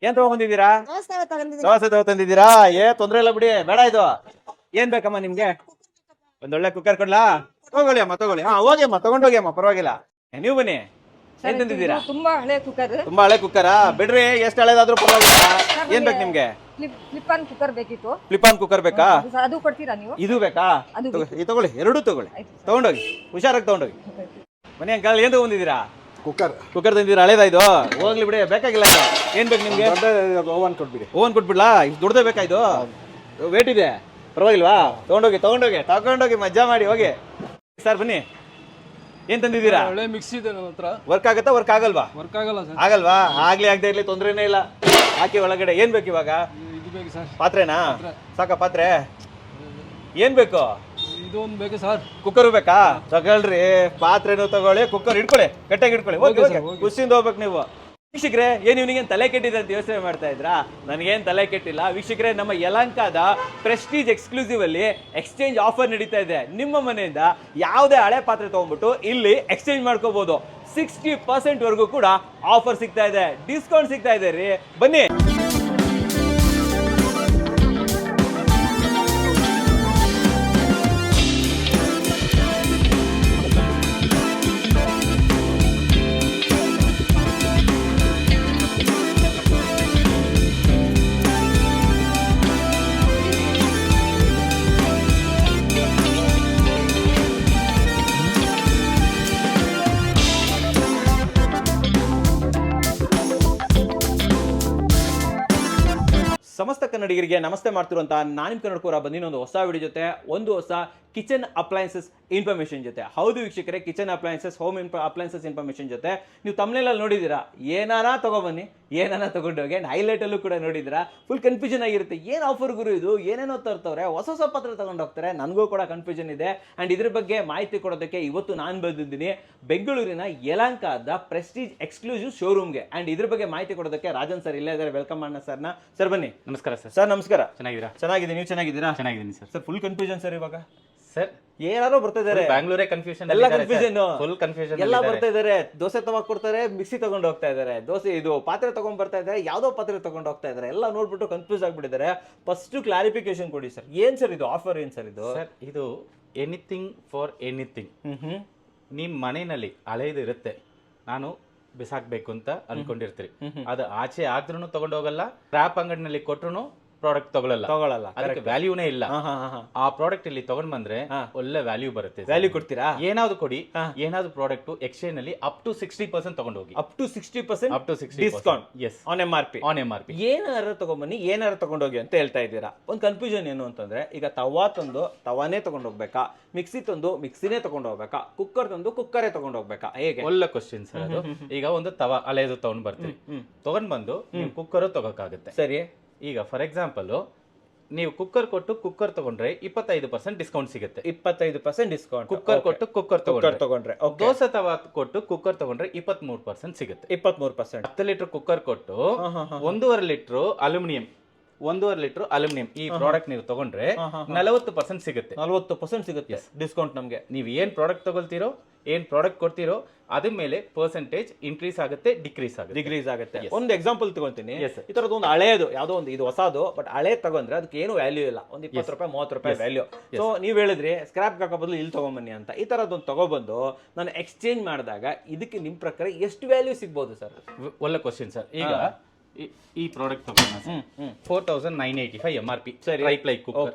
ಏನ್ ತಗೊಂಡ್ಬಂದಿದ್ದೀರಾ? ದೋಸೆ ತಗೊಂಡಿದ್ದೀರಾ? ತೊಂದ್ರೆ ಇಲ್ಲ ಬಿಡಿ, ಬೇಡ ಇದು. ಏನ್ ಬೇಕಮ್ಮ ನಿಮ್ಗೆ? ಒಂದೊಳ್ಳೆ ಕುಕ್ಕರ್ ಕೊಡ್ಲಾ? ತಗೊಳ್ಳಿ ಅಮ್ಮ, ತಗೊಳ್ಳಿ. ಹೋಗಿ ಅಮ್ಮ, ತಗೊಂಡೋಗಿ ಅಮ್ಮ, ಪರವಾಗಿಲ್ಲ. ನೀವು ಬನ್ನಿ. ಏನ್ ತಂದಿದ್ದೀರಾ? ತುಂಬಾ ಹಳೆ ಕುಕ್ಕರ್. ತುಂಬಾ ಹಳೆ ಕುಕ್ಕರಾ? ಬಿಡ್ರಿ, ಎಷ್ಟು ಹಳೇದಾದ್ರೂ ಪರವಾಗಿಲ್ಲ. ಏನ್ ಬೇಕು ನಿಮ್ಗೆ? ಫ್ಲಿಪ್ ಕುಕ್ಕರ್ ಬೇಕಿತ್ತು. ಫ್ಲಿಪ್ ಕುಕ್ಕರ್ ಬೇಕಾ? ಅದು ಕೊಡ್ತೀರಾ ನೀವು? ಇದು ಬೇಕಾ? ತಗೊಳ್ಳಿ, ಎರಡೂ ತಗೊಳ್ಳಿ. ತಗೊಂಡೋಗಿ, ಹುಷಾರಾಗಿ ತಗೊಂಡೋಗಿ. ಮನೆ ಅಂಕಲ್, ಏನ್ ತಗೊಂಡಿದ್ದೀರಾ? ಕುಕ್ಕರ್ ತಂದಿದ್ದೀರಾ? ಹಳೇದಾ ಇದು? ಹೋಗ್ಲಿ ಬಿಡಿ, ಬೇಕಾಗಿಲ್ಲ ಇದು. ಏನ್ ಬೇಕು ನಿಮ್ಗೆ? ಓವನ್ ಕೊಟ್ಬಿಡಿ. ಓವನ್ ಕೊಟ್ಬಿಡ್ಲಾ? ಇಷ್ಟು ದೊಡ್ಡದೇ ಬೇಕಾ ಇದು? ವೇಟ್ ಇದೆ, ಪರವಾಗಿಲ್ವಾ? ತಗೊಂಡೋಗಿ ಮಜಾ ಮಾಡಿ ಹೋಗಿ. ಸರ್ ಬನ್ನಿ, ಏನ್ ತಂದಿದ್ದೀರಾ? ಒಳ್ಳೆ ಮಿಕ್ಸಿ ಇದೆ ನನ್ನ ಹತ್ರ. ವರ್ಕ್ ಆಗತ್ತಾ? ವರ್ಕ್ ಆಗಲ್ವಾ? ವರ್ಕ್ ಆಗಲ್ಲ ಸರ್. ಆಗಲ್ವಾ? ಆಗ್ಲಿ, ಆಗದೆ ಇರ್ಲಿ, ತೊಂದ್ರೆನೇ ಇಲ್ಲ. ಹಾಕಿ ಒಳಗಡೆ. ಏನ್ ಬೇಕು ಇವಾಗ? ಇದು ಬೇಕು ಸರ್. ಪಾತ್ರೆನಾ? ಸಾಕ ಪಾತ್ರೆ? ಏನ್ ಬೇಕು? ಇದು ಒಂದು ಬೇಕು ಸರ್. ಕುಕ್ಕರ್ ಬೇಕಾ? ತಗೊಳ್ರಿ, ಪಾತ್ರೆನೂ ತಗೊಳ್ಳಿ, ಕುಕ್ಕರ್ ಇಟ್ಕೊಳ್ಳಿ, ಗಟ್ಟಿಯಾಗಿ ಇಟ್ಕೊಳ್ಳಿ. ಖುಷಿಯಿಂದ ಹೋಗ್ಬೇಕು ನೀವು. ವೀಕ್ಷಕರೇ, ಏನ್ ಇವನಿಗೇನು ತಲೆ ಕೆಟ್ಟಿದೆ ಅಂತ ಯೋಚನೆ ಮಾಡ್ತಾ ಇದ್ರಾ? ನನಗೇನು ತಲೆ ಕೆಟ್ಟಿಲ್ಲ ವೀಕ್ಷಕರೇ. ನಮ್ಮ ಯಲಹಂಕದ ಪ್ರೆಸ್ಟೀಜ್ ಎಕ್ಸ್ಕ್ಲೂಸಿವ್ ಅಲ್ಲಿ ಎಕ್ಸ್ಚೇಂಜ್ ಆಫರ್ ನಡೀತಾ ಇದೆ. ನಿಮ್ಮ ಮನೆಯಿಂದ ಯಾವುದೇ ಹಳೆ ಪಾತ್ರೆ ತಗೊಂಡ್ಬಿಟ್ಟು ಇಲ್ಲಿ ಎಕ್ಸ್ಚೇಂಜ್ ಮಾಡ್ಕೋಬಹುದು. 60% ವರೆಗೂ ಕೂಡ ಆಫರ್ ಸಿಗ್ತಾ ಇದೆ, ಡಿಸ್ಕೌಂಟ್ ಸಿಗ್ತಾ ಇದೆ ರೀ. ಬನ್ನಿ. ಸಮಸ್ತ ಕನ್ನಡಿಗರಿಗೆ ನಮಸ್ತೆ ಮಾಡ್ತಿರುವಂತ ನಾನು ನಿಮ್ಮ ಕನ್ನಡಕೂರ ಬಂದಿನೊಂದು ಹೊಸ ವಿಡಿಯೋ ಜೊತೆ, ಒಂದು ಹೊಸ ಕಿಚನ್ ಅಪ್ಲಯನ್ಸಸ್ ಇನ್ಫಾರ್ಮೇಷನ್ ಜೊತೆ. ಹೌದು ವೀಕ್ಷಕರೇ, kitchen appliances, home appliances information ಜೊತೆ ನೀವು ತಮ್ಮನೇಲಲ್ಲಿ ನೋಡಿದ್ದೀರಾ. ಏನಾನ ತಗೊಬನ್ನಿ, ಏನಾನ ತಗೊಂಡೋಗಿ. ಆ್ಯಂಡ್ ಹೈಲೈಟಲ್ಲೂ ಕೂಡ ನೋಡಿದ್ದೀರಾ. ಫುಲ್ ಕನ್ಫ್ಯೂಷನ್ ಆಗಿರುತ್ತೆ. ಏನು ಆಫರ್ ಗುರು ಇದು, ಏನೇನೋ ತರ್ತವ್ರೆ, ಹೊಸ ಹೊಸ ಪಾತ್ರೆ ತಗೊಂಡು ಹೋಗ್ತಾರೆ. ನನಗೂ ಕೂಡ ಕನ್ಫ್ಯೂಷನ್ ಇದೆ. ಆ್ಯಂಡ್ ಇದ್ರ ಬಗ್ಗೆ ಮಾಹಿತಿ ಕೊಡೋದಕ್ಕೆ ಇವತ್ತು ನಾನು ಬಂದಿದ್ದೀನಿ ಬೆಂಗಳೂರಿನ ಯಲಹಂಕದ ಪ್ರೆಸ್ಟೀಜ್ ಎಕ್ಸ್ಕ್ಲೂಸಿವ್ ಶೋರೂಮ್ಗೆ. ಆ್ಯಂಡ್ ಇದ್ರ ಬಗ್ಗೆ ಮಾಹಿತಿ ಕೊಡೋದಕ್ಕೆ ರಾಜನ್ ಸರ್ ಇಲ್ಲೇ ಇದ್ದಾರೆ. ವೆಲ್ಕಮ್ ಮಾಡೋಣ ಸರ್ನ. ಸರ್ ಬನ್ನಿ. ನಮಸ್ಕಾರ ಸರ್. ಸರ್ ನಮಸ್ಕಾರ. ಚೆನ್ನಾಗಿದ್ದೀರಾ? ಚೆನ್ನಾಗಿದ್ದೀನಿ, ನೀವು ಚೆನ್ನಾಗಿದ್ದೀರಾ? ಚೆನ್ನಾಗಿದ್ದೀನಿ sir. Sir full confusion sir ಇವಾಗ. ಸರ್ ಏನಾರು ಬರ್ತಾ ಇದಾರೆ, ಬ್ಯಾಂಗ್ಳೂರೇ ಕನ್ಫ್ಯೂಷನ್, ಎಲ್ಲ ಕನ್ಫ್ಯೂಷನ್, ಫುಲ್ ಕನ್ಫ್ಯೂಷನ್ ಎಲ್ಲ ಬರ್ತಾ ಇದಾರೆ. ದೋಸೆ ತವಾಗ ಕೊಡ್ತಾರೆ, ಮಿಕ್ಸಿ ತಗೊಂಡು ಹೋಗ್ತಾ ಇದಾರೆ. ದೋಸೆ ಇದು ಪಾತ್ರೆ ತಗೊಂಡ್ ಬರ್ತಾ ಇದಾರೆ, ಯಾವ್ದೋ ಪಾತ್ರೆ ತಗೊಂಡು ಹೋಗ್ತಾ ಇದಾರೆ. ಎಲ್ಲ ನೋಡ್ಬಿಟ್ಟು ಕನ್ಫ್ಯೂಸ್ ಆಗ್ಬಿಟ್ಟಿದ್ದಾರೆ. ಫಸ್ಟ್ ಕ್ಲಾರಿಫಿಕೇಶನ್ ಕೊಡಿ ಸರ್. ಏನ್ ಸರ್ ಇದು ಆಫರ್? ಏನ್ ಸರ್ ಇದು? ಸರ್ ಇದು ಎನಿಥಿಂಗ್ ಫಾರ್ ಎನಿಥಿಂಗ್. ನಿಮ್ ಮನೆಯಲ್ಲಿ ಹಳೇದು ಇರುತ್ತೆ, ನಾನು ಬಿಸಾಕ್ಬೇಕು ಅಂತ ಅನ್ಕೊಂಡಿರ್ತೀರಿ. ಅದು ಆಚೆ ಆದ್ರೂ ತಗೊಂಡು ಹೋಗಲ್ಲ, ಕ್ರಾಪ್ ಅಂಗಡಿನಲ್ಲಿ ಕೊಟ್ರು ಪ್ರಾಡಕ್ಟ್ ತಗೊಳ್ಳಲ್ಲ. ಅದಕ್ಕೆ ವ್ಯಾಲ್ಯೂನೇ ಇಲ್ಲ. ಆ ಪ್ರಾಡಕ್ಟ್ ಇಲ್ಲಿ ತಗೊಂಡ್ ಬಂದ್ರೆ ಒಳ್ಳೆ ವ್ಯಾಲ್ಯೂ ಬರುತ್ತೆ. ವ್ಯಾಲ್ಯೂ ಕೊಡ್ತೀರಾ? ಏನಾದ್ರು ಕೊಡಿ, ಏನಾದ್ರು ಪ್ರಾಡಕ್ಟ್ ಎಕ್ಸ್ಚೇಂಜ್ ನಲ್ಲಿ ಅಪ್ ಟು 60% ತಗೊಂಡು ಹೋಗಿ. Up to 60% discount on MRP. ಏನಾರು ತಗೊಂಡ್ಬನ್ನಿ, ಏನಾರು ತಗೊಂಡೋಗಿ ಅಂತ ಹೇಳ್ತಾ ಇದ್ದೀರಾ. ಒಂದು ಕನ್ಫ್ಯೂಷನ್ ಏನು ಅಂತಂದ್ರೆ, ಈಗ ತವಾನೇ ತಗೊಂಡು ಹೋಗ್ಬೇಕಾ, ಮಿಕ್ಸಿ ತಂದು ಮಿಕ್ಸಿನೇ ತಗೊಂಡು ಹೋಗ್ಬೇಕಾ, ಕುಕ್ಕರ್ ತಂದು ಕುಕ್ಕರೇ ತಗೊಂಡು ಹೋಗ್ಬೇಕಾ? ಹೇಗೆ? ಒಳ್ಳೆ ಕ್ವಶನ್ ಸರ್ ಅದು. ಈಗ ಒಂದು ತವಾ ಹಳೆಯದು ತಗೊಂಡ್ ಬರ್ತೀವಿ, ತಗೊಂಡ್ ಬಂದು ನೀವು ಕುಕ್ಕರ್ ತಗೋಕಾಗುತ್ತೆ. ಸರಿ. ಈಗ ಫಾರ್ ಎಕ್ಸಾಂಪಲ್ ನೀವು ಕುಕ್ಕರ್ ಕೊಟ್ಟು ಕುಕ್ಕರ್ ತಗೊಂಡ್ರೆ 25% ಡಿಸ್ಕೌಂಟ್ ಸಿಗುತ್ತೆ. 25% ಡಿಸ್ಕೌಂಟ್. ಕುಕ್ಕರ್ ಕೊಟ್ಟು ಕುಕ್ಕರ್ ತಗೊಂಡ್ರೆ ದೋಸೆ ತವಾ ಕೊಟ್ಟು ಕುಕ್ಕರ್ ತಗೊಂಡ್ರೆ 23% ಸಿಗುತ್ತೆ. 23%. 10 ಲೀಟರ್ ಕುಕ್ಕರ್ ಕೊಟ್ಟು 1.5 ಲೀಟರ್ ಅಲ್ಯೂಮಿನಿಯಂ ಈ ಪ್ರಾಡಕ್ಟ್ ನೀವು ತಗೊಂಡ್ರೆ 40% ಸಿಗುತ್ತೆ. 40% ಸಿಗುತ್ತೆ ಡಿಸ್ಕೌಂಟ್. ನಮ್ಗೆ ನೀವು ಏನ್ ಪ್ರಾಡಕ್ಟ್ ತಗೊಳ್ತೀರೋ, ಏನ್ ಪ್ರಾಡಕ್ಟ್ ಕೊಡ್ತೀರೋ ಅದ್ರ ಮೇಲೆ ಪರ್ಸೆಂಟೇಜ್ ಇನ್ಕ್ರೀಸ್ ಆಗುತ್ತೆ, ಡಿಕ್ರೀಸ್ ಆಗುತ್ತೆ. ಒಂದು ಎಕ್ಸಾಂಪಲ್ ತಗೊಳ್ತೀನಿ. ಈ ತರದ್ದು ಒಂದು ಹಳೇದು ಯಾವ್ದೋ ಒಂದು, ಇದು ಹೊಸದು ಬಟ್ ಹಳೇ ತಗೊಂಡ್ರೆ ಅದಕ್ಕೆ ಏನು ವ್ಯಾಲ್ಯೂ ಇಲ್ಲ. ಒಂದು 20 ರೂಪಾಯಿ 30 ರೂಪಾಯಿ ವ್ಯಾಲ್ಯೂ. ಸೊ ನೀವ್ ಹೇಳಿದ್ರಿ ಸ್ಕ್ರಾಪ್ ಹಾಕೋ ಬದಲು ಇಲ್ಲಿ ತಗೊಂಬನ್ನಿ ಅಂತ. ಈ ತರದೊಂದು ತಗೊಬಂದು ನಾನು ಎಕ್ಸ್ಚೇಂಜ್ ಮಾಡಿದಾಗ ಇದಕ್ಕೆ ನಿಮ್ ಪ್ರಕಾರ ಎಷ್ಟು ವ್ಯಾಲ್ಯೂ ಸಿಗ್ಬೋದು ಸರ್? ಒಳ್ಳೆ ಕ್ವಶನ್ ಸರ್. ಈಗ ಈ ಪ್ರಾಡಕ್ಟ್ ತಗೊಂಡ 4985 MRP. ಸರಿ, ರೈಟ್ ಲೈಕ್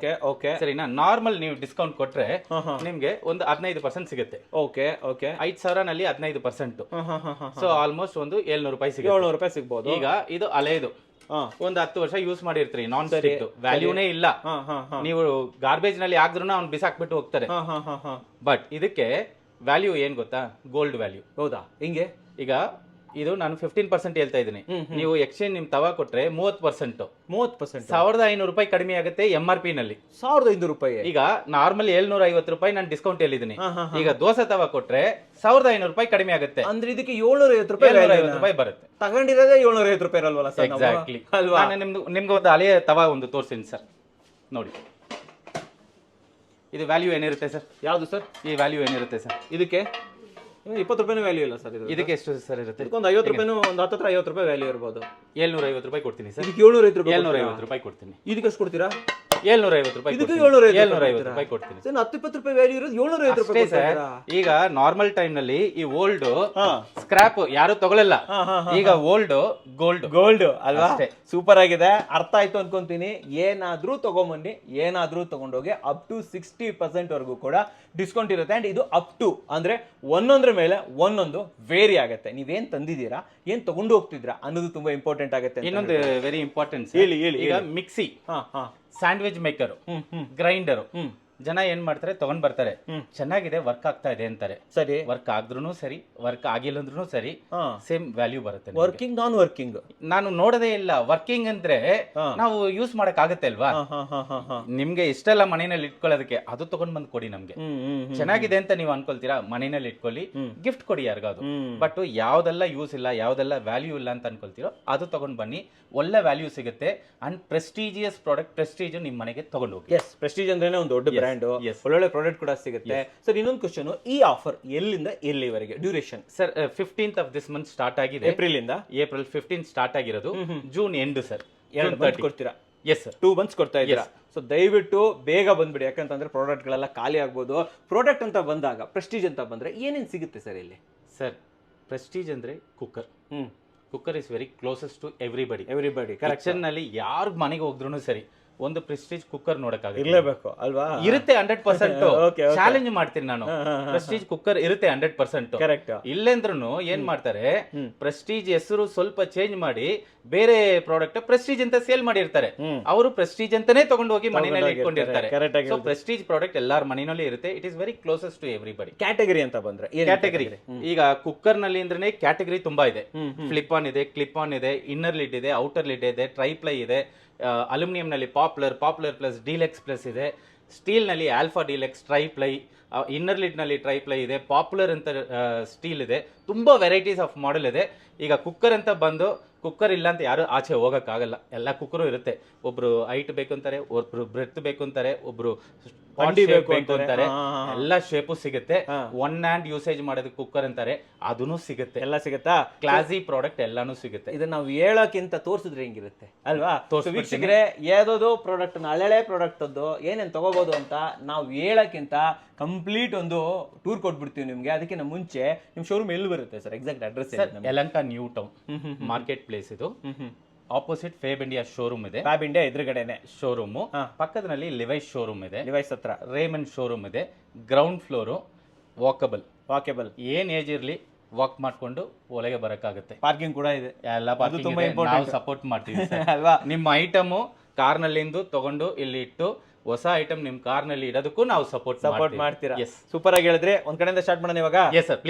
ಓಕೆ ಸರಿನಾ? ನಾರ್ಮಲ್ ನೀವು ಡಿಸ್ಕೌಂಟ್ ಕೊಟ್ರೆ ನಿಮ್ಗೆ ಒಂದು 15% ಸಿಗುತ್ತೆ. ಓಕೆ 5,000 ನಲ್ಲಿ 15%. ಸೊ ಆಲ್ಮೋಸ್ಟ್ ಒಂದು 700 ರೂಪಾಯಿ ಸಿಗುತ್ತೆ. 700 ರೂಪಾಯಿ ಸಿಗ್ಬೋದು. ಈಗ ಇದು ಹಳೇದು, ಒಂದು 10 ವರ್ಷ ಯೂಸ್ ಮಾಡಿರ್ತೀರಿ, ನಾನ್ ಸ್ಟಿಕ್, ವ್ಯಾಲ್ಯೂನೇ ಇಲ್ಲ. ನೀವು ಗಾರ್ಬೇಜ್ ನಲ್ಲಿ ಹಾಕಿದ್ರು ಅವ್ನು ಬಿಸಾಕ್ಬಿಟ್ಟು ಹೋಗ್ತಾರೆ. ಬಟ್ ಇದಕ್ಕೆ ವ್ಯಾಲ್ಯೂ ಏನ್ ಗೊತ್ತಾ? Gold value. ಹೌದಾ? ಹಿಂಗೆ ಈಗ ಇದು ನಾನು 15% ಹೇಳ್ತಾ ಇದ್ದೀನಿ. ನೀವು ಎಕ್ಸ್ಚೇಂಜ್ ನಿಮ್ ತವಾ ಕೊಟ್ರೆ 30%. 1,500 ರೂಪಾಯಿ ಕಡಿಮೆ ಆಗುತ್ತೆ MRP ನಲ್ಲಿ. 1,500 ರೂಪಾಯಿ. ಈಗ ನಾರ್ಮಲ್ 750 ರೂಪಾಯಿ ನಾನು ಡಿಸ್ಕೌಂಟ್ ಹೇಳಿದ್ದೀನಿ. ಈಗ ದೋಸೆ ತವಾ ಕೊಟ್ರೆ 1,500 ರೂಪಾಯಿ ಕಡಿಮೆ ಆಗುತ್ತೆ. ಅಂದ್ರೆ ಇದಕ್ಕೆ 750 ರೂಪಾಯಿ ಬರುತ್ತೆ. ತಗೊಂಡಿರೋದೇ 750 ರೂಪಾಯಿ ಅಲ್ವಲ್ಲ ಸರ್? ಎಕ್ಸಾಕ್ಟ್ಲಿ. ನಿಮ್ಗೆ ಒಂದು ಹಳೆಯ ತವಾ ಒಂದು ತೋರಿಸ್ತೀನಿ ಸರ್, ನೋಡಿ. ಇದು ವ್ಯಾಲ್ಯೂ ಏನಿರುತ್ತೆ ಸರ್? ಯಾವುದು ಸರ್? ಈ ವ್ಯಾಲ್ಯೂ ಏನಿರುತ್ತೆ ಸರ್? ಇದಕ್ಕೆ 20 ರೂಪಾಯಿ ವ್ಯಾಲ್ಯೂ ಇಲ್ಲ ಸರ್ ಇದು. ಇದಕ್ಕೆ ಎಷ್ಟು ಸರ್ ಇರುತ್ತೆ? ಒಂದು 50 ರೂಪಾಯಿನೂ ಒಂದು 10 ಹತ್ರ 50 ರೂಪಾಯಿ ವ್ಯಾಲ್ಯೂ ಇರ್ಬೋದು. 750 ರೂಪಾಯಿ ಕೊಡ್ತೀನಿ ಸರ್. ಇದಕ್ಕೆ 750 ರೂಪಾಯಿ 750 ರೂಪಾಯಿ ಕೊಡ್ತೀನಿ. ಇದಕ್ಕೆ ಎಷ್ಟು ಕೊಡ್ತೀರಾ? 750 ರೂಪಾಯಿ. ಇದಕ್ಕೆ ಕೊಡ್ತೀನಿ. 750 ರೂಪಾಯಿ ಕೊಡ್ತೀನಿ. 10-20 ರೂಪಾಯಿ ವ್ಯಾಲ್ಯೂ ಇರೋದು 750 ರೂಪಾಯಿ ಸರ್. ಈಗ ನಾರ್ಮಲ್ ಟೈಮ್ ನಲ್ಲಿ ಈ ಓಲ್ಡ್ ಸ್ಕ್ರಾಪ್ ಯಾರು ತಗೊಳ್ಳಲ್ಲ. ಈಗ ಓಲ್ಡ್ ಗೋಲ್ಡ್ ಅಲ್ವಾ? ಸೂಪರ್ ಆಗಿದೆ, ಅರ್ಥ ಆಯ್ತು ಅನ್ಕೊಂತೀನಿ. ಏನಾದ್ರೂ ತಗೊಂಬನ್ನಿ, ಏನಾದ್ರೂ ತಗೊಂಡೋಗಿ ಅಪ್ ಟು 60% ವರೆಗೂ ಕೂಡ ಡಿಸ್ಕೌಂಟ್ ಇರುತ್ತೆ. ಅಂಡ್ ಇದು ಅಪ್ ಟು ಅಂದ್ರೆ ಒಂದೊಂದ್ರ ಮೇಲೆ ಒಂದೊಂದು ವೇರಿ ಆಗುತ್ತೆ. ನೀವೇನ್ ತಂದಿದ್ದೀರಾ, ಏನ್ ತಗೊಂಡು ಹೋಗ್ತಿದ್ದೀರಾ ಅನ್ನೋದು ತುಂಬಾ ಇಂಪಾರ್ಟೆಂಟ್ ಆಗುತ್ತೆ. ಇನ್ನೊಂದು ವೆರಿ ಇಂಪಾರ್ಟೆಂಟ್ ಹೇಳಿ. ಈಗ ಮಿಕ್ಸಿ, ಸ್ಯಾಂಡ್ವಿಚ್ ಮೇಕರ್, ಗ್ರೈಂಡರ್, ಜನ ಏನ್ ಮಾಡ್ತಾರೆ ತಗೊಂಡ್ ಬರ್ತಾರೆ, ಚೆನ್ನಾಗಿದೆ ವರ್ಕ್ ಆಗ್ತಾ ಇದೆ ಅಂತಾರೆ. ಸರಿ, ವರ್ಕ್ ಆದ್ರೂ ಸರಿ, ವರ್ಕ್ ಆಗಿಲ್ಲ ಅಂದ್ರೂ ಸರಿ, ಸೇಮ್ ವ್ಯಾಲ್ಯೂ ಬರುತ್ತೆ. ವರ್ಕಿಂಗ್ ನಾನ್ ವರ್ಕಿಂಗ್ ನಾನು ನೋಡದೇ ಇಲ್ಲ. ವರ್ಕಿಂಗ್ ಅಂದ್ರೆ ನಾವು ಯೂಸ್ ಮಾಡಕ್ ಆಗುತ್ತೆ ಅಲ್ವಾ? ನಿಮ್ಗೆ ಇಷ್ಟೆಲ್ಲ ಮನೆಯಲ್ಲಿ ಇಟ್ಕೊಳ್ಳೋದಕ್ಕೆ ಅದು ತಗೊಂಡ್ ಬಂದ್ ಕೊಡಿ ನಮ್ಗೆ. ಚೆನ್ನಾಗಿದೆ ಅಂತ ನೀವು ಅನ್ಕೊಳ್ತೀರಾ, ಮನೆಯಲ್ಲಿ ಇಟ್ಕೊಳ್ಳಿ, ಗಿಫ್ಟ್ ಕೊಡಿ ಯಾರಿಗಾದ್ರು. ಬಟ್ ಯಾವ್ದೆಲ್ಲ ಯೂಸ್ ಇಲ್ಲ, ಯಾವ್ದೆಲ್ಲ ವ್ಯಾಲ್ಯೂ ಇಲ್ಲ ಅಂತ ಅನ್ಕೊಳ್ತೀರೋ ಅದು ತಗೊಂಡ್ ಬನ್ನಿ. ಒಳ್ಳೆ ವ್ಯಾಲ್ಯೂ ಸಿಗುತ್ತೆ. ಅಂಡ್ ಪ್ರೆಸ್ಟೀಜಿಯಸ್ ಪ್ರಾಡಕ್ಟ್, ಪ್ರೆಸ್ಟೀಜ್ ನಿಮ್ ಮನೆಗೆ ತಗೊಂಡು ಹೋಗಿ. ಎಸ್, ಪ್ರೆಸ್ಟೀಜ್ ಅಂದ್ರೇನೆ ಒಂದು ದೊಡ್ಡ ಬ್ರ್ಯಾಂಡ್, ಒಳ್ಳೊಳ್ಳೆ ಪ್ರಾಡಕ್ಟ್ ಕೂಡ ಸಿಗುತ್ತೆ. ಸರ್, ಇನ್ನೊಂದು ಕ್ವಶನ್, ಈ ಆಫರ್ ಎಲ್ಲಿಂದ ಎಲ್ಲಿವರೆಗೆ duration? Sir, 15th of this month start ಆಗಿದೆ. ಏಪ್ರಿಲ್ 15 ಸ್ಟಾರ್ಟ್ ಆಗಿರೋದು. June end sir. 2 ಮಂತ್ ಕೊಡ್ತೀರಾ? ಎಸ್ ಸರ್, 2 ಮಂತ್ಸ್ ಕೊಡ್ತಾ ಇದ್ದೀರಾ. ಸೊ ದಯವಿಟ್ಟು ಬೇಗ ಬಂದ್ಬಿಡಿ, ಯಾಕಂತಂದ್ರೆ ಪ್ರಾಡಕ್ಟ್ ಗಳೆಲ್ಲ ಖಾಲಿ ಆಗ್ಬೋದು. ಪ್ರಾಡಕ್ಟ್ ಅಂತ ಬಂದಾಗ, ಪ್ರೆಸ್ಟೀಜ್ ಅಂತ ಬಂದ್ರೆ ಏನೇನ್ ಸಿಗುತ್ತೆ ಸರ್ ಇಲ್ಲಿ? ಸರ್, ಪ್ರೆಸ್ಟೀಜ್ ಅಂದ್ರೆ cooker. Cooker is very closest to everybody. Kitchen ನಲ್ಲಿ ಯಾರು ಮನೆಗೆ ಹೋದ್ರೂ ಸರಿ, ಒಂದು ಪ್ರೆಸ್ಟೀಜ್ ಕುಕ್ಕರ್ ನೋಡಕ್ಕಾಗುತ್ತೆ, ಇರಲೇಬೇಕು ಅಲ್ವಾ? ಇರುತ್ತೆ 100%. ಚಾಲೆಂಜ್ ಮಾಡ್ತೀನಿ ನಾನು, ಪ್ರೆಸ್ಟೀಜ್ ಕುಕ್ಕರ್ ಇರುತ್ತೆ 100%. ಕರೆಕ್ಟ್. ಇಲ್ಲೆಂದ್ರೂ ಏನ್ ಮಾಡ್ತಾರೆ, ಪ್ರೆಸ್ಟೀಜ್ ಹೆಸರು ಸ್ವಲ್ಪ ಚೇಂಜ್ ಮಾಡಿ ಬೇರೆ ಪ್ರಾಡಕ್ಟ್ ಪ್ರೆಸ್ಟೀಜ್ ಅಂತ ಸೇಲ್ ಮಾಡಿರ್ತಾರೆ. ಅವರು ಪ್ರೆಸ್ಟೀಜ್ ಅಂತಾನೆ ತಗೊಂಡು ಹೋಗಿ ಮನೆಯಲ್ಲಿ ಇಟ್ಕೊಂಡಿರ್ತಾರೆ. ಸೊ ಪ್ರೆಸ್ಟೀಜ್ ಪ್ರಾಡಕ್ಟ್ ಎಲ್ಲಾರ ಮನೆಯಲ್ಲಿ ಇರುತ್ತೆ. It is very closest to everybody. Category ಅಂತ ಬಂದ್ರೆ ಕ್ಯಾಟಗರಿ, ಈಗ ಕುಕ್ಕರ್ ನಲ್ಲಿ ಅಂದ್ರೆ ಕ್ಯಾಟಗರಿ ತುಂಬಾ ಇದೆ. ಫ್ಲಿಪ್ ಆನ್ ಇದೆ, ಕ್ಲಿಪ್ ಆನ್ ಇದೆ, ಇನ್ನರ್ ಲಿಡ್ ಇದೆ, ಔಟರ್ ಲಿಡ್ ಇದೆ, ಟ್ರೈಪ್ಲೈ ಇದೆ. ಅಲ್ಯೂಮಿನಿಯಂ ನಲ್ಲಿ ಪಾಪ್ಯುಲರ್ ಪ್ಲಸ್, ಡೀಲೆಕ್ಸ್ ಪ್ಲಸ್ ಇದೆ. ಸ್ಟೀಲ್ ನಲ್ಲಿ ಆಲ್ಫಾ ಡೀಲೆಕ್ಸ್, ಟ್ರೈಪ್ಲೈ, ಇನ್ನರ್ ಲಿಡ್ ನಲ್ಲಿ ಟ್ರೈಪ್ಲೈ ಇದೆ, ಪಾಪ್ಯುಲರ್ ಅಂತ ಸ್ಟೀಲ್ ಇದೆ. ತುಂಬಾ ವೆರೈಟೀಸ್ ಆಫ್ ಮಾಡೆಲ್ ಇದೆ. ಈಗ ಕುಕ್ಕರ್ ಅಂತ ಬಂದು, ಕುಕ್ಕರ್ ಇಲ್ಲ ಅಂತ ಯಾರು ಆಚೆ ಹೋಗಕ್ಕಾಗಲ್ಲ, ಎಲ್ಲ ಕುಕ್ಕರು ಇರುತ್ತೆ. ಒಬ್ರು ಹೈಟ್ ಬೇಕು ಅಂತಾರೆ, ಒಬ್ರು ಬ್ರೆತ್ ಬೇಕು ಅಂತಾರೆ, ಒಬ್ರು ಬೇಕು ಅಂತಾರೆ. ಎಲ್ಲ ಶೇಪು ಸಿಗುತ್ತೆ. ಒನ್ ಹ್ಯಾಂಡ್ ಯೂಸೇಜ್ ಮಾಡೋದು ಕುಕ್ಕರ್ ಅಂತಾರೆ, ಅದನ್ನು ಸಿಗುತ್ತೆ. ಎಲ್ಲ ಸಿಗುತ್ತಾ? ಕ್ಲಾಸಿ ಪ್ರಾಡಕ್ಟ್ ಎಲ್ಲಾನು ಸಿಗುತ್ತೆ. ಇದನ್ನ ನಾವು ಹೇಳೋಕ್ಕಿಂತ ತೋರಿಸಿದ್ರೆ ಹೆಂಗಿರುತ್ತೆ ಅಲ್ವಾ? ವೀಕ್ಷಕರೇ, ಯಾವ್ದೋ ಪ್ರಾಡಕ್ಟ್ ಹಳೆಳೆ ಪ್ರಾಡಕ್ಟ್ ಅದ್ದು ಏನೇನ್ ತಗೋಬಹುದು ಅಂತ ನಾವು ಹೇಳಕ್ಕಿಂತ ಕಂಪ್ಲೀಟ್ ಒಂದು ಟೂರ್ ಕೊಟ್ಬಿಡ್ತೀವಿ ನಿಮ್ಗೆ. ಅದಕ್ಕಿಂತ ಮುಂಚೆ ನಿಮ್ ಶೋರೂಮ್ ಎಲ್ಲಿ ಬರುತ್ತೆ sir? Exact address? Yelahanka new town market place ಇದು. ಆಪೋಸಿಟ್ ಫೇಬ್ ಇಂಡಿಯಾ ಶೋರೂಮ್ ಇದೆ. ಫ್ಯಾಬ್ ಇಂಡಿಯಾ ಎದುರುಗಡೆನೆ ಶೋರೂಮ್. ಪಕ್ಕದಲ್ಲಿ ಲಿವೈಸ್ ಶೋರೂಮ್ ಇದೆ. ಡಿವೈಸ್ ಹತ್ರ ರೇಮಂಡ್ ಶೋರೂಮ್ ಇದೆ. Ground floor, walkable. ಏನ್ ಏಜ್ ಇರ್ಲಿ ವಾಕ್ ಮಾಡ್ಕೊಂಡು ಒಳಗೆ ಬರಕ್ಕಾಗುತ್ತೆ. ಪಾರ್ಕಿಂಗ್ ಕೂಡ ಇದೆ. ಎಲ್ಲ ಪಾರ್ಕಿಂಗ್ ಸಪೋರ್ಟ್ ಮಾಡ್ತೀವಿ ಅಲ್ವಾ? ನಿಮ್ಮ ಐಟಮ್ ಕಾರ್ನಲ್ಲಿಂದು ತಗೊಂಡು ಇಲ್ಲಿ ಇಟ್ಟು ಹೊಸ ಐಟಮ್ ನಿಮ್ ಕಾರ್ನಲ್ಲಿ ಇಡೋದಕ್ಕೂ ನಾವು ಸಪೋರ್ಟ್ ಮಾಡ್ತೀರಾ? ಸೂಪರ್ ಆಗಿ ಹೇಳಿದ್ರೆ. ಒಂದ್ ಕಡೆಯಿಂದ ಸ್ಟಾರ್ಟ್ ಮಾಡೋಣ ಇವಾಗ.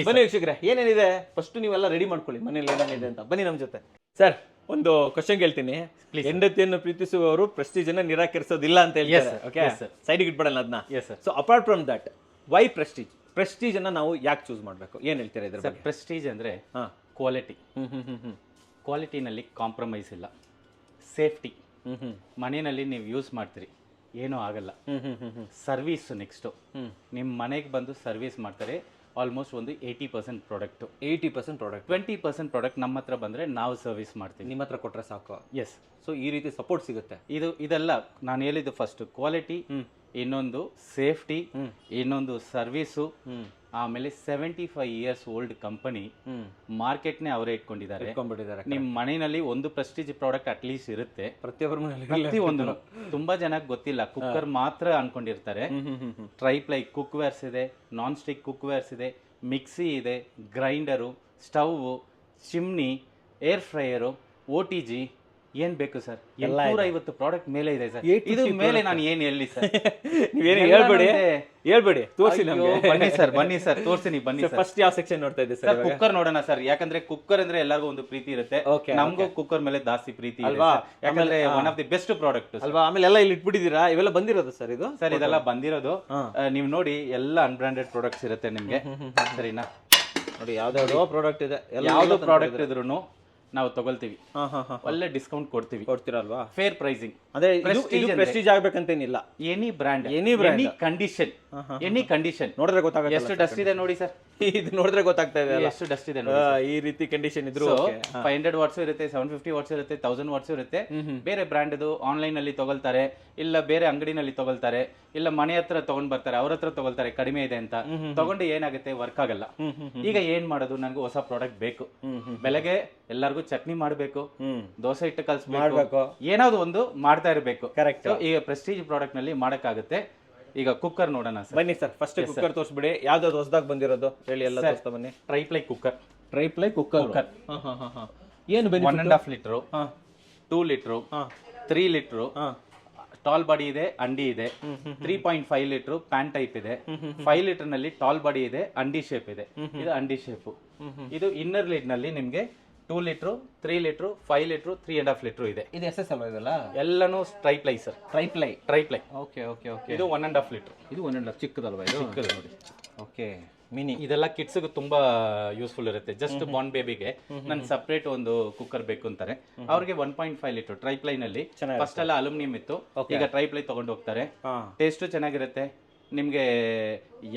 ಬನ್ನಿ ವೀಕ್ಷಕರೇ, ಏನೇನಿದೆ ಫಸ್ಟ್ ನೀವೆಲ್ಲ ರೆಡಿ ಮಾಡ್ಕೊಳ್ಳಿ ಮನೇಲಿ ಏನೇನಿದೆ ಅಂತ. ಬನ್ನಿ ನಮ್ ಜೊತೆ. ಸರ್, ಒಂದು ಕ್ವಶನ್ ಕೇಳ್ತೀನಿ. ಹೆಂಡತಿಯನ್ನು ಪ್ರೀತಿಸುವವರು ಪ್ರೆಸ್ಟೀಜ್ ಅನ್ನ ನಿರಾಕರಿಸೋದಿಲ್ಲ ಅಂತ ಹೇಳ್ತಾರೆ. ಓಕೆ, ಸೈಡಿಗೆ ಇಟ್ಬಿಡಲ್ಲ ಅದನ್ನ. So apart from that, why Prestige ಅನ್ನ ನಾವು ಯಾಕೆ ಚೂಸ್ ಮಾಡ್ಬೇಕು? ಏನ್ ಹೇಳ್ತೀರಾ ಇದ್ರ ಬಗ್ಗೆ? ಪ್ರೆಸ್ಟೀಜ್ ಅಂದ್ರೆ ಕ್ವಾಲಿಟಿ. ಕ್ವಾಲಿಟಿನಲ್ಲಿ ಕಾಂಪ್ರಮೈಸ್ ಇಲ್ಲ. ಸೇಫ್ಟಿ, ಮನೆಯಲ್ಲಿ ನೀವು ಯೂಸ್ ಮಾಡ್ತೀರಿ, ಏನೂ ಆಗಲ್ಲ. ಸರ್ವಿಸ್, ನೆಕ್ಸ್ಟ್ ನಿಮ್ಮ ಮನೆಗೆ ಬಂದು ಸರ್ವಿಸ್ ಮಾಡ್ತಾರೆ. ಆಲ್ಮೋಸ್ಟ್ ಒಂದು 80% ಪ್ರಾಡಕ್ಟ್, 20% ಪ್ರಾಡಕ್ಟ್ ನಮ್ಮ ಹತ್ರ ಬಂದ್ರೆ ನಾವು ಸರ್ವಿಸ್ ಮಾಡ್ತೀವಿ. ನಿಮ್ಮ ಹತ್ರ ಕೊಟ್ರೆ ಸಾಕು. ಎಸ್. ಸೊ ಈ ರೀತಿ ಸಪೋರ್ಟ್ ಸಿಗುತ್ತೆ. ಇದೆಲ್ಲ ನಾನು ಹೇಳಿದ್ದು ಫಸ್ಟ್ ಕ್ವಾಲಿಟಿ, ಇನ್ನೊಂದು ಸೇಫ್ಟಿ, ಇನ್ನೊಂದು ಸರ್ವಿಸು. ಆಮೇಲೆ 75 years ಓಲ್ಡ್ ಕಂಪನಿ, ಮಾರ್ಕೆಟ್ನೇ ಅವರೇ ಇಟ್ಕೊಂಡಿದ್ದಾರೆ. ನಿಮ್ಮ ಮನೆಯಲ್ಲಿ ಒಂದು ಪ್ರೆಸ್ಟೀಜ್ ಪ್ರಾಡಕ್ಟ್ ಅಟ್ಲೀಸ್ಟ್ ಇರುತ್ತೆ. ಪ್ರತಿಯೊಂದು ತುಂಬಾ ಜನಕ್ಕೆ ಗೊತ್ತಿಲ್ಲ. ಕುಕ್ಕರ್ ಮಾತ್ರ ಅನ್ಕೊಂಡಿರ್ತಾರೆ. ಟ್ರೈಪ್ಲೈ ಕುಕ್ ವೇರ್ಸ್ ಇದೆ, ನಾನ್ ಸ್ಟಿಕ್ ಕುಕ್ ವೇರ್ಸ್ ಇದೆ, ಮಿಕ್ಸಿ ಇದೆ, grinder, stove, chimney, air ಫ್ರೈಯರು, OTG, ಏನ್ ಬೇಕು ಸರ್? 250 ಪ್ರಾಡಕ್ಟ್ ಮೇಲೆ ಇದೆ ಸರ್. ಇದು ಮೇಲೆ ನಾನು ಏನ್ ಹೇಳಿ ಸರ್? ನೀವೇನು ಹೇಳ್ಬೇಡಿ, ತೋರಿಸಿ ನಮಗೆ. ಬನ್ನಿ ಸರ್ ತೋರಿಸ್ತೀನಿ. ಬನ್ನಿ ಸರ್. ಫಸ್ಟ್ ಯಾವ ಸೆಕ್ಷನ್ ನೋಡ್ತಾ ಇದ್ದೀವಿ ಸರ್? ಕುಕ್ಕರ್ ನೋಡೋಣ ಸರ್. ಯಾಕಂದ್ರೆ ಕುಕ್ಕರ್ ಅಂದ್ರೆ ಎಲ್ಲರಿಗೂ ಒಂದು ಪ್ರೀತಿ ಇರುತ್ತೆ. ನಮಗೂ ಕುಕ್ಕರ್ ಮೇಲೆ ಜಾಸ್ತಿ ಪ್ರೀತಿ ಅಲ್ವಾ? ಯಾಕಂದ್ರೆ one of the best product ಅಲ್ವಾ? ಆಮೇಲೆ ಎಲ್ಲ ಇಲ್ಲಿ ಇಟ್ಬಿಟ್ಟಿದ್ದೀರಾ? ಇವೆಲ್ಲ ಬಂದಿರೋದು ಸರ್? ಇದು ಸರ್ ಇದೆಲ್ಲ ಬಂದಿರೋದು. ನೀವು ನೋಡಿ, ಎಲ್ಲ ಅನ್ಬ್ರಾಂಡೆಡ್ ಪ್ರಾಡಕ್ಟ್ಸ್ ಇರುತ್ತೆ ನಿಮ್ಗೆ. ಸರಿನಾ? ನೋಡಿ, ಯಾವ್ದಾವ್ದೋ ಪ್ರಾಡಕ್ಟ್ ಇದೆ. ಯಾವ್ದು ಪ್ರಾಡಕ್ಟ್ ಇದ್ರು ನಾವು ತಗೊಳ್ತೀವಿ. ಒಳ್ಳೆ ಡಿಸ್ಕೌಂಟ್ ಕೊಡ್ತೀರಲ್ವಾ? Fair pricing. ಅಂದ್ರೆ ಪ್ರೆಸ್ಟೀಜ್ ಆಗ್ಬೇಕಂತೇನಿಲ್ಲ. Any brand, any condition any condition ನೋಡಿದ್ರೆ ಗೊತ್ತಾಗುತ್ತೆ ಎಷ್ಟು ಡಸ್ಟ್ ಇದೆ ನೋಡಿ ಸರ್, ಇದು ನೋಡಿದ್ರೆ ಗೊತ್ತಾಗ್ತಾ ಇದೆ ಅಲ್ಲ? ಎಷ್ಟು ಡಸ್ಟ್ ಇದೆ ಈ ರೀತಿ ಕಂಡೀಷನ್ ಇದ್ರು 500 ವಾಟ್ಸ್ ಇರುತ್ತೆ, 750 ವಾಟ್ಸ್ ಇರುತ್ತೆ, 1000 ವಾಟ್ಸ್ ಇರುತ್ತೆ. ಬೇರೆ ಬ್ರ್ಯಾಂಡ್ ಆನ್ಲೈನ್ ಅಲ್ಲಿ ತಗೊಳ್ತಾರೆ, ಇಲ್ಲ ಬೇರೆ ಅಂಗಡಿನಲ್ಲಿ ತಗೊಳ್ತಾರೆ, ಇಲ್ಲ ಮನೆ ಹತ್ರ ತಗೊಂಡ್ ಬರ್ತಾರೆ, ಅವ್ರ ಹತ್ರ ತಗೊಳ್ತಾರೆ ಕಡಿಮೆ ಇದೆ ಅಂತ. ತಗೊಂಡು ಏನಾಗುತ್ತೆ, ವರ್ಕ್ ಆಗಲ್ಲ. ಈಗ ಏನ್ ಮಾಡೋದು, ನನಗೆ ಹೊಸ ಪ್ರಾಡಕ್ಟ್ ಬೇಕು. ಬೆಳಗ್ಗೆ ಎಲ್ಲರಿಗೂ ಚಟ್ನಿ ಮಾಡ್ಬೇಕು, ದೋಸೆ ಹಿಟ್ಟು ಕಲ್ಸ್ಬೇಕು, ಏನಾದ್ರು ಒಂದು ಮಾಡ್ತಾ ಇರಬೇಕು. ಕರೆಕ್ಟ್. ಈಗ ಪ್ರೆಸ್ಟೀಜ್ ಪ್ರಾಡಕ್ಟ್ ನಲ್ಲಿ ಮಾಡಕ್ಕಾಗುತ್ತೆ. ಈಗ ಕುಕ್ಕರ್ ನೋಡೋಣ ಸರ್. ಬನ್ನಿ ಸರ್, ಫಸ್ಟ್ ಕುಕ್ಕರ್ ತೋರಿಸ್ಬಿಡಿ. ಯಾವ್ದಾದ್ರು ಹೊಸದಾಗಿ ಬಂದಿರೋದು ಹೇಳಿ, ಎಲ್ಲ ತೋರಿಸ್ತಾ ಬನ್ನಿ. Triply cooker. Triply cooker. ಏನು benefit? 1.5 litre, 2 litre, 3 litre, tall body ಇದೆ, ಅಂಡಿ ಇದೆ. 3.5 ಲೀಟರ್ ಪ್ಯಾನ್ ಟೈಪ್ ಇದೆ. 5 ಲೀಟರ್ ನಲ್ಲಿ ಟಾಲ್ ಬಾಡಿ ಇದೆ, ಅಂಡಿ ಶೇಪ್ ಇದೆ. ಇದು ಅಂಡಿ ಶೇಪ್. ಇದು ಇನ್ನರ್ ಲೀಡ್ ನಲ್ಲಿ ನಿಮ್ಗೆ 2 ಲೀಟರ್, 3 ಲೀಟರ್, 5 ಲೀಟರ್, 3.5 ಲೀಟರ್ ಇದೆ. ಇದು ಎಸ್ ಎಸ್ ಅಲ್ವಾ ಇದೆಲ್ಲ? ಎಲ್ಲಾನು triply sir. Triply. Okay okay okay. ಇದು 1.5 ಲೀಟರ್. ಇದು 1.5 ಚಿಕ್ಕದಲ್ವಾ ಇದು? ಚಿಕ್ಕದು ನೋಡಿ. Okay, mini. ಇದೆಲ್ಲ ಕಿಡ್ಸ್ ತುಂಬಾ ಯೂಸ್ಫುಲ್ ಇರುತ್ತೆ. ಜಸ್ಟ್ ಬಾರ್ನ್ ಬೇಬಿಗೆ ನನ್ ಸಪರೇಟ್ ಒಂದು ಕುಕ್ಕರ್ ಬೇಕು ಅಂತಾರೆ, ಅವ್ರಿಗೆ 1.5 ಲೀಟರ್ ಟ್ರೈಪ್ಲೈ ನಲ್ಲಿ. ಫಸ್ಟ್ ಎಲ್ಲ ಅಲ್ಯೂಮಿನಿಯಂ ಇತ್ತು, ಈಗ ಟ್ರೈಪ್ಲೈ ತಗೊಂಡು ಹೋಗ್ತಾರೆ. ಟೇಸ್ಟ್ ಚೆನ್ನಾಗಿರುತ್ತೆ, ನಿಮ್ಗೆ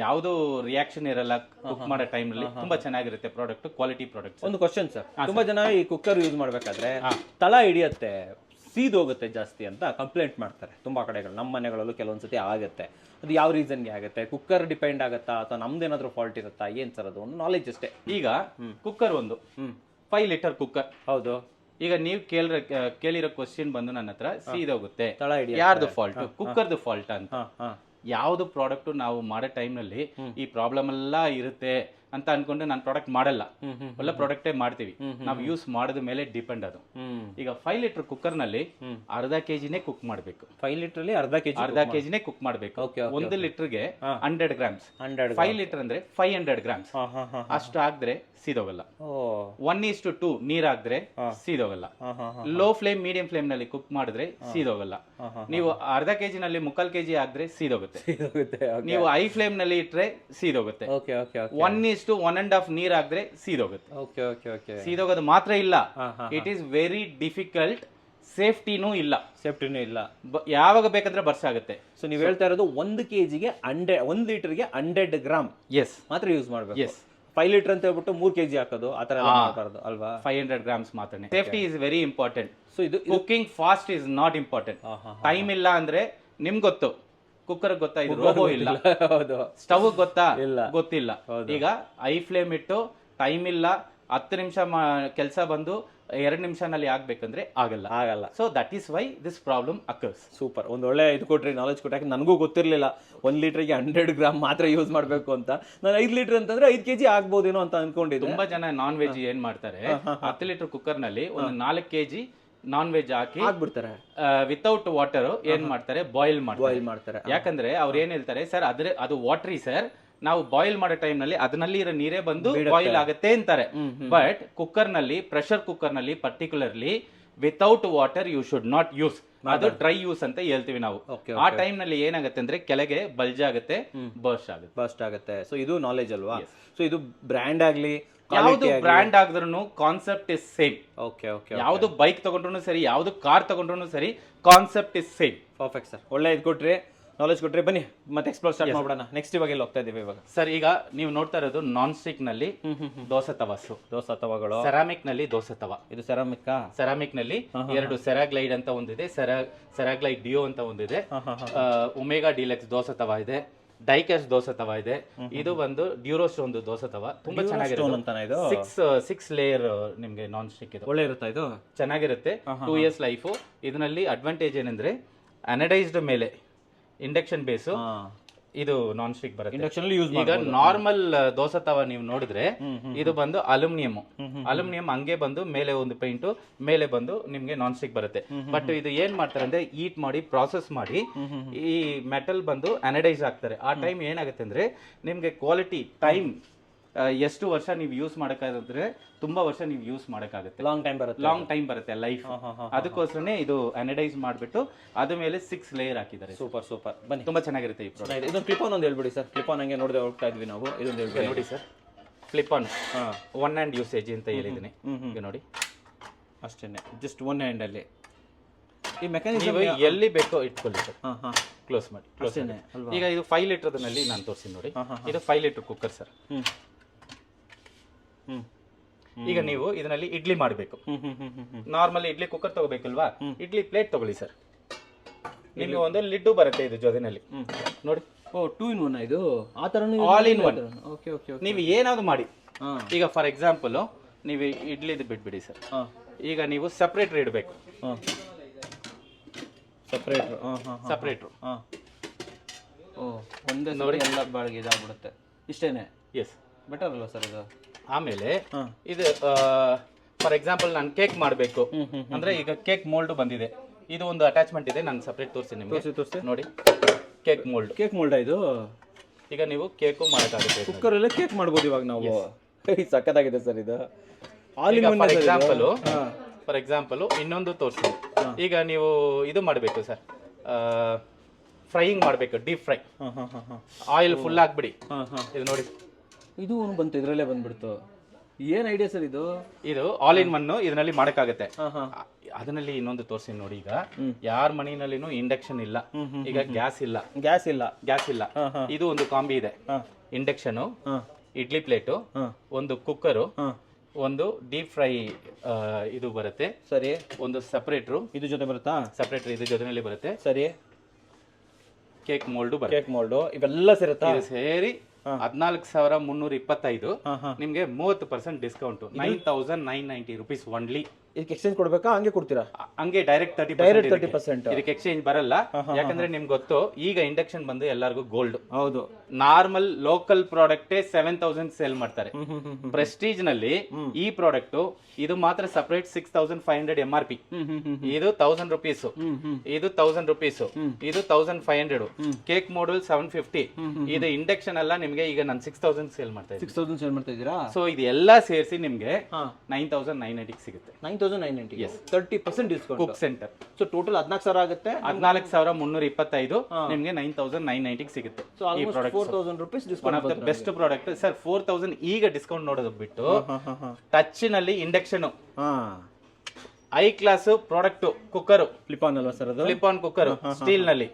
ಯಾವ್ದು ರಿಯಾಕ್ಷನ್ ಇರಲ್ಲ. ಕುಕ್ ಮಾಡೋ ಟೈಮ್ ನಲ್ಲಿ ತುಂಬಾ ಚೆನ್ನಾಗಿರುತ್ತೆ ಪ್ರಾಡಕ್ಟ್, ಕ್ವಾಲಿಟಿ ಪ್ರಾಡಕ್ಟ್. ಒಂದು ಕ್ವಶನ್ ಸರ್, ತುಂಬಾ ಜನ ಈ ಕುಕ್ಕರ್ ಯೂಸ್ ಮಾಡ್ಬೇಕಾದ್ರೆ ತಳ ಹಿಡಿಯತ್ತೆ, ಸೀದೋಗುತ್ತೆ ಜಾಸ್ತಿ ಅಂತ ಕಂಪ್ಲೇಂಟ್ ಮಾಡ್ತಾರೆ ತುಂಬಾ ಕಡೆಗಳು. ನಮ್ಮ ಮನೆಗಳಲ್ಲೂ ಕೆಲವೊಂದ್ಸತಿ ಆಗುತ್ತೆ. ಅದು ಯಾವ ರೀಸನ್ಗೆ ಆಗುತ್ತೆ? ಕುಕ್ಕರ್ ಡಿಪೆಂಡ್ ಆಗುತ್ತಾ ಅಥವಾ ನಮ್ದೇನಾದ್ರೂ ಫಾಲ್ಟ್ ಇರುತ್ತಾ? ಏನ್ ಸರ್ ಅದು? ಒಂದು ನಾಲೆಜ್ ಅಷ್ಟೇ. ಈಗ ಕುಕ್ಕರ್ ಒಂದು 5 ಲೀಟರ್ ಕುಕ್ಕರ್. ಹೌದು. ಈಗ ನೀವು ಕೇಳಿರೋ ಕ್ವಶನ್ ಬಂದು ನನ್ನ ಹತ್ರ ಸೀದೋಗುತ್ತೆ, ತಳ ಹಿಡಿಯ ಯಾರ್ದು ಫಾಲ್ಟ್? ಕುಕ್ಕರ್ದು ಫಾಲ್ಟ್ ಅಂತ. ಯಾವ್ದು ಪ್ರಾಡಕ್ಟ್ ನಾವು ಮಾಡೋ ಟೈಮ್ ನಲ್ಲಿ ಈ ಪ್ರಾಬ್ಲಮ್ ಎಲ್ಲ ಇರುತ್ತೆ ಅಂತ ಅನ್ಕೊಂಡು ನಾನು ಪ್ರಾಡಕ್ಟ್ ಮಾಡಲ್ಲ. ಒಳ್ಳೆ ಪ್ರಾಡಕ್ಟೇ ಮಾಡ್ತೀವಿ ನಾವು. ಯೂಸ್ ಮಾಡಿದ ಮೇಲೆ ಡಿಪೆಂಡ್ ಅದು. ಈಗ 5 ಲೀಟರ್ ಕುಕ್ಕರ್ ನಲ್ಲಿ ಅರ್ಧ ಕೆಜಿನೇ ಕುಕ್ ಮಾಡ್ಬೇಕು. 5 ಲೀಟರ್ ಅಲ್ಲಿ ಅರ್ಧ ಕೆಜಿನೇ ಕುಕ್ ಮಾಡ್ಬೇಕು. 1 ಲೀಟರ್ಗೆ 100 ಗ್ರಾಮ್ಸ್. 5 ಲೀಟರ್ ಅಂದ್ರೆ 500 ಗ್ರಾಮ್ಸ್. ಅಷ್ಟು ಹಾಕಿದ್ರೆ ಸೀದೋಗಲ್ಲ. 1:2 ನೀರ್ ಹಾಕಿದ್ರೆ ಸೀದೋಗಲ್ಲ. ಲೋ ಫ್ಲೇಮ್, ಮೀಡಿಯಂ ಫ್ಲೇಮ್ ನಲ್ಲಿ ಕುಕ್ ಮಾಡಿದ್ರೆ ಸೀದೋಗಲ್ಲ. ನೀವು ಅರ್ಧ ಕೆಜಿ ನಲ್ಲಿ 3/4 ಕೆಜಿ ಹಾಕಿದ್ರೆ ಸೀದೋಗುತ್ತೆ. ನೀವು ಹೈ ಫ್ಲೇಮ್ ನಲ್ಲಿ ಇಟ್ರೆ ಸೀದೋಗುತ್ತೆ. 1:1.5 ನೀರ್ ಹಾಕಿದ್ರೆ ಸೀದೋಗುತ್ತೆ. ಸೀದೋಗೋದು ಮಾತ್ರ ಇಲ್ಲ, ಇಟ್ ಈಸ್ ವೆರಿ ಡಿಫಿಕಲ್ಟ್. ಸೇಫ್ಟಿನೂ ಇಲ್ಲ. ಯಾವಾಗ ಬೇಕಂದ್ರೆ ಬರ್ಸ್ ಆಗುತ್ತೆ. ಸೊ ನೀವು ಹೇಳ್ತಾ ಇರೋದು 1 ಕೆಜಿಗೆ 1 ಲೀಟರ್ಗೆ 100 ಗ್ರಾಮ್ ಮಾತ್ರ ಯೂಸ್ ಮಾಡ್ಬೇಕು. 5 ಲೀಟರ್ ಅಂತ ಹೇಳ್ಬಿಟ್ಟು 3 ಕೆಜಿ ಹಾಕೋದು ಆ ತರ ಮಾಡಬಾರ್ದು ಅಲ್ವಾ? 500 ಗ್ರಾಮ್ಸ್ ಮಾತ್ರ. Safety is very important. So ಇದು cooking fast is not important. Time ಇಲ್ಲ ಅಂದ್ರೆ ನಿಮ್ಗೆ ಗೊತ್ತು, ಕುಕ್ಕರ್ ಗೊತ್ತಾ, ಇದು ರೋಬೋ ಇಲ್ಲ. ಸ್ಟವ್ ಗೊತ್ತಾ, ಗೊತ್ತಿಲ್ಲ. ಈಗ ಐ ಫ್ಲೇಮ್ ಇಟ್ಟು ಟೈಮ್ ಇಲ್ಲ, 10 ನಿಮಿಷ ಕೆಲಸ ಬಂದು 2 ನಿಮಿಷನಲ್ಲಿ ಆಗ್ಬೇಕಂದ್ರೆ ಆಗಲ್ಲ. So that is why this problem occurs. Super, ಒಂದು ಒಳ್ಳೆ ಇದು ಕೊಟ್ರಿ, ನಾಲೆಜ್ ಕೊಟ್ಟಾಗ. ನನಗೂ ಗೊತ್ತಿರಲಿಲ್ಲ 1 ಲೀಟರ್ಗೆ 100 ಗ್ರಾಮ್ ಮಾತ್ರ ಯೂಸ್ ಮಾಡಬೇಕು ಅಂತ. ನಾನು 5 ಲೀಟರ್ ಅಂತಂದ್ರೆ 5 ಕೆಜಿ ಆಗ್ಬೋದೇನೋ ಅಂತ ಅನ್ಕೊಂಡಿದ್ದೆ. ತುಂಬಾ ಜನ ನಾನ್ ವೆಜ್ ಏನ್ ಮಾಡ್ತಾರೆ, 10 ಲೀಟರ್ ಕುಕ್ಕರ್ ನಲ್ಲಿ ಒಂದು 4 ಕೆಜಿ ನಾನ್ ವೆಜ್ ಹಾಕಿ ಹಾಕ್ಬಿಡ್ತಾರೆ. ವಿತೌಟ್ ವಾಟರ್ ಏನ್ ಮಾಡ್ತಾರೆ, ಬಾಯ್ಲ್ ಮಾಡ್ತಾರೆ. ಯಾಕಂದ್ರೆ ಅವ್ರು ಏನ್ ಹೇಳ್ತಾರೆ, ಸರ್ ಅದು ವಾಟ್ರಿ ಸರ್, ನಾವು ಬಾಯ್ಲ್ ಮಾಡೋ ಟೈಮ್ ನಲ್ಲಿ ಅದರಲ್ಲಿ ಇರೋ ನೀರೇ ಬಂದು ಬಾಯ್ಲ್ ಆಗುತ್ತೆ ಅಂತಾರೆ. ಬಟ್ ಕುಕ್ಕರ್ ನಲ್ಲಿ, ಪ್ರೆಷರ್ ಕುಕ್ಕರ್ ನಲ್ಲಿ particularly without water you should not use. ಅದು ಡ್ರೈ ಯೂಸ್ ಅಂತ ಹೇಳ್ತೀವಿ ನಾವು. ಆ ಟೈಮ್ ನಲ್ಲಿ ಏನಾಗುತ್ತೆ ಅಂದ್ರೆ ಕೆಳಗೆ ಬಲ್ಜ್ ಆಗುತ್ತೆ, ಬರ್ಸ್ಟ್ ಆಗುತ್ತೆ. ಸೊ ಇದು ನಾಲೆಜ್ ಅಲ್ವಾ? ಸೊ ಇದು ಬ್ರ್ಯಾಂಡ್ ಆಗ್ಲಿ, ಯಾವ್ದು ಬ್ರ್ಯಾಂಡ್ ಆಗಿದ್ರು ಕಾನ್ಸೆಪ್ಟ್ ಇಸ್ ಸೇಮ್. ಯಾವ್ದು ಬೈಕ್ ತಗೊಂಡ್ರು ಸರಿ, ಯಾವ್ದು ಕಾರ್ ತಗೊಂಡ್ರು ಸರಿ, concept is same. Perfect sir, ಒಳ್ಳೆ ಇದು ಕೊಟ್ರಿ, ನಾಲೆಜ್ ಕೊಟ್ರಿ. ಬನ್ನಿ ಮತ್ತೆ ಎಕ್ಸ್ಪ್ಲೋರ್ ಸ್ಟಾರ್ಟ್ ಮಾಡೋಣ. ನೆಕ್ಸ್ಟ್ ಇವಾಗ ಎಲ್ಲಿ ಹೋಗ್ತಾ ಇದೀವಿ ಇವಾಗ? ಸರ್ ಈಗ ನೀವು ನೋಡ್ತಾ ಇರೋದು ನಾನ್ ಸ್ಟಿಕ್ ನಲ್ಲಿ ದೋಸೆ ತವಗಳು. ಸೆರಾಮಿಕ್ ನಲ್ಲಿ ದೋಸೆ ತವ. ಇದು ಸೆರಾಮಿಕ್ ನಲ್ಲಿ 2 ಸೆರಾಗ್ಲೈಡ್ ಅಂತ ಒಂದಿದೆ, ಸೆರಾಗ್ಲೈಡ್ ಡಿಯೋ ಅಂತ ಒಂದಿದೆ, ಒಮೆಗಾ ಡಿಲೆಕ್ಸ್ ದೋಸೆ ತವ ಇದೆ, ಡೈಕಾಸ್ಟ್ ದೋಸೆ ತವ ಇದೆ. ಇದು ಒಂದು ಡ್ಯೂರೋಸ್ಟ್ ಒಂದು ದೋಸೆ ತವ, ತುಂಬಾ ಚೆನ್ನಾಗಿರುತ್ತೆ. 6 ಲೇಯರ್ ನಿಮ್ಗೆ ನಾನ್ ಸ್ಟಿಕ್ ಇದು ಒಳ್ಳೆ ಇರುತ್ತೆ. ಇದು ಚೆನ್ನಾಗಿರುತ್ತೆ, 2 years ಲೈಫ್. ಇದರಲ್ಲಿ ಅಡ್ವಾಂಟೇಜ್ ಏನಂದ್ರೆ ಅನಡೈಸ್ಡ್ ಮೇಲೆ ಇಂಡಕ್ಷನ್ ಬೇಸ್ ಇದು ನಾನ್ ಸ್ಟಿಕ್ ಬರುತ್ತೆ. ಇಂಡಕ್ಷನ್ ಯೂಸ್ ಈಗ ನಾರ್ಮಲ್ ದೋಸೆ ತವ ನೀವು ನೋಡಿದ್ರೆ ಇದು ಬಂದು ಅಲ್ಯೂಮಿನಿಯಂ ಹಂಗೆ ಬಂದು ಮೇಲೆ ಒಂದು ಪೇಂಟ್ ಮೇಲೆ ಬಂದು ನಿಮ್ಗೆ ನಾನ್ ಸ್ಟಿಕ್ ಬರುತ್ತೆ. ಬಟ್ ಇದು ಏನ್ ಮಾಡ್ತಾರೆ ಅಂದ್ರೆ ಹೀಟ್ ಮಾಡಿ ಪ್ರಾಸೆಸ್ ಮಾಡಿ ಈ ಮೆಟಲ್ ಬಂದು ಅನಡೈಸ್ ಆಗ್ತಾರೆ. ಆ ಟೈಮ್ ಏನಾಗುತ್ತೆ ಅಂದ್ರೆ ನಿಮ್ಗೆ ಕ್ವಾಲಿಟಿ ಟೈಮ್ ಎಷ್ಟು ವರ್ಷ ನೀವು ಯೂಸ್ ಮಾಡಕ್ಕಾದ್ರೆ ತುಂಬಾ ವರ್ಷ ನೀವು ಯೂಸ್ ಮಾಡಕ್ಕಾಗುತ್ತೆ. ಲಾಂಗ್ ಟೈಮ್ ಬರುತ್ತೆ ಲೈಫ್. ಅದಕ್ಕೋಸ್ಕರನೇ ಇದು ಅನಡೈಸ್ ಮಾಡ್ಬಿಟ್ಟು ಅದ ಮೇಲೆ 6 ಲೇಯರ್ ಹಾಕಿದ್ದಾರೆ. ಸೂಪರ್. ಬನ್ನಿ, ತುಂಬಾ ಚೆನ್ನಾಗಿರುತ್ತೆ ಈ ಪ್ರಾಡಕ್ಟ್. ಇದೊಂದು ಕ್ಲಿಪ್ ಆನ್ ಒಂದು ಹೇಳ್ಬಿಡಿ ಸರ್. ಕ್ಲಿಪ್ ಆನ್ ಹಂಗೆ ನೋಡದೆ ಹೋಗ್ತಾ ಇದ್ವಿ ನಾವು. ಇದೊಂದು ಹೇಳ್ಬಿಡಿ. ನೋಡಿ sir, flip on 1 hand usage ಅಂತ ಹೇಳಿದ್ದೀನಿ. ಈಗ ನೋಡಿ ಅಷ್ಟೇನೆ, ಜಸ್ಟ್ 1 hand ಅಲ್ಲಿ ಈ ಮೆಕ್ಯಾನಿಸಮ್ ಎಲ್ಲಿ ಬೇಕೋ ಇಟ್ಕೊಳ್ಳಿ ಸರ್. ಕ್ಲೋಸ್ ಮಾಡಿ ಅಷ್ಟೇನೆ ಅಲ್ವಾ? ಈಗ ಇದು 5 ಲೀಟರ್ನಲ್ಲಿ ನಾನು ತೋರಿಸಿ ನೋಡಿ. ಇದು 5 ಲೀಟರ್ ಕುಕ್ಕರ್ ಸರ್. ಈಗ ನೀವು ಇದರಲ್ಲಿ ಇಡ್ಲಿ ಮಾಡಬೇಕು. ನಾರ್ಮಲ್ ಇಡ್ಲಿ ಕುಕ್ಕರ್ ತಗೋಬೇಕಲ್ವಾ, ಇಡ್ಲಿ ಪ್ಲೇಟ್ ತಗೊಳ್ಳಿ ಸರ್. ನಿಮಗೆ ಒಂದು ಲಿಡ್ಡು ಬರುತ್ತೆ ಇದು ಜೊತೆನಲ್ಲಿ ನೋಡಿ. ಓ 2 in 1 ಇದು ಆ ಥರನೂ all in one. Okay okay okay. ನೀವು ಏನಾದ್ರು ಮಾಡಿ. ಹಾಂ ಈಗ ಫಾರ್ ಎಕ್ಸಾಂಪಲ್ ನೀವು ಇಡ್ಲಿದು ಬಿಟ್ಬಿಡಿ ಸರ್. ಹಾಂ ಈಗ ನೀವು ಸಪ್ರೇಟ್ರ್ ಇಡಬೇಕು. ಹಾಂ ಸಪ್ರೇಟ್ರು. ಹಾಂ ಹಾಂ ಸಪ್ರೇಟ್ರು. ಹಾಂ ಓ ಒಂದೇ ನೋಡಿ ಎಲ್ಲ ಬಾಳಿಗೆ ಇದಾಗ್ಬಿಡುತ್ತೆ. ಇಷ್ಟೇನೆ. ಎಸ್, ಬೆಟರ್ ಅಲ್ವಾ ಸರ್ ಇದು? ಆಮೇಲೆ ಇದು ಫಾರ್ ಎಕ್ಸಾಂಪಲ್ ನಾನು ಕೇಕ್ ಮಾಡಬೇಕು ಅಂದ್ರೆ ಈಗ ಕೇಕ್ ಮೋಲ್ಡ್ ಬಂದಿದೆ. ಇದು ಒಂದು ಅಟ್ಯಾಚ್ಮೆಂಟ್ ಇದೆ, ನಾನು ಸಪ್ರೇಟ್ ತೋರಿಸಿ ನಿಮಗೆ. ತೋರಿಸಿ ನೋಡಿ, ಕೇಕ್ ಮೋಲ್ಡ್. ಕೇಕ್ ಮೋಲ್ಡಾ ಇದು? ಈಗ ನೀವು ಕೇಕು ಮಾಡೋಕ್ಕಾಗುತ್ತೆ. ಕುಕ್ಕರಲ್ಲೇ ಕೇಕ್ ಮಾಡ್ಬೋದು ಇವಾಗ ನಾವು. ಸಖತ್ತಾಗಿದೆ ಸರ್ ಇದು. All in one. For example ಇನ್ನೊಂದು ತೋರಿಸಿ. ಈಗ ನೀವು ಇದು ಮಾಡಬೇಕು ಸರ್, ಫ್ರೈಯಿಂಗ್ ಮಾಡಬೇಕು, ಡೀಪ್ ಫ್ರೈ. ಆಯಿಲ್ ಫುಲ್ ಹಾಕ್ಬಿಡಿ. ಇದು ನೋಡಿ, ಇದು ಬಂತು, ಇದರಲ್ಲೇ ಬಂದ್ಬಿಡ್ತು. ಏನ್ ಐಡಿಯಾ ಸರ್ ಇದು? ಇದು ಆಲ್ ಇನ್ ಒನ್ ಇದರಲ್ಲಿ ಮಾಡಕ್ಕಾಗತ್ತೆ. ಅದರಲ್ಲಿ ಇನ್ನೊಂದು ತೋರಿಸಿ ನೋಡಿ. ಈಗ ಯಾರ ಮನೆಯಲ್ಲಿನೂ ಇಂಡಕ್ಷನ್ ಇಲ್ಲ, ಈಗ ಗ್ಯಾಸ್ ಇಲ್ಲ. ಇದು ಒಂದು ಕಾಂಬಿ ಇದೆ. ಇಂಡಕ್ಷನ್, ಇಡ್ಲಿ ಪ್ಲೇಟು, ಒಂದು ಕುಕ್ಕರು, ಒಂದು ಡೀಪ್ ಫ್ರೈ ಇದು ಬರುತ್ತೆ. ಸರಿ. ಒಂದು ಸಪ್ರೇಟ್ರು ಇದು ಜೊತೆ ಬರುತ್ತಾ? ಸಪ್ರೇಟ್ರು ಇದು ಜೊತೆನಲ್ಲಿ ಬರುತ್ತೆ. ಸರಿ. ಕೇಕ್ ಮೋಲ್ಡು ಬರುತ್ತೆ. ಕೇಕ್ ಮೋಲ್ಡು ಇವೆಲ್ಲ ಸೇರುತ್ತಾ? ಇದು ಸೇರಿ 14,325. ನಿಮ್ಗೆ 30% ಡಿಸ್ಕೌಂಟ್, 9,990 rupees ಒನ್ಲಿ. ಇದಕ್ಕೆ ಎಕ್ಸ್ಚೇಂಜ್ ಕೊಡ್ಬೇಕಾ ಹಂಗೆ ಕೊಡ್ತೀರಾ? ಹಂಗೆ ಡೈರೆಕ್ಟ್ 30%. ಇದಕ್ಕೆ ಎಕ್ಸ್ಚೇಂಜ್ ಬರಲ್ಲ. ಯಾಕಂದ್ರೆ ನಿಮ್ಗೆ ಗೊತ್ತು ಈಗ ಇಂಡಕ್ಷನ್ ಬಂದು ಎಲ್ಲರಿಗೂ ಗೋಲ್ಡ್. ಹೌದು. ನಾರ್ಮಲ್ ಲೋಕಲ್ ಪ್ರಾಡಕ್ಟ್ 7,000 ಸೇಲ್ ಮಾಡ್ತಾರೆ. ಪ್ರೆಸ್ಟೀಜ್ ನಲ್ಲಿ ಈ ಪ್ರಾಡಕ್ಟ್ ಇದು ಮಾತ್ರ ಸಪರೇಟ್ 6,500 MRP. ಇದು 1,000 rupees, ಇದು 1,000 rupees, ಇದು 1,500. ಕೇಕ್ ಮಾಡಲ್ 750. ಇದು ಇಂಡಕ್ಷನ್ ಅಲ್ಲ, ನಿಮ್ಗೆ ಈಗ ನಾನು 6,000 ಸೇಲ್ ಮಾಡ್ತಾ ಇದ್ದೀನಿ. 6,000 ಸೇಲ್ ಮಾಡ್ತಾ ಇದ್ದೀರಾ? ಸೊ ಇದೆಲ್ಲ ಸೇರಿಸಿ ನಿಮ್ಗೆ 9,990 ಸಿಗುತ್ತೆ. 9,990. Yes. 30% discount. Cook centre. So total 14,000 ಆಗುತ್ತೆ. 14,325 ನಿಮ್ಗೆ 9,990 ಸಿಗುತ್ತೆ. So almost 4,000 rupees discount. One of the best product sir. 4,000 ಈಗ ಡಿಸ್ಕೌಂಟ್ ನೋಡೋದು ಬಿಟ್ಟು ಟಚ್ ನಲ್ಲಿ induction I class product cooker. Flip on ಅಲ್ವಾ ಸರ್ ಅದು? ಫ್ಲಿಪ್ ಆನ್ ಕುಕ್ಕರ್ ಸ್ಟೀಲ್ ನಲ್ಲಿ.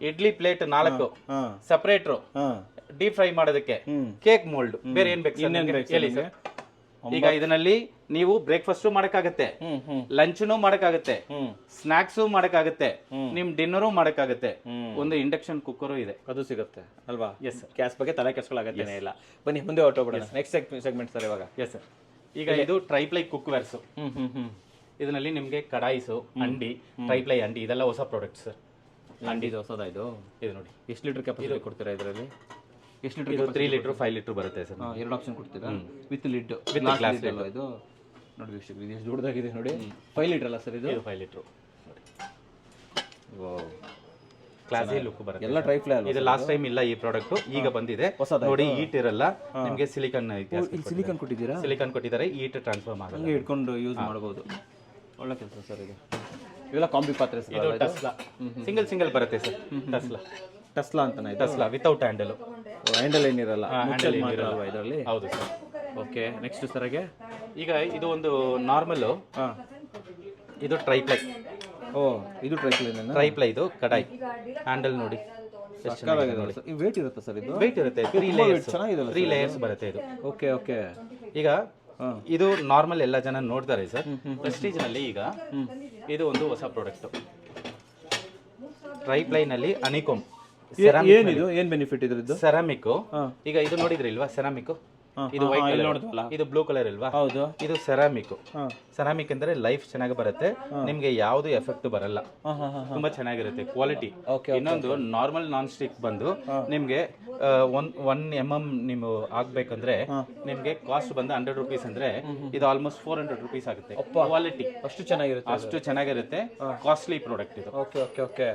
ಇಡ್ಲಿ ಪ್ಲೇಟ್ 4, ಸಪರೇಟ್ರು ಡೀಪ್ ಫ್ರೈ ಮಾಡೋದಕ್ಕೆ, ಕೇಕ್ ಮೋಲ್ಡ್. ಬೇರೆ ಏನ್ ಬೇಕು ಹೇಳಿ ಸರ್? ಈಗ ಇದರಲ್ಲಿ ನೀವು ಬ್ರೇಕ್ಫಾಸ್ಟ್ ಮಾಡಕ್ಕಾಗತ್ತೆ, ಲಂಚ್ನು ಮಾಡಕ್ಕಾಗತ್ತೆ, ಸ್ನಾಕ್ಸ್ ಮಾಡಕ್ಕಾಗತ್ತೆ, ನಿಮ್ ಡಿನ್ನರು ಮಾಡಕ್ಕಾಗತ್ತೆ. ಒಂದು ಇಂಡಕ್ಷನ್ ಕುಕ್ಕರು ಇದೆ, ಅದು ಸಿಗುತ್ತೆ ಅಲ್ವಾ? Yes sir. ಗ್ಯಾಸ್ ಬಗ್ಗೆ ತಲೆ ಕೆಡ್ಸ್ಕೊಳ್ಳಾಗತ್ತೇನೆ ಇಲ್ಲ. ಬನ್ನಿ ಮುಂದೆ ಹೊರಟೋಗ್ಬಿಡೋಣ. ನೆಕ್ಸ್ಟ್ ಸೆಗ್ಮೆಂಟ್ ಸರ್ ಇವಾಗ. Yes sir. ಈಗ ಇದು ಟ್ರೈಪ್ಲೈ ಕುಕ್ ವೇರ್ಸ್. ಇದರಲ್ಲಿ ನಿಮ್ಗೆ ಕಡಾಯಿಸು, ಅಂಡಿ, ಟ್ರೈಪ್ಲೈ ಅಂಡಿ ಇದೆಲ್ಲ ಹೊಸ ಪ್ರಾಡಕ್ಟ್ ಸರ್. ಅಂಡಿ ಹೊಸದ ಇದು? ಇದು ನೋಡಿ. ಎಷ್ಟು ಲೀಟರ್ ಕೆಪಾಸಿಟಿ ಕೊಡ್ತೀರಾ ಇದರಲ್ಲಿ? ಎಷ್ಟು ಲೀಟರ್? ಇದು 3 ಲೀಟರ್ 5 ಲೀಟರ್ ಬರುತ್ತೆ ಸರ್. 2 ಆಪ್ಷನ್ ಕೊಡ್ತೀರಾ? ವಿತ್ ಲಿಡ್, ವಿತ್ ಗ್ಲಾಸ್ ಅಲ್ವಾ ಇದು? ನೋಡಿ ವೀಕ್ಷಕರು, ಇದು ಎಷ್ಟು ದೊಡ್ಡದಾಗಿದೆ ನೋಡಿ. 5 ಲೀಟರ್ ಅಲ್ಲ ಸರ್ ಇದು? 5 ಲೀಟರ್. ವಾವ್, ಕ್ಲಾಸಿ ಲುಕ್ ಬರುತ್ತೆ. ಎಲ್ಲ ಟ್ರೈಪ್ಲೈ ಅಲ್ಲ ಇದು? ಲಾಸ್ಟ್ ಟೈಮ್ ಇಲ್ಲ ಈ ಪ್ರಾಡಕ್ಟ್, ಈಗ ಬಂದಿದೆ. ನೋಡಿ, ಹೀಟ್ ಇರಲ್ಲ ನಿಮಗೆ. ಸಿಲಿಕಾನ್ ಸಿಲಿಕಾನ್ ಕೊಟ್ಟಿದ್ದೀರಾ? ಸಿಲಿಕಾನ್ ಕೊಟ್ಟಿದ್ದಾರೆ, ಹೀಟ್ ಟ್ರಾನ್ಸ್ಫರ್ ಮಾಡಲ್ಲ, ಹಂಗೆ ಇಟ್ಕೊಂಡು ಯೂಸ್ ಮಾಡಬಹುದು. ಒಳ್ಳೆ ಕೆಲಸ ಸರ್ ಇದು. ಇವೆಲ್ಲ ಕಾಂಬಿ ಪಾತ್ರೆ ಸರ್. ಇದು ಟಸ್ಲಾ ಸಿಂಗಲ್ ಬರುತ್ತೆ ಸರ್. ಟಸ್ಲಾ ಅಂತಾನೆ? ಟಸ್ಲಾ ವಿತೌಟ್ ಹ್ಯಾಂಡಲ್. ಹ್ಯಾಂಡಲ್ ಏನಿರಲ್ಲ, ಹ್ಯಾಂಡಲ್ ಏನಿರಲ್ಲ ಇದರಲ್ಲಿ. ಹೌದು ಸರ್. ಓಕೆ, ನೆಕ್ಸ್ಟ್ ಸರಿಗೆ ಈಗ ಇದು ಒಂದು ನಾರ್ಮಲ್. ಇದು ಟ್ರೈಪ್ಲೈ. ಓ, ಇದು ಟ್ರೈಪ್ಲೈ. ಇದು ಕಡಾಯಿ ಹ್ಯಾಂಡಲ್ ನೋಡಿ. ವೇಟ್ ಇರುತ್ತೆ ಸರ್ ಇದು? ವೇಟ್ ಇರುತ್ತೆ. 3 ಲೇಯರ್ಸ್ ಬರುತ್ತೆ ಇದು. Okay okay. ಈಗ ಇದು ನಾರ್ಮಲ್ ಎಲ್ಲ ಜನ ನೋಡ್ತಾರೆ ಸರ್. ಪ್ರೆಸ್ಟೀಜ್ ನಲ್ಲಿ ಈಗ ಇದು ಒಂದು ಹೊಸ ಪ್ರಾಡಕ್ಟ್. ಟ್ರೈಪ್ಲೈ ನಲ್ಲಿ ಅನಿಕೋಮ್. ಏನಿದು? ಏನ್ ಬೆನಿಫಿಟ್ ಇದ್ರದ್ದು? ಸೆರಾಮಿಕ್. ಈಗ ಇದು ನೋಡಿದ್ರಿ ಇಲ್ವಾ? ಸೆರಾಮಿಕ್. ಇದು ವೈಟ್ ಕಲರ್, ಇದು ಬ್ಲೂ ಕಲರ್ ಇಲ್ವಾ? ಹೌದು. ಇದು ಸೆರಾಮಿಕ್. ಸೆರಾಮಿಕ್ ಅಂದ್ರೆ ಲೈಫ್ ಚೆನ್ನಾಗಿ ಬರುತ್ತೆ, ನಿಮ್ಗೆ ಯಾವ್ದು ಎಫೆಕ್ಟ್ ಬರಲ್ಲ, ತುಂಬಾ ಚೆನ್ನಾಗಿರುತ್ತೆ ಕ್ವಾಲಿಟಿ. ಇನ್ನೊಂದು ನಾರ್ಮಲ್ ನಾನ್ ಸ್ಟಿಕ್ ಬಂದು ನಿಮ್ಗೆ 1 mm ನೀವು ಆಗ್ಬೇಕಂದ್ರೆ ನಿಮ್ಗೆ ಕಾಸ್ಟ್ ಬಂದು 100 rupees ಅಂದ್ರೆ ಇದು ಆಲ್ಮೋಸ್ಟ್ 400 rupees ಆಗುತ್ತೆ. ಕ್ವಾಲಿಟಿ ಅಷ್ಟು ಚೆನ್ನಾಗಿರುತ್ತೆ. ಕಾಸ್ಟ್ಲಿ ಪ್ರಾಡಕ್ಟ್ ಇದು. ಓಕೆ ಓಕೆ ಓಕೆ,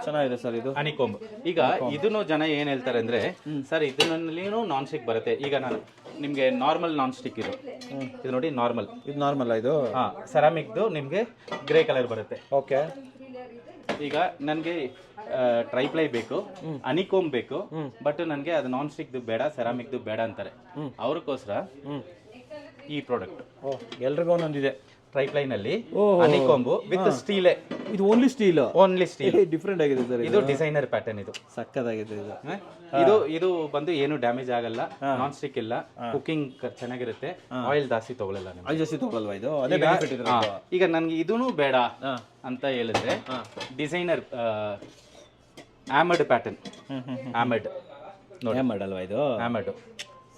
ಚೆನ್ನಾಗಿದೆ ಸರ್ ಇದು ಅನಿಕೋಂಬ್. ಈಗ ಇದನ್ನು ಜನ ಏನ್ ಹೇಳ್ತಾರೆ ಅಂದ್ರೆ, ಸರ್ ಇದರಲ್ಲಿ ನಾನ್ ಸ್ಟಿಕ್ ಬರುತ್ತೆ. ಈಗ ನಾನು ನಿಮ್ಗೆ ನಾರ್ಮಲ್ ನಾನ್ ಸ್ಟಿಕ್ ಇದು ನೋಡಿ, ನಾರ್ಮಲ್. ಇದು ನಾರ್ಮಲ್. ಇದು ಸೆರಾಮಿಕ್ದು ನಿಮ್ಗೆ ಗ್ರೇ ಕಲರ್ ಬರುತ್ತೆ. ಓಕೆ. ಈಗ ನನಗೆ ಟ್ರೈಪ್ಲೈ ಬೇಕು, ಅನಿಕೋಮ್ ಬೇಕು, ಬಟ್ ನನಗೆ ಅದು ನಾನ್ ಸ್ಟಿಕ್ದು ಬೇಡ, ಸೆರಾಮಿಕ್ದು ಬೇಡ ಅಂತಾರೆ. ಅವ್ರಿಗೋಸ್ಕರ ಈ ಪ್ರಾಡಕ್ಟ್. ಎಲ್ರಿಗೂ ಒಂದೊಂದಿದೆ. ಟ್ರೈಪ್ಲೈನ್ ಅಲ್ಲಿ ಹನಿಕೊಂಬು ವಿತ್ ಸ್ಟೀಲೇ. ಇದು only steel, only steel. Different ಆಗಿದೆ ಸರ್. ಇದು ಡಿಸೈನರ್ ಪ್ಯಾಟರ್ನ್. ಇದು ಸಕ್ಕತ್ತಾಗಿದೆ ಇದು. ಇದು ಇದು ಬಂದು ಏನು ಡ್ಯಾಮೇಜ್ ಆಗಲ್ಲ, ನಾನ್ ಸ್ಟಿಕ್ ಇಲ್ಲ, ಕುಕಿಂಗ್ ಚೆನ್ನಾಗಿರುತ್ತೆ, ಆಯಿಲ್ ಜಾಸ್ತಿ ತಗೊಳ್ಳಲ್ಲ ನಿಮ್ಗೆ. ಆಯಿಲ್ ಜಾಸ್ತಿ ತಗೊಳ್ಳಲ್ವಾ ಇದು? ಅದೇ ಬೆನಿಫಿಟ್ ಇದೆ. ಈಗ ನನ್ಗೆ ಇದೂನು ಬೇಡ ಅಂತ ಹೇಳಿದ್ರೆ ಡಿಸೈನರ್ ಆಮಡ್ ಪ್ಯಾಟರ್ನ್. ಆಮಡ್ ನೋಡಿ, ಆಮಡ್ ಅಲ್ವಾ ಇದು? ಆಮಡ್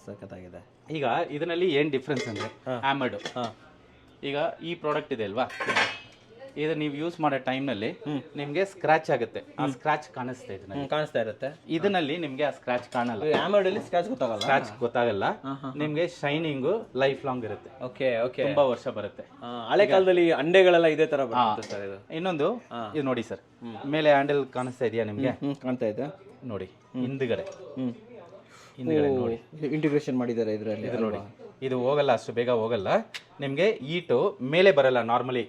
ಸಕ್ಕತ್ತಾಗಿದೆ. ಈಗ ಇದರಲ್ಲಿ ಏನ್ ಡಿಫ್ರೆನ್ಸ್ ಅಂದ್ರೆ ಆಮಡ್, ಈಗ ಈ ಪ್ರಾಡಕ್ಟ್ ಇದೆ ಅಲ್ವಾ, ಇದು ನೀವು ಯೂಸ್ ಮಾಡೋ ಟೈಮ್ನಲ್ಲಿ ನಿಮಗೆ ಸ್ಕ್ರಾಚ್ ಆಗುತ್ತೆ. ಆ ಸ್ಕ್ರಾಚ್ ಕಾಣಿಸ್ತಾ ಇದೆ, ಕಾಣಿಸ್ತಾ ಇರುತ್ತೆ. ಇದರಲ್ಲಿ ನಿಮಗೆ ಆ ಸ್ಕ್ರಾಚ್ ಕಾಣಲ್ಲ. ಆಮಡ್ ಅಲ್ಲಿ ಸ್ಕ್ರಾಚ್ ಗೊತ್ತಾಗಲ್ಲ, ಸ್ಕ್ರಾಚ್ ಗೊತ್ತಾಗಲ್ಲ ನಿಮ್ಗೆ. ಶೈನಿಂಗು ಲೈಫ್ ಲಾಂಗ್ ಇರುತ್ತೆ. ಓಕೆ ಓಕೆ, ತುಂಬಾ ವರ್ಷ ಬರುತ್ತೆ. ಹಳೆ ಕಾಲದಲ್ಲಿ ಅಂಡೆಗಳೆಲ್ಲ ಇದೇ ತರ ಬರುತ್ತೆ ಸರ್. ಇದು ಇನ್ನೊಂದು ಇದು ನೋಡಿ ಸರ್, ಮೇಲೆ ಹ್ಯಾಂಡಲ್ ಕಾಣಿಸ್ತಾ ಇದೆಯಾ ನಿಮ್ಗೆ? ಕಾಣ್ತಾ ಇದೆ ನೋಡಿ, ಹಿಂದ್ಗಡೆ ನೋಡಿ ಇಂಟಿಗ್ರೇಷನ್ ಮಾಡಿದ್ದಾರೆ ಇದರಲ್ಲಿ. ಇದು ನೋಡಿ, ಇದು ಹೋಗಲ್ಲ, ಅಷ್ಟು ಬೇಗ ಹೋಗಲ್ಲ ನಿಮ್ಗೆ. ಈಟು ಮೇಲೆ ಬರಲ್ಲ, ನಾರ್ಮಲಿ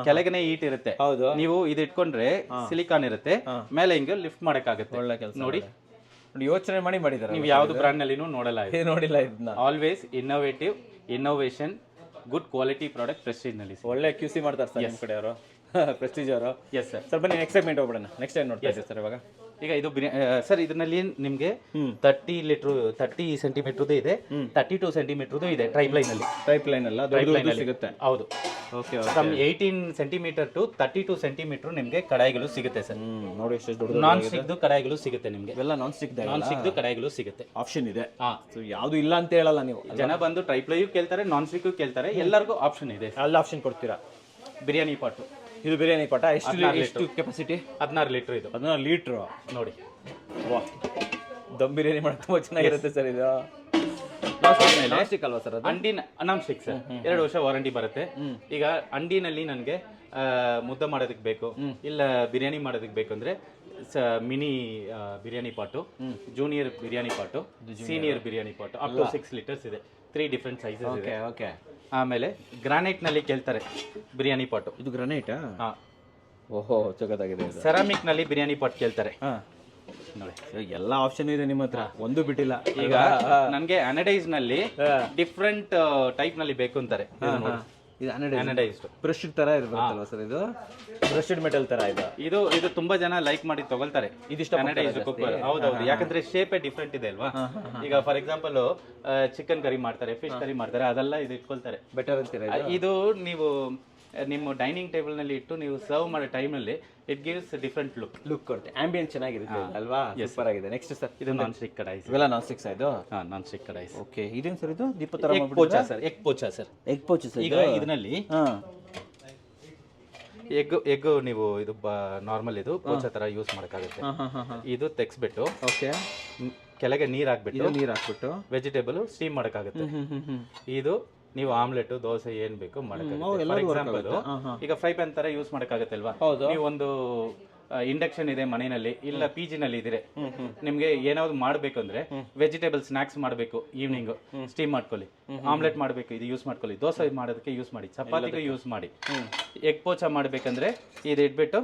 ಕೆಳಗನೆ ಈಟ್ ಇರುತ್ತೆ. ಹೌದು, ನೀವು ಇದು ಇಟ್ಕೊಂಡ್ರೆ ಸಿಲಿಕಾನ್ ಇರುತ್ತೆ, ಮೇಲೆ ಹಿಂಗೆ ಲಿಫ್ಟ್ ಮಾಡಕ್ಕಾಗುತ್ತೆ. ಒಳ್ಳೆ ಕೆಲಸ ನೋಡಿ, ಯೋಚನೆ ಮಾಡಿ ಮಾಡಿದ್ದಾರೆ. ನೀವು ಯಾವ್ದು ಬ್ರಾಂಡ್ ನಲ್ಲಿನೂ ನೋಡಲ್ಲ, ನೋಡಿಲ್ಲ ಇದನ್ನ. Always innovation, good quality product, Prestige ನಲ್ಲಿ. ಒಳ್ಳೆ QC ಮಾಡ್ತಾರೆ ಸರ್ ನಿಮ್ಮ ಕಡೆ ಅವರು, ಪ್ರೆಸ್ಟೀಜ್ ಅವರು. Yes sir. ಸರ್ ಬನ್ನಿ ನೆಕ್ಸ್ಟ್ ಸೆಗ್ಮೆಂಟ್ ಹೋಗ್ಬಿಡೋಣ. ನೆಕ್ಸ್ಟ್ ಟೈಮ್ ನೋಡ್ತಾ ಇದ್ದೀವಿ ಸರ್ ಇವಾಗ. ಈಗ ಇದು ಸರ್, ಇದರಲ್ಲಿ ನಿಮ್ಗೆ 30 ಸೆಂಟಿಮೀಟರ್ದು ಇದೆ, 32 ಸೆಂಟಿಮೀಟರ್ದು ಇದೆ. ಟ್ರೈಪ್ಲೈನ್ ಅಲ್ಲಿ, ಟ್ರೈಪ್ಲೈನ್ ಅಲ್ಲ, ದೊಡ್ಡ ಸಿಗುತ್ತೆ. ಹೌದು. Okay, from 18 centimetre to 32 centimetre ನಿಮ್ಗೆ ಕಡಾಯಿಗಳು ಸಿಗುತ್ತೆ ಸರ್. ನೋಡಿ ಎಷ್ಟು ದೊಡ್ಡ ನಾನ್ ಸ್ಟಿಕ್ದು ಕಡಾಯಿಗಳು ಸಿಗುತ್ತೆ ನಿಮ್ಗೆ. ಇವೆಲ್ಲ ನಾನ್ ಸ್ಟಿಕ್ದು ಕಡಾಯಿಗಳು ಸಿಗುತ್ತೆ. ಆಪ್ಷನ್ ಇದೆ. ಸೊ ಯಾವುದು ಇಲ್ಲ ಅಂತ ಹೇಳಲ್ಲ ನೀವು. ಜನ ಬಂದು ಟ್ರೈಪ್ಲೈಯೂ ಕೇಳ್ತಾರೆ, ನಾನ್ ಸ್ಟಿಕ್ ಕೇಳ್ತಾರೆ, ಎಲ್ಲರಿಗೂ ಆಪ್ಷನ್ ಇದೆ. ಎಲ್ಲ ಆಪ್ಷನ್ ಕೊಡ್ತೀರಾ. ಬಿರಿಯಾನಿ ಪಾಟು, ಇದು ಬಿರಿಯಾನಿ ಪಾಟ ಎಷ್ಟು ಕೆಪಾಸಿಟಿ? 16 ಲೀಟರ್. ಇದು 16 ಲೀಟ್ರು ನೋಡಿ. ವಾ, ದಮ್ ಬಿರಿಯಾನಿ ಮಾಡಕ್ಕೆ ತುಂಬಾ ಚೆನ್ನಾಗಿರುತ್ತೆ ಸರ್ ಇದು. ನಾಸ್ಟಿಕ್ ಅಲ್ವಾ ಸರ್ ಅದು? ಅಂಡಿ ನಾನ್ ಸ್ಟಿಕ್ ಸರ್, 2 ವರ್ಷ ವಾರಂಟಿ ಬರುತ್ತೆ. ಈಗ ಅಂಡಿನಲ್ಲಿ ನನಗೆ ಮುದ್ದೆ ಮಾಡೋದಕ್ಕೆ ಬೇಕು, ಇಲ್ಲ ಬಿರಿಯಾನಿ ಮಾಡೋದಕ್ಕೆ ಬೇಕು ಅಂದ್ರೆ mini biryani pot, junior biryani pot, senior biryani pot, up to 6 litres ಇದೆ. 3 ಡಿಫ್ರೆಂಟ್ ಸೈಜಸ್ ಇದೆ. ಓಕೆ. ಆಮೇಲೆ ಗ್ರಾನೈಟ್ ನಲ್ಲಿ ಕೇಳ್ತಾರೆ ಬಿರಿಯಾನಿ ಪಾಟು. ಇದು ಗ್ರಾನೈಟ್? ಹಾ. ಓಹೋ, ಜಗತ್ತಾಗಿದೆ. ಸೆರಾಮಿಕ್ ನಲ್ಲಿ ಬಿರಿಯಾನಿ ಪಾಟ್ ಕೇಳ್ತಾರೆ. ನೋಡಿ, ಎಲ್ಲ ಆಪ್ಷನ್ ಇದೆ ನಿಮ್ಮ ಹತ್ರ, ಒಂದು ಬಿಟ್ಟಿಲ್ಲ. ಈಗ ನನ್ಗೆ ಅನಡೈಸ್ ನಲ್ಲಿ ಡಿಫ್ರೆಂಟ್ ಟೈಪ್ ನಲ್ಲಿ ಬೇಕು ಅಂತಾರೆ. ಇದು ಅನಡೈಸ್ಡ್ ಬ್ರಷ್ ತರ ಇರುತ್ತಲ್ವಾ ಸರ್ ಇದು? ಬ್ರಷ್ಡ್ ಮೆಟಲ್ ತರ ಇದು. ಇದು ತುಂಬಾ ಜನ ಲೈಕ್ ಮಾಡಿ ತಗೊಳ್ತಾರೆ. ಇದಿಷ್ಟ ಅನಡೈಸ್ಡ್ ಕುಕ್ಕರ್. ಹೌದೌದು, ಯಾಕಂದ್ರೆ ಶೇಪೇ ಡಿಫ್ರೆಂಟ್ ಇದೆ ಅಲ್ವಾ. ಈಗ ಫಾರ್ ಎಕ್ಸಾಂಪಲ್ ಚಿಕನ್ ಕರಿ ಮಾಡ್ತಾರೆ, ಫಿಶ್ ಕರಿ ಮಾಡ್ತಾರೆ, ಅದೆಲ್ಲ ಇದು ಇಟ್ಕೊಳ್ತಾರೆ. ಬೆಟರ್ ಅಂತೀರಾ? ಇದು ನೀವು ನಿಮ್ಮ ಡೈನಿಂಗ್ ಟೇಬಲ್ ನಲ್ಲಿ ಇಟ್ಟು ನೀವು ಸರ್ವ್ ಮಾಡೋ ಟೈಮ್ ನಲ್ಲಿ ಇಟ್ ಗಿವ್ಸ್ ಡಿಫ್ರೆಂಟ್ ಲುಕ್ ಕೊಡುತ್ತೆ. ಆಂಬಿಯನ್ಸ್ ಚೆನ್ನಾಗಿರುತ್ತೆ ಅಲ್ವಾ? ಸೂಪರ್ ಆಗಿದೆ. ನೆಕ್ಸ್ಟ್ ಸರ್, ಇದು ನಾನ್ ಸ್ಟಿಕ್ ಕಡಾಯಿ. ಇವೆಲ್ಲ ನಾನ್ ಸ್ಟಿಕ್ಸ್ ಇದು? Non stick kadai. ಓಕೆ, ಇದೇನು ಸರ್ ಇದು? ದೀಪ ತರ egg poacher sir. Egg poacher sir. ಈಗ ಇದರಲ್ಲಿ ಎಗ್ ನೀವು ಇದು ನಾರ್ಮಲ್ ಇದು ಪೋಚಾ ತರ ಯೂಸ್ ಮಾಡಕ್ಕಾಗುತ್ತೆ. ಇದು ತೆಗ್ಸ್ಬಿಟ್ಟು ಓಕೆ ಕೆಳಗೆ ನೀರ್ ಹಾಕ್ಬಿಟ್ಟು ವೆಜಿಟೇಬಲ್ ಸ್ಟೀಮ್ ಮಾಡಕ್ಕಾಗುತ್ತೆ. ಇದು ನೀವು ಆಮ್ಲೆಟ್, ದೋಸೆ ಏನ್ ಬೇಕು ಮಾಡಕ್ಕಾಗುತ್ತೆ. ಫಾರ್ ಎಕ್ಸಾಂಪಲ್ ಈಗ ಫ್ರೈ ಪ್ಯಾನ್ ತರ ಯೂಸ್ ಮಾಡಕ್ಕಾಗತ್ತೆ ಅಲ್ವಾ? ನೀವು ಒಂದು ಇಂಡಕ್ಷನ್ ಇದೆ ಮನೆಯಲ್ಲಿ, ಇಲ್ಲ PG ನಲ್ಲಿ ಇದ್ರೆ, ನಿಮ್ಗೆ ಏನಾದ್ರು ಮಾಡ್ಬೇಕು ಅಂದ್ರೆ ವೆಜಿಟೇಬಲ್ ಸ್ನಾಕ್ಸ್ ಮಾಡಬೇಕು, ಈವ್ನಿಂಗ್ ಸ್ಟೀಮ್ ಮಾಡ್ಕೊಳ್ಳಿ. ಆಮ್ಲೆಟ್ ಮಾಡಬೇಕು, ಇದು ಯೂಸ್ ಮಾಡ್ಕೊಳ್ಳಿ. ದೋಸೆ ಮಾಡೋದಕ್ಕೆ ಯೂಸ್ ಮಾಡಿ, ಚಪಾತಿಗೂ ಯೂಸ್ ಮಾಡಿ. ಎಗ್ ಪೋಚಾ ಮಾಡ್ಬೇಕಂದ್ರೆ ಇದು ಇಟ್ಬಿಟ್ಟು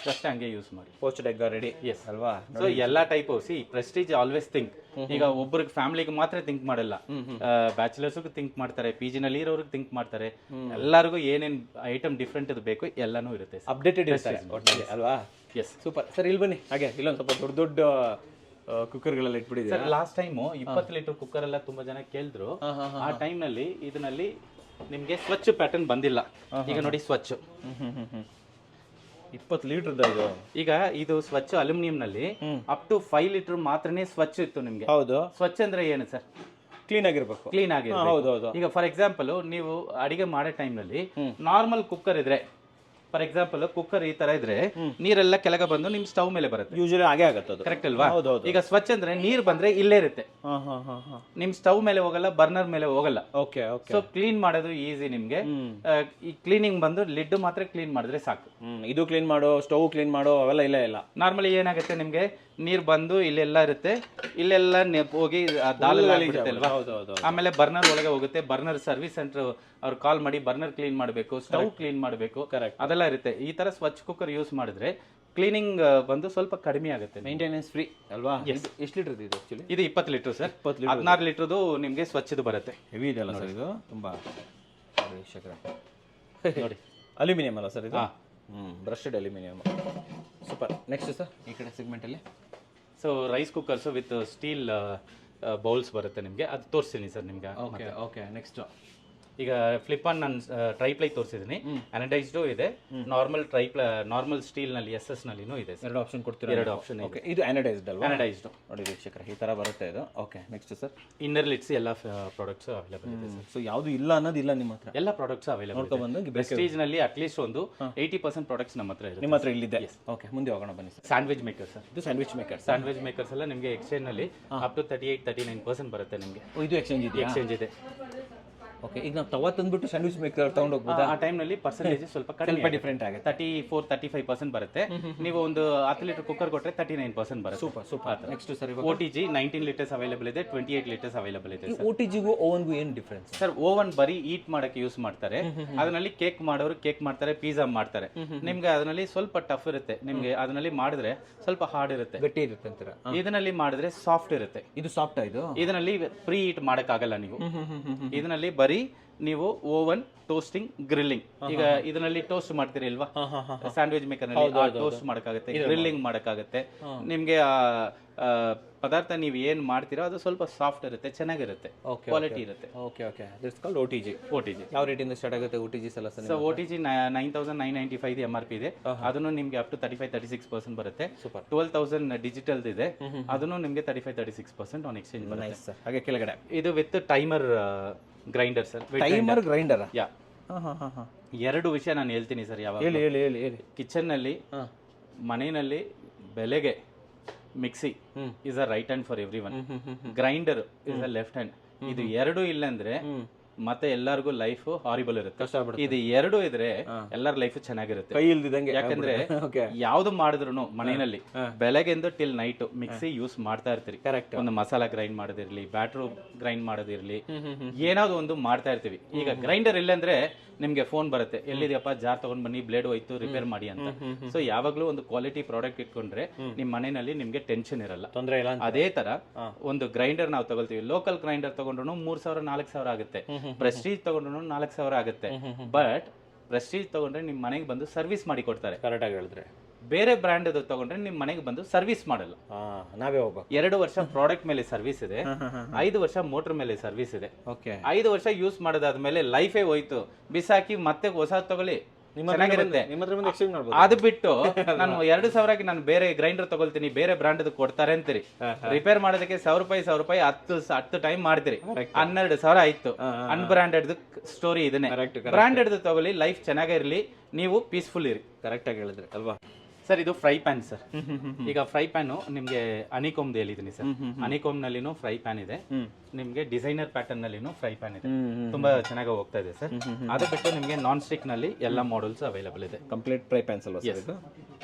ಜಸ್ಟ್ ಹಂಗೆ ಯೂಸ್ ಮಾಡಿ. ಪೋಚ್ಡ್ ಎಗ್ ರೆಡಿ. ಎಸ್ ಅಲ್ವಾ? ಸೊ ಎಲ್ಲಾ ಟೈಪು. Prestige always think. ಈಗ ಒಬ್ಬರಿಗೆ ಫ್ಯಾಮಿಲಿಗೆ ಮಾತ್ರ ಥಿಂಕ್ ಮಾಡಲ್ಲ, ಬ್ಯಾಚುಲರ್ಸ್ಗೂ ಥಿಂಕ್ ಮಾಡ್ತಾರೆ, PG ನಲ್ಲಿ ಇರೋರಿಗೆ ಥಿಂಕ್ ಮಾಡ್ತಾರೆ. ಎಲ್ಲರಿಗೂ ಏನೇನ್ ಐಟಮ್ ಡಿಫ್ರೆಂಟ್ ಇದು ಬೇಕು ಎಲ್ಲಾನು ಇರುತ್ತೆ, ಅಪ್ಡೇಟೆಡ್ ಇರುತ್ತೆ ಅಲ್ವಾ? Yes, super sir. ಇಲ್ಲಿ ಬನ್ನಿ, ಹಾಗೆ ಇಲ್ಲೊಂದು ಸ್ವಲ್ಪ ದೊಡ್ಡ ಕುಕ್ಕರ್ಗಳೆಲ್ಲ ಇಟ್ಬಿಟ್ಟಿದ್ದೀರಾ. ಲಾಸ್ಟ್ ಟೈಮು 20 ಲೀಟರ್ ಕುಕ್ಕರ್ ಎಲ್ಲ ತುಂಬಾ ಜನ ಕೇಳಿದ್ರು. ಆ ಟೈಮ್ ನಲ್ಲಿ ಇದರಲ್ಲಿ ನಿಮ್ಗೆ ಸ್ವಚ್ಛ ಪ್ಯಾಟರ್ನ್ ಬಂದಿಲ್ಲ. ಈಗ ನೋಡಿ, ಸ್ವಚ್ಛ 20 ಲೀಟರ್ ಇದು. ಈಗ ಇದು ಸ್ವಚ್ಛ ಅಲ್ಯೂಮಿನಿಯಂ ನಲ್ಲಿ ಅಪ್ ಟು 5 ಲೀಟರ್ ಮಾತ್ರನೇ ಸ್ವಚ್ಛ ಇತ್ತು ನಿಮ್ಗೆ. ಹೌದು. ಸ್ವಚ್ಛ ಅಂದ್ರೆ ಏನು ಸರ್? ಕ್ಲೀನ್ ಆಗಿರ್ಬೇಕು. ಕ್ಲೀನ್ ಆಗಿರ್ಬೇಕು. ಹೌದು. ಈಗ ಫಾರ್ ಎಕ್ಸಾಂಪಲ್ ನೀವು ಅಡಿಗೆ ಮಾಡೋ ಟೈಮ್ ನಲ್ಲಿ ನಾರ್ಮಲ್ ಕುಕ್ಕರ್ ಇದ್ರೆ, ಫಾರ್ ಎಕ್ಸಾಂಪಲ್ ಕುಕ್ಕರ್ ಈ ತರ ಇದ್ರೆ ನೀರೆಲ್ಲ ಕೆಳಗೆ ಬಂದು ನಿಮ್ ಸ್ಟವ್ ಮೇಲೆ ಬರುತ್ತೆ. ಯೂಶಲಿ ಹಾಗೆ ಆಗುತ್ತೆ ಅದು. ಕರೆಕ್ಟ್ ಅಲ್ವಾ? ಈಗ ಸ್ವಚ್ಛ ಅಂದ್ರೆ ನೀರ್ ಬಂದ್ರೆ ಇಲ್ಲೇ ಇರುತ್ತೆ, ನಿಮ್ ಸ್ಟವ್ ಮೇಲೆ ಹೋಗಲ್ಲ, ಬರ್ನರ್ ಮೇಲೆ ಹೋಗಲ್ಲ. ಓಕೆ. ಸೊ ಕ್ಲೀನ್ ಮಾಡೋದು ಈಸಿ ನಿಮ್ಗೆ. ಈ ಕ್ಲೀನಿಂಗ್ ಬಂದು ಲಿಡ್ ಮಾತ್ರ ಕ್ಲೀನ್ ಮಾಡಿದ್ರೆ ಸಾಕು. ಇದು ಕ್ಲೀನ್ ಮಾಡೋ, ಸ್ಟವ್ ಕ್ಲೀನ್ ಮಾಡೋ ಅವೆಲ್ಲ ಇಲ್ಲ. ನಾರ್ಮಲಿ ಏನಾಗುತ್ತೆ ನಿಮ್ಗೆ, ನೀರ್ ಬಂದು ಇಲ್ಲೆಲ್ಲ ಇರುತ್ತೆ, ಇಲ್ಲೆಲ್ಲ ಹೋಗಿ ಅಲ್ವಾ? ಆಮೇಲೆ ಬರ್ನರ್ ಒಳಗೆ ಹೋಗುತ್ತೆ. ಬರ್ನರ್ ಸರ್ವಿಸ್ ಸೆಂಟರ್ ಅವ್ರು ಕಾಲ್ ಮಾಡಿ ಬರ್ನರ್ ಕ್ಲೀನ್ ಮಾಡಬೇಕು, ಸ್ಟವ್ ಕ್ಲೀನ್ ಮಾಡಬೇಕು, ಅದೆಲ್ಲ ಇರುತ್ತೆ. ಈ ತರ ಸ್ವಚ್ಛ ಕುಕ್ಕರ್ ಯೂಸ್ ಮಾಡಿದ್ರೆ ಕ್ಲೀನಿಂಗ್ ಬಂದು ಸ್ವಲ್ಪ ಕಡಿಮೆ ಆಗುತ್ತೆ, ಮೇಂಟೆನೆನ್ಸ್ ಫ್ರೀ ಅಲ್ವಾ? ಎಷ್ಟು ಲೀಟರ್ ಇದು ಆಕ್ಚುಲಿ? ಇದು 20 ಲೀಟರ್ ಸರ್. 16 ಲೀಟರ್ದು ನಿಮ್ಗೆ ಸ್ವಚ್ಛದು ಬರುತ್ತೆ. ಹೆವಿ ಇದೆಲ್ಲ ಸರ್ ಇದು, ತುಂಬಾ ನೋಡಿ ಅಲ್ಯೂಮಿನಿಯಂ ಅಲ್ಲ ಸರ್ ಇದು? ಹಾ. Brushed aluminium. Super. Next sir ಈ ಕಡೆ ಸೆಗ್ಮೆಂಟಲ್ಲಿ so rice cookers with steel bowls ಬರುತ್ತೆ ನಿಮಗೆ, ಅದು ತೋರಿಸ್ತೀನಿ ಸರ್ ನಿಮ್ಗೆ. Okay okay. ನೆಕ್ಸ್ಟ್ ಈಗ ಫ್ಲಿಪ್ ಆನ್ ನಾನು ಟ್ರೈಪ್ಲೈ ತೋರಿಸಿದ್ದೀನಿ, ಅನಡೈಸ್ಡು ಇದೆ, ನಾರ್ಮಲ್ ಸ್ಟೀಲ್ ನಲ್ಲಿ SS ನಲ್ಲಿನೂ ಇದೆ ಸರ್. 2 ಆಪ್ಷನ್ ಕೊಡ್ತೀರಾ? 2 ಆಪ್ಷನ್. ಓಕೆ. ಇದು ಅನಡೈಸ್ಡ್ ಅಲ್ವಾ? ಅನಡೈಸ್ಡು ನೋಡಿ ವೀಕ್ಷಕರೇ, ಈ ತರ ಬರುತ್ತೆ ಇದು. Okay. Next sir inner lids ಎಲ್ಲ ಪ್ರಾಡಕ್ಟ್ಸ್ ಅವೈಲೇಬಲ್ ಇದೆ ಸರ್. ಸೊ ಯಾವುದು ಇಲ್ಲ ಅನ್ನೋದಿಲ್ಲ ನಿಮ್ಮ ಹತ್ರ? ಎಲ್ಲ ಪ್ರಾಡಕ್ಟ್ಸ್ ಅವೈಲೇಬಲ್ ನೋಡ್ಕೊಂಡ್ಬಂದು ಇದೆ. ಪ್ರೆಸ್ಟೀಜ್ ನಲ್ಲಿ ಅಟ್ಲೀಸ್ಟ್ ಒಂದು 80% ಪ್ರಾಡಕ್ಟ್ಸ್ ನಮ್ಮ ಹತ್ರ ಇರುತ್ತೆ. ನಿಮ್ಮ ಹತ್ರ ಇಲ್ಲಿದೆ? ಓಕೆ. ಮುಂದೆ ಹೋಗೋಣ ಬನ್ನಿ ಸರ್. Sandwich maker sir. ಇದು ಸ್ಯಾಂಡ್ವಿಚ್ ಮೇಕರ್. ಸ್ಯಾಂಡ್ವಿಚ್ ಮೇಕರ್ಸ್ ಎಲ್ಲ ನಿಮಗೆ ಎಕ್ಸ್ಚೇಂಜ್ ನಲ್ಲಿ ಅಪ್ ಟು 38-39% ಬರುತ್ತೆ ನಿಮಗೆ. ಇದು ಎಕ್ಸ್ಚೇಂಜ್ ಇದೆಯಾ? ಎಕ್ಸ್ಚೇಂಜ್ ಇದೆ. ಓಕೆ. ಈಗ ನಾವು ತವ ತಂದ್ಬಿಟ್ಟು ಸ್ಯಾಂಡ್ವಿಚ್ ಮೇಕರ್ ತಗೊಂಡು ಹೋಗ್ಬೋದಾ? ಆ ಟೈಮ್ನಲ್ಲಿ ಪರ್ಸೆಂಟೇಜ್ ಸ್ವಲ್ಪ ಕಡಿಮೆ ಡಿಫ್ರೆಂಟ್ ಆಗುತ್ತೆ. 34-35% ಬರುತ್ತೆ. ನೀವು ಒಂದು 10 ಲೀಟರ್ ಕುಕ್ಕರ್ ಕೊಟ್ಟರೆ 39% ಬರುತ್ತೆ. Super super. ನೆಕ್ಸ್ಟ್ ಸರ್ ಇವಾಗ OTG 19 ಲೀಟರ್ಸ್ ಅವೈಲೇಬಲ್ ಇದೆ, 28 ಲೀಟರ್ಸ್ ಅವೈಲೇಬಲ್ ಇದೆ ಸರ್. OTGಗೂ ಓವನ್ಗೂ ಏನು ಡಿಫ್ರೆನ್ಸ್ ಸರ್? ಓವನ್ ಬರೀ ಈಟ್ ಮಾಡಕ್ಕೆ ಯೂಸ್ ಮಾಡ್ತಾರೆ, ಅದರಲ್ಲಿ ಕೇಕ್ ಮಾಡೋರು ಕೇಕ್ ಮಾಡ್ತಾರೆ, ಪಿಜ್ಜಾ ಮಾಡ್ತಾರೆ. ನಿಮ್ಗೆ ಅದರಲ್ಲಿ ಸ್ವಲ್ಪ ಟಫ್ ಇರುತ್ತೆ, ನಿಮ್ಗೆ ಅದರಲ್ಲಿ ಮಾಡಿದ್ರೆ ಸ್ವಲ್ಪ ಹಾರ್ಡ್ ಇರುತ್ತೆ, ಗಟ್ಟಿ ಇರುತ್ತೆ ಅಂತೀರಾ? ಇದರಲ್ಲಿ ಮಾಡಿದ್ರೆ ಸಾಫ್ಟ್ ಇರುತ್ತೆ. ಇದು ಸಾಫ್ಟ್ ಇದು? ಇದರಲ್ಲಿ ಪ್ರೀ ಹೀಟ್ ಮಾಡಕ್ಕಾಗಲ್ಲ ನೀವು. ಇದರಲ್ಲಿ ಬರೀ ನೀವು ಓವನ್, ಟೋಸ್ಟಿಂಗ್, ಗ್ರಿಲ್ಲಿಂಗ್. ಈಗ ಇದರಲ್ಲಿ ಟೋಸ್ಟ್ ಮಾಡ್ತೀರಿ ಇಲ್ವಾ ಸ್ಯಾಂಡ್ವಿಚ್ ಮೇಕರ್ ನಲ್ಲಿ, ಟೋಸ್ಟ್ ಮಾಡಕ್ಕಾಗತ್ತೆ, ಗ್ರಿಲ್ಲಿಂಗ್ ಮಾಡಕ್ಕಾಗತ್ತೆ. ನಿಮ್ಗೆ ಪದಾರ್ಥ ನೀವು ಏನ್ ಮಾಡ್ತೀರೋ ಅದು ಸ್ವಲ್ಪ ಸಾಫ್ಟ್ ಇರುತ್ತೆ, ಚೆನ್ನಾಗಿರುತ್ತೆ, ಕ್ವಾಲಿಟಿ ಇರುತ್ತೆ. Okay okay. This called OTG. OTG ಯಾವ ರೇಟಿಂದ ಸ್ಟಾರ್ಟ್ ಆಗುತ್ತೆ OTGs ಎಲ್ಲ ಸರ್? ಸೊ OTG 9,995 MRP ಇದೆ, ಅದನ್ನು ನಿಮ್ಗೆ ಅಪ್ ಟು 35-36% ಬರುತ್ತೆ. 12,000 ಡಿಜಿಟಲ್ ಇದೆ, ಅದನ್ನು ನಿಮ್ಗೆ 35-36% ಆನ್ ಎಕ್ಸ್ಚೇಂಜ್ ಬರುತ್ತೆ ಸರ್. ಹಾಗೆ ಕೆಳಗಡೆ ಇದು with timer grinder sir. Timer grinder? Yeah. ಎರಡು ವಿಷಯ ನಾನು ಹೇಳ್ತೀನಿ ಸರ್. ಯಾವಾಗ ಹೇಳಿ ಹೇಳಿ ಹೇಳಿ ಹೇಳಿ. ಕಿಚನ್ ನಲ್ಲಿ, ಮನೆಯಲ್ಲಿ ಬೆಲೆಗೆ mixie is a right hand for every one, grinder is a left hand. ಇದು ಎರಡು ಇಲ್ಲ ಅಂದ್ರೆ ಮತ್ತೆ ಎಲ್ಲರಿಗೂ ಲೈಫ್ ಹಾರಿಬಲ್ ಇರುತ್ತೆ. ಇದು ಎರಡು ಇದ್ರೆ ಎಲ್ಲರ ಲೈಫ್ ಚೆನ್ನಾಗಿರುತ್ತೆ, ಕೈ ಇಲ್ದಿದಂಗೆ. ಯಾಕಂದ್ರೆ ಯಾವ್ದು ಮಾಡಿದ್ರು ಮನೆಯಲ್ಲಿ ಬೆಳಗ್ಗೆಂದು ಟಿಲ್ ನೈಟ್ ಮಿಕ್ಸಿ ಯೂಸ್ ಮಾಡ್ತಾ ಇರ್ತೀರಿ. ಕರೆಕ್ಟ್. ಒಂದು ಮಸಾಲಾ ಗ್ರೈಂಡ್ ಮಾಡೋದಿರ್ಲಿ, ಬ್ಯಾಟ್ರು ಗ್ರೈಂಡ್ ಮಾಡೋದಿರ್ಲಿ, ಏನಾದ್ರು ಒಂದು ಮಾಡ್ತಾ ಇರ್ತೀವಿ. ಈಗ ಗ್ರೈಂಡರ್ ಇಲ್ಲ ಅಂದ್ರೆ ನಿಮ್ಗೆ ಫೋನ್ ಬರುತ್ತೆ, ಎಲ್ಲಿದೆಯಪ್ಪ ಜಾರ್ ತಗೊಂಡ್ ಬನ್ನಿ, ಬ್ಲೇಡ್ ಹೋಯ್ತು, ರಿಪೇರ್ ಮಾಡಿ ಅಂತ. ಸೊ ಯಾವಾಗ್ಲೂ ಒಂದು ಕ್ವಾಲಿಟಿ ಪ್ರಾಡಕ್ಟ್ ಇಟ್ಕೊಂಡ್ರೆ ನಿಮ್ ಮನೆಯಲ್ಲಿ ನಿಮ್ಗೆ ಟೆನ್ಷನ್ ಇರಲ್ಲ, ತೊಂದರೆ ಇಲ್ಲ. ಅದೇ ತರ ಒಂದು ಗ್ರೈಂಡರ್ ನಾವು ತಗೊಳ್ತೀವಿ, ಲೋಕಲ್ ಗ್ರೈಂಡರ್ ತಗೊಂಡ್ರು 3,000-4,000 ಆಗುತ್ತೆ, ಪ್ರೆಸ್ಟೀಜ್ ತಗೊಂಡ್ರು 4,000 ಆಗುತ್ತೆ. ಬಟ್ ಪ್ರೆಸ್ಟೀಜ್ ತಗೊಂಡ್ರೆ ನಿಮ್ ಮನೆಗೆ ಬಂದು ಸರ್ವಿಸ್ ಮಾಡಿ ಕೊಡ್ತಾರೆ. ಕರೆಕ್ಟ್ ಆಗಿ ಹೇಳಿದ್ರೆ. ಬೇರೆ ಬ್ರ್ಯಾಂಡ್ ತಗೊಂಡ್ರೆ ನಿಮ್ ಮನೆಗೆ ಬಂದು ಸರ್ವಿಸ್ ಮಾಡಲ್ಲ. ನಾವೇ ಹೋಗ್ಬೇಕು. 2 ವರ್ಷ ಪ್ರಾಡಕ್ಟ್ ಮೇಲೆ ಸರ್ವಿಸ್ ಇದೆ, 5 ವರ್ಷ ಮೋಟರ್ ಮೇಲೆ ಸರ್ವಿಸ್ ಇದೆ. ಓಕೆ. 5 ವರ್ಷ ಯೂಸ್ ಮಾಡೋದಾದ್ಮೇಲೆ ಲೈಫೇ ಹೋಯ್ತು, ಬಿಸಾಕಿ ಮತ್ತೆ ಹೊಸ ತಗೊಳ್ಳಿ, ಚೆನ್ನಾಗಿರುತ್ತೆ. ಅದು ಬಿಟ್ಟು ನಾನು 2,000ಕ್ಕೆ ನಾನು ಬೇರೆ ಗ್ರೈಂಡರ್ ತಗೊಳ್ತೀನಿ, ಬೇರೆ ಬ್ರಾಂಡ್ ಕೊಡ್ತಾರೆ ಅಂತೀರಿ, ರಿಪೇರ್ ಮಾಡೋದಕ್ಕೆ 1,000 ರೂಪಾಯಿ 10 ಟೈಮ್ ಮಾಡ್ತೀರಿ, 12,000 ಆಯ್ತು. ಅನ್ಬ್ರಾಂಡೆಡ್ ಸ್ಟೋರಿ ಇದನ್ನೇ. ಬ್ರಾಂಡೆಡ್ ತಗೊಳ್ಳಿ, ಲೈಫ್ ಚೆನ್ನಾಗಿರ್ಲಿ, ನೀವು ಪೀಸ್ಫುಲ್ ಇರಿ. ಕರೆಕ್ಟ್ ಆಗಿ ಹೇಳಿದ್ರೆ ಅಲ್ವಾ ಸರ್? ಇದು ಫ್ರೈ ಪ್ಯಾನ್ ಸರ್. ಈಗ ಫ್ರೈ ಪ್ಯಾನು ನಿಮ್ಗೆ ಅನಿಕೋಮ್ದು ಹೇಳಿದ್ದೀನಿ ಸರ್. ಅನಿಕೋಮ್ ನಲ್ಲಿನೂ ಫ್ರೈ ಪ್ಯಾನ್ ಇದೆ, ನಿಮ್ಗೆ ಡಿಸೈನರ್ ಪ್ಯಾಟರ್ನ್ ನಲ್ಲಿನೂ ಫ್ರೈ ಪ್ಯಾನ್ ಇದೆ, ತುಂಬಾ ಚೆನ್ನಾಗಿ ಹೋಗ್ತಾ ಇದೆ ಸರ್. ಅದು ಬಿಟ್ಟು ನಿಮ್ಗೆ ನಾನ್ ಸ್ಟಿಕ್ ನಲ್ಲಿ ಎಲ್ಲ ಮಾಡೆಲ್ಸ್ ಅವೈಲೇಬಲ್ ಇದೆ. ಕಂಪ್ಲೀಟ್ ಫ್ರೈ ಪ್ಯಾನ್ಸ್ ಅಲ್ವಾ ಸರ್ ಇದು?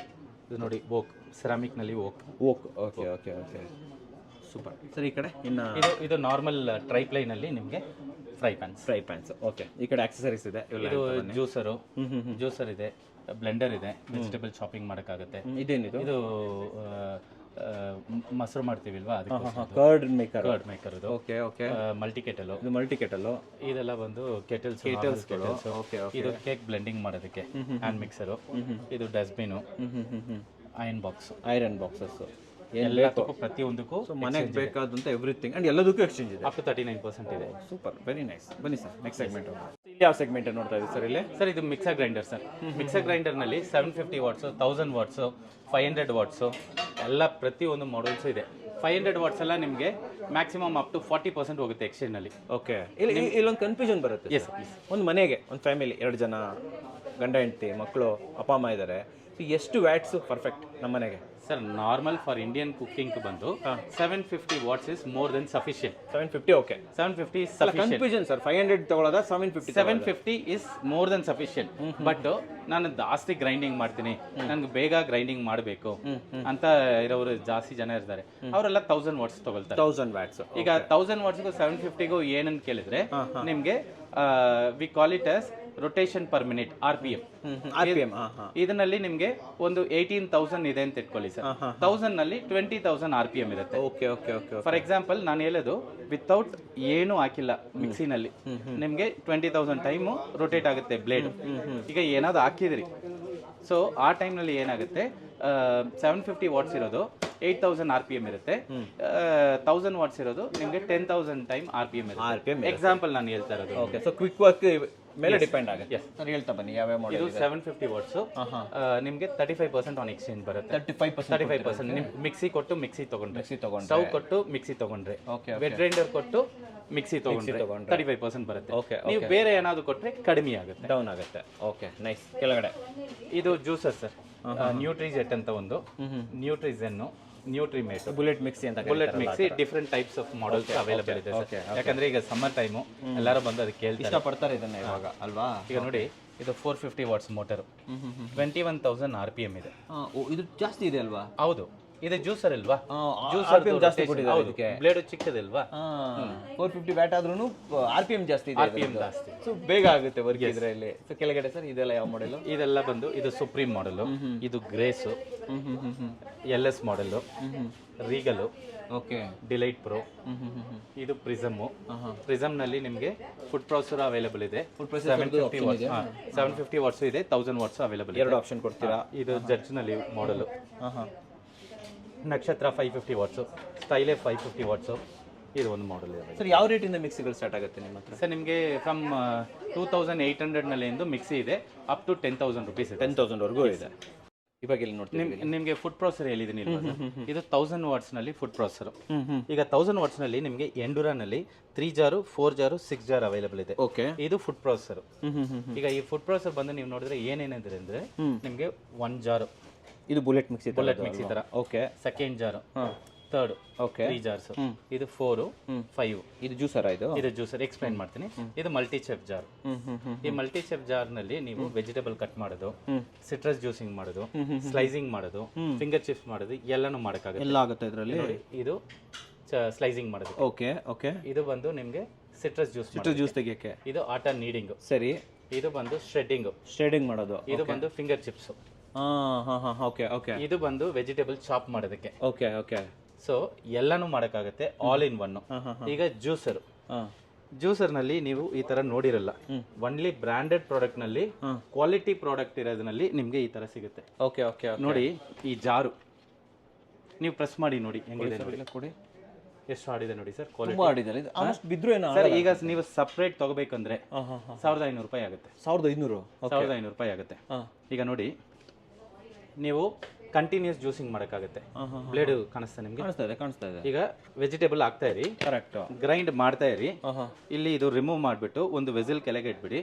ಇದು ನೋಡಿ, ಓಕ್, ಸೆರಾಮಿಕ್ ನಲ್ಲಿ ಓಕ್. Okay okay okay. Super sir. ಈ ಕಡೆ ಇನ್ನು ಇದು ನಾರ್ಮಲ್ ಟ್ರೈಪ್ಲೈ ನಲ್ಲಿ ನಿಮ್ಗೆ ಫ್ರೈ ಪ್ಯಾನ್ಸ್. ಓಕೆ. ಈ ಕಡೆ ಆಕ್ಸೆಸರೀಸ್ ಇದೆ. ಇದು ಜ್ಯೂಸರ್ ಇದೆ, ಬ್ಲೆಂಡರ್ ಇದೆ, ವೆಜಿಟೇಬಲ್ ಶಾಪಿಂಗ್ ಮಾಡೋಕ್ಕಾಗುತ್ತೆ. ಇದೇನಿದು? ಇದು ಮೊಸರು ಮಾಡ್ತೀವಿಲ್ವಾ, ಅದಕ್ಕೆ ಕರ್ಡ್ ಮೇಕರ್. ಇದು. Okay okay. Multi kettle. ಇದು ಮಲ್ಟಿ ಕೆಟಲ್. ಇದೆಲ್ಲ ಬಂದು ಕೆಟಲ್ಸ್. Okay okay. ಇದು ಕೇಕ್ ಬ್ಲೆಂಡಿಂಗ್ ಮಾಡೋದಕ್ಕೆ ಹ್ಯಾಂಡ್ ಮಿಕ್ಸರು. ಇದು ಡಸ್ಟ್ಬಿನ್, ಐರನ್ ಬಾಕ್ಸಸ್. ಎಲ್ಲದಕ್ಕೂ ಪ್ರತಿಯೊಂದಕ್ಕೂ ಮನೆಗೆ ಬೇಕಾದಂತ ಎವ್ರಿಥಿಂಗ್ ಅಂಡ್ ಎಲ್ಲದಕ್ಕೂ ಎಕ್ಸ್ಚೇಂಜ್ ಇದೆ. ಅಪ್ ಟು 39% ಇದೆ. Super, very nice. ಬನ್ನಿ ಸರ್ ನೆಕ್ಸ್ಟ್ ಸೆಗ್ಮೆಂಟ್. ಇಲ್ಲಿ ಯಾವ ಸೆಗ್ಮೆಂಟ್ ನೋಡ್ತಾ ಇದ್ದೀವಿ ಸರ್? ಇಲ್ಲಿ ಸರ್ ಇದು mixer grinder sir. Mixer grinder ನಲ್ಲಿ 750 ವಾಟ್ಸ್, 1000 ವಾಟ್ಸ್, 500 ವಾಟ್ಸ್ ಎಲ್ಲ ಪ್ರತಿಯೊಂದು ಮಾಡೆಲ್ಸ್ ಇದೆ. 500 ವಾಟ್ಸ್ ಎಲ್ಲ ನಿಮಗೆ ಮ್ಯಾಕ್ಸಿಮಮ್ ಅಪ್ ಟು 40% ಹೋಗುತ್ತೆ ಎಕ್ಸ್ಚೇಂಜ್ ನಲ್ಲಿ. ಓಕೆ. ಇಲ್ಲೊಂದು ಕನ್ಫ್ಯೂಷನ್ ಬರುತ್ತೆ. Yes please. ಒಂದು ಮನೆಗೆ, ಒಂದು ಫ್ಯಾಮಿಲಿ, 2 ಜನ, ಗಂಡ ಹೆಂಡತಿ, ಮಕ್ಕಳು, ಅಪ್ಪ ಅಮ್ಮ ಇದ್ದಾರೆ, ಎಷ್ಟು ವ್ಯಾಟ್ಸ್ ಪರ್ಫೆಕ್ಟ್ ನಮ್ಮ ಮನೆಗೆ? Sir normal for Indian cooking ಬಂದು 750 what's is more than sufficient. 750. Okay. 750 is sufficient. Confusion sir. 500 ತಗೊಳ್ಳೋದಾ 750? 750 is more than sufficient. But ನಾನು ಜಾಸ್ತಿ ಗ್ರೈಂಡಿಂಗ್ ಮಾಡ್ತೀನಿ, ನನ್ಗೆ ಬೇಗ ಗ್ರೈಂಡಿಂಗ್ ಮಾಡಬೇಕು ಅಂತ ಇರೋರು ಜಾಸ್ತಿ ಜನ ಇರ್ತಾರೆ, ಅವರೆಲ್ಲ 1000 ವಾಟ್ಸ್ ತಗೊಳ್ತಾರೆ. 1000 ವ್ಯಾಟ್ಸ್. ಈಗ 1000 ವಾಟ್ಸ್ಗೂ 750ಗೂ ಏನಂತ ಕೇಳಿದ್ರೆ ನಿಮ್ಗೆ we call it as rotation per minute RPM. RPM, ಇದರಲ್ಲಿ ನಿಮಗೆ ಒಂದು 18,000 ಇದೆ ಅಂತ ಇಟ್ಕೊಳ್ಳಿ ಸರ್. 1000 ನಲ್ಲಿ 20,000 RPM ಇರುತ್ತೆ. Okay okay okay. For example ನಾನು ಹೇಳೋದು ವಿತೌಟ್ ಏನು ಹಾಕಿಲ್ಲ ಮಿಕ್ಸಿನಲ್ಲಿ ನಿಮಗೆ 20,000 ಟೈಮು ರೊಟೇಟ್ ಆಗುತ್ತೆ ಬ್ಲೇಡ್. ಈಗ ಏನಾದ್ರು ಹಾಕಿದ್ರಿ ಸೊ ಆ ಟೈಮ್ನಲ್ಲಿ ಏನಾಗುತ್ತೆ 750 ವಾಟ್ಸ್ ಇರೋದು 8,000 RPM ಇರುತ್ತೆ. 1000 ವಾಟ್ಸ್ ಇರೋದು ನಿಮಗೆ 10,000 ಟೈಮ್ RPM ಇರುತ್ತೆ. ಎಕ್ಸಾಂಪಲ್ ನಾನು ಹೇಳ್ತಾ ಇರೋದು. ಓಕೆ. ಸೊ ಕ್ವಿಕ್ ವರ್ಕ್ ಮೇಲೆ ಡಿಪೆಂಡ್ ಆಗುತ್ತೆ. ಸರ್ ಹೇಳ್ತಾ ಬನ್ನಿ ಯಾವ್ಯಾವ ಇದು ಮಾಡೆಲ್ 750 ವಾಟ್ಸ್ ನಿಮಗೆ 35% ಆನ್ ಎಕ್ಸ್ಚೇಂಜ್ ಬರುತ್ತೆ. 35% ನಿಮ್ ಮಿಕ್ಸಿ ಕೊಟ್ಟು ಮಿಕ್ಸಿ ತಗೊಂಡ್ರೆ, ಸ್ಟವ್ ಕೊಟ್ಟು ಮಿಕ್ಸಿ ತಗೊಂಡ್ರೆ, ವೆಟ್ ಗ್ರೈಂಡರ್ ಕೊಟ್ಟು ಮಿಕ್ಸಿ ತಗೊಂಡ್ರೆ 35% ಬರುತ್ತೆ. ನೀವು ಬೇರೆ ಏನಾದ್ರು ಕೊಟ್ರೆ ಕಡಿಮೆ ಆಗುತ್ತೆ, ಡೌನ್ ಆಗುತ್ತೆ. Okay nice. ಕೆಳಗಡೆ ಇದು ಜ್ಯೂಸರ್ ಸರ್, ನ್ಯೂಟ್ರಿಜೆಟ್ ಅಂತ ಒಂದು, ನ್ಯೂಟ್ರಿಜೆನ್, ನ್ಯೂಟ್ರಿಮೇಟ್, ಬುಲೆಟ್ ಮಿಕ್ಸಿ ಅಂತ. Bullet mixie different types of models available ಇದೆ ಸರ್. ಯಾಕಂದ್ರೆ ಈಗ ಸಮ್ಮರ್ ಟೈಮು ಎಲ್ಲರೂ ಬಂದು ಅದಕ್ಕೆ ಕೇಳ್ತಾರೆ, ಇಷ್ಟಪಡ್ತಾರೆ ಇದನ್ನ ಇವಾಗ ಅಲ್ವಾ. ಈಗ ನೋಡಿ ಇದು 450 ವಾಟ್ಸ್ ಮೋಟರ್, 21,000 RPM ಇದೆ. ಇದು ಜಾಸ್ತಿ ಇದೆ ಅಲ್ವಾ. ಹೌದು, ಇದು ಜ್ಯೂಸರ್ ಇಲ್ವಾ, RPM ಜಾಸ್ತಿ ಕೊಟ್ಟಿದ್ದಾರೆ ಇದಕ್ಕೆ. ಬ್ಲೇಡ್ ಚಿಕ್ಕದಿಲ್ವಾ, 450 ವ್ಯಾಟ್ ಆದ್ರೂ RPM ಜಾಸ್ತಿ ಇದೆ. RPM ಜಾಸ್ತಿ, ಸೊ ಬೇಗ ಆಗುತ್ತೆ ವರ್ಕ್ ಇದರಲ್ಲಿ. ಸೊ ಕೆಳಗಡೆ ಸರ್ ಇದೆಲ್ಲ ಯಾವ ಮಾಡೆಲ್? ಇದೆಲ್ಲ ಬಂದು ಇದು ಸುಪ್ರೀಂ ಮಾಡೆಲ್, ಇದು Grace, LS model, Regal, okay, Delight Pro, ಇದು ಪ್ರಿಸಮ್. ಪ್ರಿಸಮ್ ನಲ್ಲಿ ನಿಮಗೆ ಫುಡ್ ಪ್ರೊಸೆಸರ್ ಅವೈಲೇಬಲ್ ಇದೆ. 750 ವಾಟ್ಸ್ ಇದೆ, 1000 ವಾಟ್ಸ್ ಅವೈಲೇಬಲ್ ಇದೆ. ಎರಡು ಆಪ್ಷನ್ ಕೊಡ್ತೀರಾ. ಇದು ಜಡ್ಜ್ ನಲ್ಲಿ ಮಾಡೆಲ್. ನಕ್ಷತ್ರ 550 ವಾಟ್ಸು, ಸ್ಟೈಲೆ 550 ವಾಟ್ಸು, ಇದು ಒಂದು ಮಾಡೆಲ್ ಇದೆ. ಸರ್ ಯಾವ ರೇಟಿಂದ ಮಿಕ್ಸಿಗಳು ಸ್ಟಾರ್ಟ್ ಆಗುತ್ತೆ ನಿಮ್ಮ ಹತ್ರ? ಸರ್ ನಿಮಗೆ ಫ್ರಮ್ 2,800 ನಲ್ಲಿ ಮುಗಿಸಿ ಇದೆ ಅಪ್ ಟು 10,000 ರುಪೀಸ್ ಇದೆ. 10,000 ವರೆಗೂ ಇದೆ. ಇವಾಗ ಇಲ್ಲಿ ನೋಡ್ತೀನಿ ನಿಮಗೆ ಫುಡ್ ಪ್ರೊಸೆಸರ್ ಹೇಳಿದ್ದೀನಿ ಇದು 1000 ವಾಟ್ಸ್ ನಲ್ಲಿ ಫುಡ್ ಪ್ರೊಸೆಸರ್. ಈಗ 1000 ವಾಟ್ಸ್ ನಲ್ಲಿ ನಿಮಗೆ ಎಂಡುರಾ ನಲ್ಲಿ 3 ಜಾರು, 4 ಜಾರು, 6 ಜಾರ್ ಅವೈಲೇಬಲ್ ಇದೆ. ಓಕೆ. ಇದು ಫುಡ್ ಪ್ರೊಸೆಸರ್. ಈಗ ಈ ಫುಡ್ ಪ್ರೊಸೆಸರ್ ಬಂದು ನೀವು ನೋಡಿದ್ರೆ ಏನೇನಿದೆ ಅಂದ್ರೆ ನಿಮಗೆ 1 ಜಾರು, ಇದು ಬುಲೆಟ್ ಮಿಕ್ಸಿ ತರ. ಓಕೆ. ಸೆಕೆಂಡ್ ಜಾರು, ಥರ್ಡ್, ಓಕೆ, 3 ಜಾರ್ಸ್, ಇದು 4, 5. ಇದು ಜ್ಯೂಸರ್. ಇದು ಜ್ಯೂಸರ್. ಎಕ್ಸ್ಪ್ಲೈನ್ ಮಾಡ್ತೀನಿ. ಇದು ಮಲ್ಟಿ ಚೆಫ್ ಜಾರ್. ಈ ಮಲ್ಟಿ ಚೆಫ್ ಜಾರ್ ನಲ್ಲಿ ನೀವು ವೆಜಿಟೇಬಲ್ ಕಟ್ ಮಾಡೋದು, ಸಿಟ್ರಸ್ ಜ್ಯೂಸಿಂಗ್ ಮಾಡೋದು, ಸ್ಲೈಸಿಂಗ್ ಮಾಡೋದು, ಫಿಂಗರ್ ಚಿಪ್ಸ್ ಮಾಡೋದು ಎಲ್ಲಾನು ಮಾಡಕ್ಕಾಗುತ್ತೆ. ಎಲ್ಲ ಆಗುತ್ತೆ ಇದರಲ್ಲಿ. ಇದು ಸ್ಲೈಸಿಂಗ್ ಮಾಡೋದು. Okay okay. ಇದು ಬಂದು ನಿಮಗೆ ಸಿಟ್ರಸ್ ಜ್ಯೂಸ್ ತೆಗಿಯಕ್ಕೆ. ಇದು ಆಟಾ ನೀಡಿಂಗ್. ಸರಿ. ಇದು ಬಂದು ಶ್ರೆಡ್ಡಿಂಗ್ ಮಾಡೋದು. ಇದು ಬಂದು ಫಿಂಗರ್ ಚಿಪ್ಸ್. Okay okay. ಇದು ಬಂದು ವೆಜಿಟೇಬಲ್ ಚಾಪ್ ಮಾಡೋದಕ್ಕೆ. Okay okay. ಸೊ ಎಲ್ಲಾನು ಮಾಡಕ್ಕಾಗುತ್ತೆ, ಆಲ್ ಇನ್ ಒನ್. ಈಗ ಜ್ಯೂಸರ್ ನಲ್ಲಿ ನೀವು ಈ ತರ ನೋಡಿರಲ್ಲ, ಒನ್ಲಿ ಬ್ರಾಂಡೆಡ್ ಪ್ರಾಡಕ್ಟ್ ನಲ್ಲಿ ಕ್ವಾಲಿಟಿ ಪ್ರಾಡಕ್ಟ್ ಇರೋದ್ರಲ್ಲಿ ನಿಮ್ಗೆ ಈ ತರ ಸಿಗುತ್ತೆ. Okay okay. ನೋಡಿ ಈ ಜಾರು ನೀವು ಪ್ರೆಸ್ ಮಾಡಿ ನೋಡಿ ಹೆಂಗಿದೆ ಕೊಡಿ. ಎಷ್ಟು ಆಡಿದೆ ನೋಡಿ ಸರ್, ತುಂಬಾ ಆಡಿದ್ದಾರೆ. ಇದು ಆಲ್ಮೋಸ್ಟ್ ಬಿದ್ರು ಏನೋ ಸರ್. ಈಗ ನೀವು ಸಪ್ರೇಟ್ ತಗೋಬೇಕಂದ್ರೆ 1,500 ರೂಪಾಯಿ ಆಗುತ್ತೆ. 1,500 ರೂಪಾಯಿ ಆಗುತ್ತೆ. ಈಗ ನೋಡಿ ನೀವು ಕಂಟಿನ್ಯೂಸ್ ಜ್ಯೂಸಿಂಗ್ ಮಾಡಕ್ಕಾಗುತ್ತೆ. ಬ್ಲೇಡ್ ಕಾಣಿಸ್ತಾ ನಿಮ್ಗೆ? ಕಾಣಿಸ್ತಾ ಇದೆ. ಈಗ ವೆಜಿಟೇಬಲ್ ಹಾಕ್ತಾ ಇರಿ, ಕರೆಕ್ಟ್, ಗ್ರೈಂಡ್ ಮಾಡ್ತಾ ಇರಿ. ಇಲ್ಲಿ ಇದು ರಿಮೂವ್ ಮಾಡ್ಬಿಟ್ಟು ಒಂದು ವೆಸಿಲ್ ಕೆಳಗೆ ಇಟ್ಬಿಡಿ.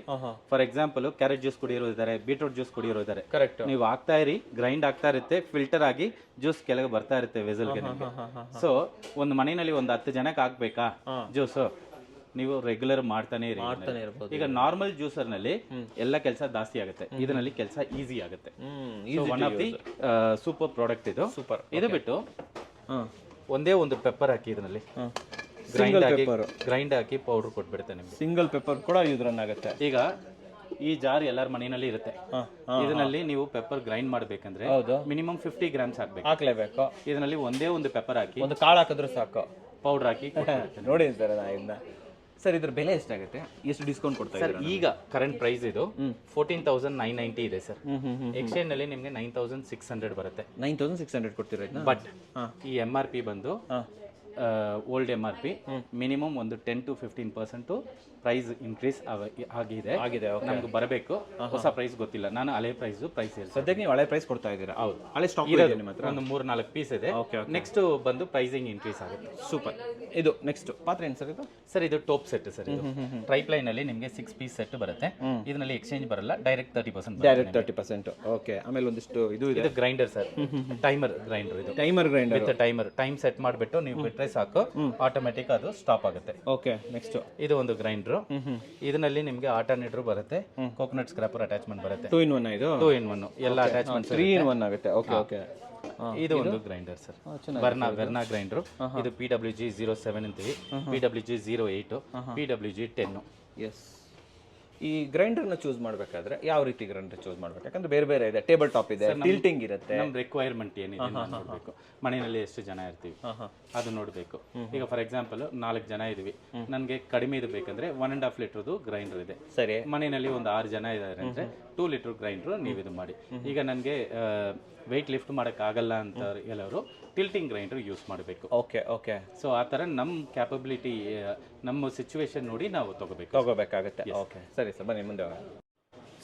ಫಾರ್ ಎಕ್ಸಾಂಪಲ್ ಕ್ಯಾರೆಟ್ ಜ್ಯೂಸ್ ಕುಡಿಯೋರು ಇದ್ದಾರೆ, ಬೀಟ್ರೂಟ್ ಜ್ಯೂಸ್ ಕುಡಿಯೋರು ಇದ್ದಾರೆ. ಕರೆಕ್ಟ್. ನೀವು ಹಾಕ್ತಾ ಇರಿ, ಗ್ರೈಂಡ್ ಆಗ್ತಾ ಇರುತ್ತೆ, ಫಿಲ್ಟರ್ ಆಗಿ ಜ್ಯೂಸ್ ಕೆಳಗೆ ಬರ್ತಾ ಇರುತ್ತೆ ವೆಸಲ್ಗೆ. ಸೊ ಒಂದು ಮನೆಯಲ್ಲಿ ಒಂದು 10 ಜನಕ್ಕೆ ಹಾಕ್ಬೇಕಾ ಜ್ಯೂಸ್, ನೀವು ರೆಗ್ಯುಲರ್ ಮಾಡ್ತಾನೆ ಇರ್ಬೋದು. ಈಗ ನಾರ್ಮಲ್ ಜ್ಯೂಸರ್ ನಲ್ಲಿ ಎಲ್ಲ ಕೆಲಸ ಜಾಸ್ತಿ ಆಗುತ್ತೆ, ಇದರಲ್ಲಿ ಕೆಲಸ ಈಸಿ ಆಗುತ್ತೆ. One of the super product ಇದು. ಸೂಪರ್. ಇದು ಬಿಟ್ಟು ಒಂದೇ ಒಂದು ಪೆಪ್ಪರ್ ಹಾಕಿ ಇದರಲ್ಲಿ ಗ್ರೈಂಡ್ ಹಾಕಿ ಪೌಡರ್ ಕೊಟ್ಬಿಡುತ್ತೆ ನಿಮ್ಗೆ. ಸಿಂಗಲ್ ಪೆಪ್ಪರ್ ಕೂಡ ಯೂಸ್ ರನ್ ಆಗುತ್ತೆ. ಈಗ ಈ ಜಾರ್ ಎಲ್ಲರ ಮನೆಯಲ್ಲಿ ಇರುತ್ತೆ. ಇದರಲ್ಲಿ ನೀವು ಪೆಪ್ಪರ್ ಗ್ರೈಂಡ್ ಮಾಡ್ಬೇಕಂದ್ರೆ ಮಿನಿಮಮ್ 50 ಗ್ರಾಮ್ಸ್ ಹಾಕ್ಲೇಬೇಕು. ಇದರಲ್ಲಿ ಒಂದೇ ಒಂದು ಪೆಪ್ಪರ್ ಹಾಕಿ, ಒಂದು ಕಾಳು ಹಾಕಿದ್ರೆ ಸಾಕು, ಪೌಡರ್ ಹಾಕಿ ನೋಡಿ ಸರ್. ಇದ್ರ ಬೆಲೆ ಎಷ್ಟಾಗುತ್ತೆ? ಎಷ್ಟು ಡಿಸ್ಕೌಂಟ್ ಕೊಡ್ತಾ ಸರ್? ಈಗ ಕರೆಂಟ್ ಪ್ರೈಸ್ ಇದು 14,990 ಇದೆ ಸರ್. ಎಕ್ಸ್ಚೇಂಜ್ ನಲ್ಲಿ ನಿಮಗೆ 9,600 ಬರುತ್ತೆ. 9,600 ಕೊಡ್ತೀರಾ? ಬಟ್ ಈ MRP ಬಂದು ಓಲ್ಡ್ MRP ಮಿನಿಮಮ್ ಒಂದು 10 to 15% ಪ್ರೈಸ್ ಇನ್ಕ್ರೀಸ್ ಆಗಿದೆ. ನಮ್ಗೆ ಬರಬೇಕು. ಹೊಸ ಪ್ರೈಸ್ ಗೊತ್ತಿಲ್ಲ, ನಾನು ಹಳೆ ಪ್ರೈಸ್ ಹೇಳ್ತೀನಿ. ಸದ್ಯಕ್ಕೆ ನೀವು ಹಳೆ ಪ್ರೈಸ್ ಕೊಡ್ತಾ ಇದ್ದೀರಾ? ಹೌದು, ಹಳೆ ಸ್ಟಾಕ್ ಇದೆ ನಿಮ್ಮ ಹತ್ರ. ಒಂದು 3-4 ಪೀಸ್ ಇದೆ. ನೆಕ್ಸ್ಟ್ ಬಂದು ಪ್ರೈಸಿಂಗ್ ಇನ್ಕ್ರೀಸ್ ಆಗುತ್ತೆ. ಸೂಪರ್. ಇದು ನೆಕ್ಸ್ಟ್ ಪಾತ್ರೆ ಏನು ಸರ್? ಇದು ಸರ್ ಇದು ಟಾಪ್ ಸೆಟ್ ಸರ್. ಇದು ಟ್ರೈಪ್ಲೈನ್ ಅಲ್ಲಿ ನಿಮಗೆ 6 ಪೀಸ್ ಸೆಟ್ ಬರುತ್ತೆ. ಇದರಲ್ಲಿ ಎಕ್ಸ್ಚೇಂಜ್ ಬರಲ್ಲ, ಡೈರೆಕ್ಟ್ 30%. ಓಕೆ. ಆಮೇಲೆ ಒಂದಿಷ್ಟು ಇದು ಇದೆ, ಗ್ರೈಂಡರ್ ಸರ್, ಟೈಮರ್ ಗ್ರೈಂಡರ್. ಇದು timer grinder with timer. Time set ಮಾಡಿಬಿಟ್ಟು ನೀವು ಬಿಟ್ರೆ ಸಾಕು, ಆಟೋಮೆಟಿಕ್ ಅದು ಸ್ಟಾಪ್ ಆಗುತ್ತೆ. ಓಕೆ. ನೆಕ್ಸ್ಟ್ ಇದು ಒಂದು ಗ್ರೈಂಡರ್. ಇದರಲ್ಲಿ ನಿಮಗೆ ಆಲ್ಟರ್ನೇಟರ್ ಬರುತ್ತೆ, ಕೋಕೋನಟ್ ಸ್ಕ್ರಾಪರ್ ಅಟ್ಯಾಚ್ಮೆಂಟ್ ಬರುತ್ತೆ. 2 in 1 ಇದು 2 in 1 ಎಲ್ಲ ಅಟ್ಯಾಚ್ಮೆಂಟ್ 3 in 1 ಆಗುತ್ತೆ. Okay okay. ಇದು ಒಂದು ಗ್ರೈಂಡರ್ ಸರ್, ವೆರ್ನಾ ಗ್ರೈಂಡರ್. ಇದು PWG 07 ಅಂತೀವಿ, PWG 08, PWG 10. ಎಸ್. ಈ ಗ್ರೈಂಡರ್ನ ಚೂಸ್ ಮಾಡಬೇಕಾದ್ರೆ ಯಾವ ರೀತಿ ಗ್ರೈಂಡರ್ ಚೂಸ್ ಮಾಡ್ಬೇಕು? ಯಾಕಂದ್ರೆ ಬೇರೆ ಬೇರೆ ಇದೆ, ಟೇಬಲ್ ಟಾಪ್ ಇದೆ, ಟಿಲ್ಟಿಂಗ್ ಇರುತ್ತೆ. ನಮ್ಮ ರಿಕ್ವೈರ್ಮೆಂಟ್ ಏನಿದೆ ನೋಡಬೇಕು. ಮನೆಯಲ್ಲಿ ಎಷ್ಟು ಜನ ಇರ್ತೀವಿ ಅದು ನೋಡಬೇಕು. ಈಗ ಫಾರ್ ಎಕ್ಸಾಂಪಲ್ 4 ಜನ ಇದೀವಿ, ನನಗೆ ಕಡಿಮೆ ಇದು ಬೇಕಂದ್ರೆ 1.5 ಲೀಟರ್ದು ಗ್ರೈಂಡರ್ ಇದೆ. ಸರಿ. ಮನೆಯಲ್ಲಿ ಒಂದು 6 ಜನ ಇದ್ದಾರೆ ಅಂದ್ರೆ 2 ಲೀಟರ್ ಗ್ರೈಂಡರ್ ನೀವು ಇದು ಮಾಡಿ. ಈಗ ನನಗೆ ವೆಯ್ಟ್ ಲಿಫ್ಟ್ ಮಾಡೋಕ್ಕಾಗಲ್ಲ ಅಂತ ಎಲ್ಲವರು ಟಿಲ್ಟಿಂಗ್ ಗ್ರೈಂಡರ್ ಯೂಸ್ ಮಾಡಬೇಕು. Okay okay. ಸೊ ಆ ಥರ ನಮ್ಮ ಕ್ಯಾಪಬಿಲಿಟಿ, ನಮ್ಮ ಸಿಚುವೇಶನ್ ನೋಡಿ ನಾವು ತಗೋಬೇಕಾಗುತ್ತೆ. ಓಕೆ ಸರಿ ಸರ್, ಬನ್ನಿ ಮುಂದೆ.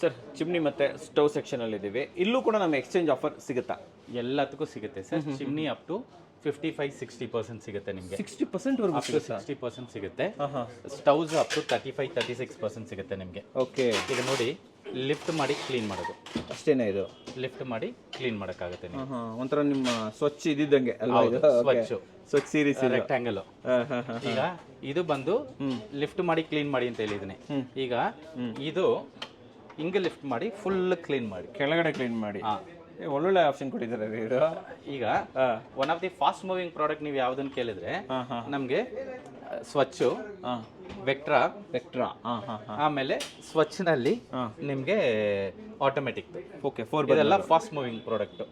ಸರ್, ಚಿಮ್ನಿ ಮತ್ತೆ ಸ್ಟವ್ ಸೆಕ್ಷನಲ್ಲಿ ಇದ್ದೀವಿ. ಇಲ್ಲೂ ಕೂಡ ನಮಗೆ ಎಕ್ಸ್ಚೇಂಜ್ ಆಫರ್ ಸಿಗುತ್ತಾ? ಎಲ್ಲದಕ್ಕೂ ಸಿಗುತ್ತೆ ಸರ್. ಚಿಮ್ನಿ ಅಪ್ ಟು 55-60% ಸಿಗುತ್ತೆ ನಿಮಗೆ. 60% ವರೆಗೂ 60% ಸಿಗುತ್ತೆ. ಸ್ಟವ್ಸ್ ಅಪ್ ಟು 35-36% ಸಿಗುತ್ತೆ ನಿಮಗೆ. ಓಕೆ. ಈಗ ನೋಡಿ, ಲಿಫ್ಟ್ ಮಾಡಿ ಕ್ಲೀನ್ ಮಾಡೋದು ಅಷ್ಟೇನೇ. ಇದು ಲಿಫ್ಟ್ ಮಾಡಿ ಕ್ಲೀನ್ ಮಾಡೋಕ್ಕಾಗುತ್ತೆ ನಿಮಗೆ. ಒಂಥರ ನಿಮ್ಮ ಸ್ವಚ್ಛ ಇದ್ದಿದ್ದಂಗೆ ಅಲ್ವಾ? ಸ್ವಚ್ಛ ಸೀರೀಸ್ ರೆಕ್ಟಾಂಗಲ್. ಈಗ ಇದು ಬಂದು ಲಿಫ್ಟ್ ಮಾಡಿ ಕ್ಲೀನ್ ಮಾಡಿ ಅಂತ ಹೇಳಿದ್ದೀನಿ. ಈಗ ಇದು ಹಿಂಗೆ ಲಿಫ್ಟ್ ಮಾಡಿ ಫುಲ್ ಕ್ಲೀನ್ ಮಾಡಿ, ಕೆಳಗಡೆ ಕ್ಲೀನ್ ಮಾಡಿ. ಒಳ್ಳೊಳ್ಳೆ ಆಪ್ಷನ್ ಕೊಟ್ಟಿದ್ದಾರೆ ಇವರು. ಈಗ one of the fast moving product ನೀವು ಯಾವ್ದನ್ನ ಕೇಳಿದ್ರೆ ನಮಗೆ ಸ್ವಚ್ಛ, ವೆಕ್ಟ್ರಾ, ಆಮೇಲೆ ಸ್ವಚ್ಛನಲ್ಲಿ ನಿಮಗೆ ಆಟೋಮೆಟಿಕ್. ಓಕೆ, 4 ಇದೆಲ್ಲ ಫಾಸ್ಟ್ ಮೂವಿಂಗ್ ಪ್ರಾಡಕ್ಟ್.